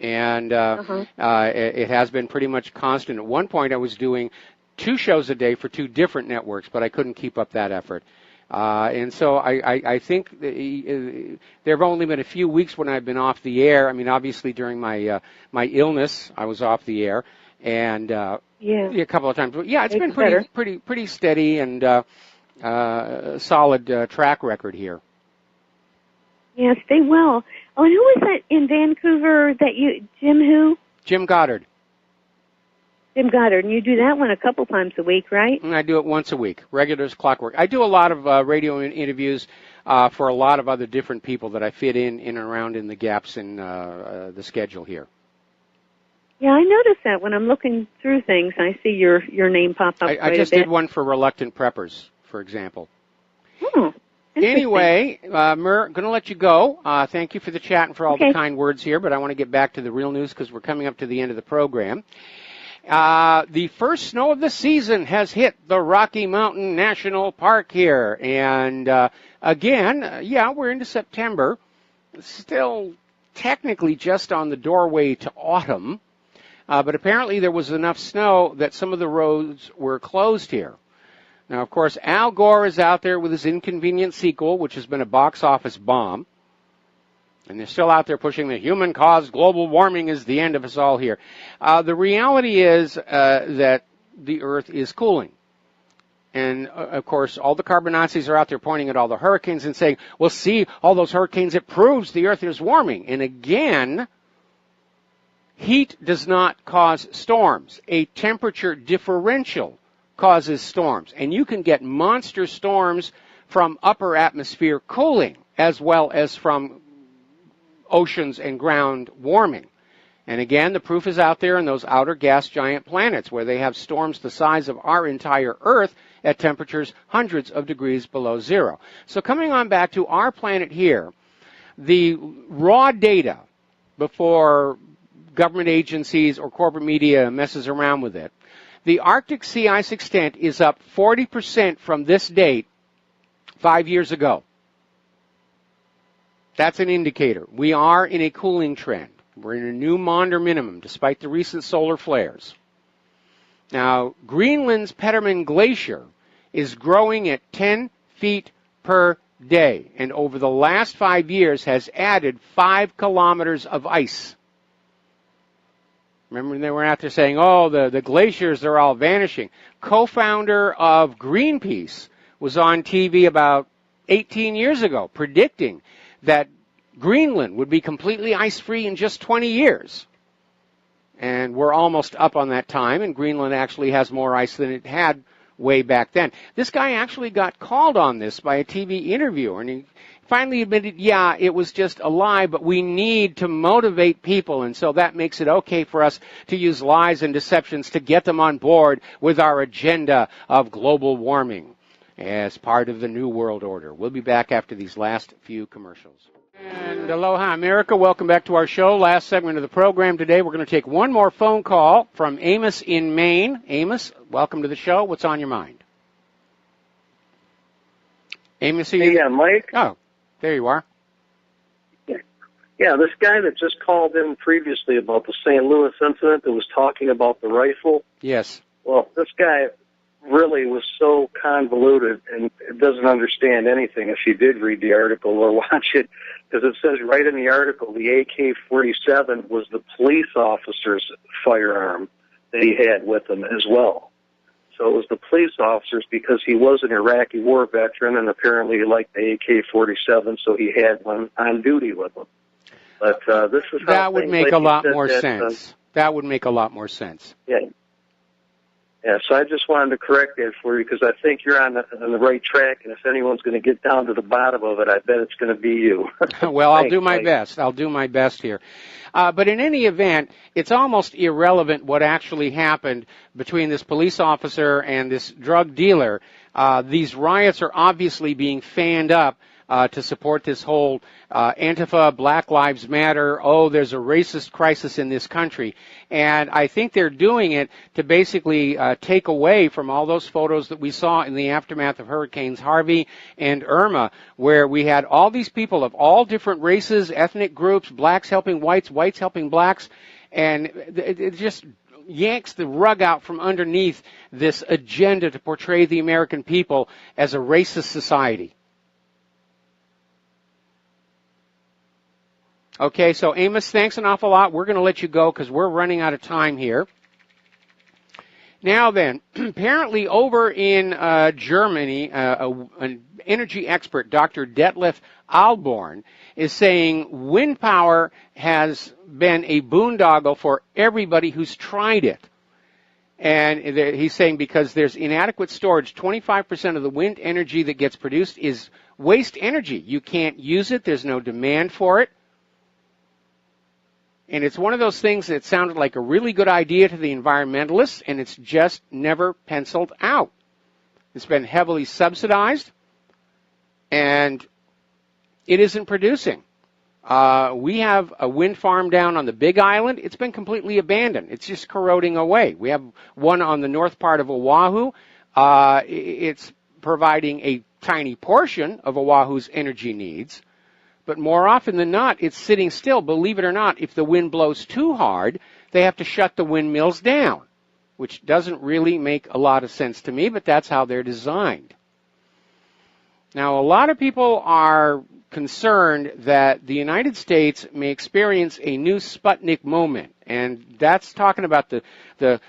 And it has been pretty much constant. At one point, I was doing 2 shows a day for 2 different networks, but I couldn't keep up that effort. And so I think there have only been a few weeks when I've been off the air. I mean, obviously during my my illness, I was off the air, and a couple of times. But yeah, it's been pretty steady and solid track record here. Yeah, stay well. Oh, and who was that in Vancouver that you, Jim who? Jim Goddard. Jim Goddard, and you do that one a couple times a week, right? I do it once a week, regular as clockwork. I do a lot of radio interviews for a lot of other different people that I fit in and around in the gaps in the schedule here. Yeah, I noticed that when I'm looking through things, I see your name pop up. I just did one for Reluctant Preppers, for example. Anyway, Mer, going to let you go. Thank you for the chat and for all the kind words here, but I want to get back to the real news because we're coming up to the end of the program. The first snow of the season has hit the Rocky Mountain National Park here. And again, we're into September. Still technically just on the doorway to autumn. But apparently there was enough snow that some of the roads were closed here. Now, of course, Al Gore is out there with his inconvenient sequel, which has been a box office bomb. And they're still out there pushing the human-caused global warming is the end of us all here. The reality is that the Earth is cooling. And, of course, all the carbon Nazis are out there pointing at all the hurricanes and saying, well, see, all those hurricanes, it proves the Earth is warming. And again, heat does not cause storms. A temperature differential causes storms. And you can get monster storms from upper atmosphere cooling as well as from oceans and ground warming. And again, the proof is out there in those outer gas giant planets where they have storms the size of our entire Earth at temperatures hundreds of degrees below zero. So coming on back to our planet here, the raw data before government agencies or corporate media messes around with it, the Arctic sea ice extent is up 40% from this date 5 years ago. That's an indicator. We are in a cooling trend. We're in a new Maunder minimum, despite the recent solar flares. Now, Greenland's Petermann Glacier is growing at 10 feet per day, and over the last 5 years has added 5 kilometers of ice. Remember when they were out there saying, oh, the glaciers are all vanishing. Co-founder of Greenpeace was on TV about 18 years ago predicting that Greenland would be completely ice-free in just 20 years. And we're almost up on that time, and Greenland actually has more ice than it had way back then. This guy actually got called on this by a TV interviewer, and he finally admitted, yeah, it was just a lie, but we need to motivate people, and so that makes it okay for us to use lies and deceptions to get them on board with our agenda of global warming as part of the New World Order. We'll be back after these last few commercials. And aloha, America. Welcome back to our show. Last segment of the program today. We're going to take one more phone call from Amos in Maine. Amos, welcome to the show. What's on your mind? Amos, Mike. Oh, there you are. Yeah, this guy that just called in previously about the St. Louis incident that was talking about the rifle. Yes. Well, this guy really was so convoluted and doesn't understand anything if you did read the article or watch it, because it says right in the article the AK-47 was the police officer's firearm that he had with him as well. So it was the police officers because he was an Iraqi war veteran and apparently he liked the AK-47, so he had one on duty with him. But this is how that would make a lot more sense. That would make a lot more sense. Yeah. Yeah, so I just wanted to correct that for you because I think you're on the right track, and if anyone's going to get down to the bottom of it, I bet it's going to be you. Well, I'll do my best. I'll do my best here. But in any event, it's almost irrelevant what actually happened between this police officer and this drug dealer. These riots are obviously being fanned up to support this whole Antifa, Black Lives Matter, oh, there's a racist crisis in this country. And I think they're doing it to basically take away from all those photos that we saw in the aftermath of Hurricanes Harvey and Irma, where we had all these people of all different races, ethnic groups, blacks helping whites, whites helping blacks, and it just yanks the rug out from underneath this agenda to portray the American people as a racist society. Okay, so Amos, thanks an awful lot. We're going to let you go because we're running out of time here. Now then, apparently over in Germany, an energy expert, Dr. Detlef Alborn, is saying wind power has been a boondoggle for everybody who's tried it. And he's saying because there's inadequate storage, 25% of the wind energy that gets produced is waste energy. You can't use it. There's no demand for it. And it's one of those things that sounded like a really good idea to the environmentalists, and it's just never penciled out. It's been heavily subsidized, and it isn't producing. We have a wind farm down on the Big Island. It's been completely abandoned. It's just corroding away. We have one on the north part of Oahu. It's providing a tiny portion of Oahu's energy needs. But more often than not, it's sitting still. Believe it or not, if the wind blows too hard, they have to shut the windmills down, which doesn't really make a lot of sense to me, but that's how they're designed. Now, a lot of people are concerned that the United States may experience a new Sputnik moment, and that's talking about the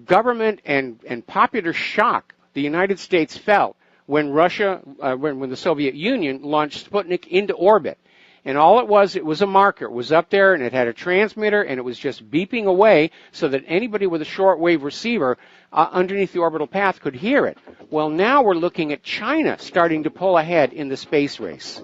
government and popular shock the United States felt when when the Soviet Union launched Sputnik into orbit. And all it was a marker. It was up there, and it had a transmitter, and it was just beeping away so that anybody with a shortwave receiver underneath the orbital path could hear it. Well, now we're looking at China starting to pull ahead in the space race.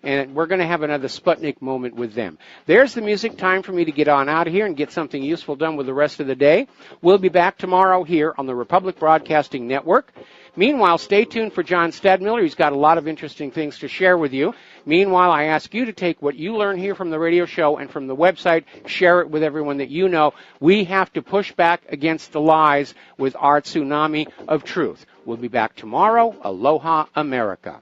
And we're going to have another Sputnik moment with them. There's the music. Time for me to get on out of here and get something useful done with the rest of the day. We'll be back tomorrow here on the Republic Broadcasting Network. Meanwhile, stay tuned for John Stadmiller. He's got a lot of interesting things to share with you. Meanwhile, I ask you to take what you learn here from the radio show and from the website, share it with everyone that you know. We have to push back against the lies with our tsunami of truth. We'll be back tomorrow. Aloha, America.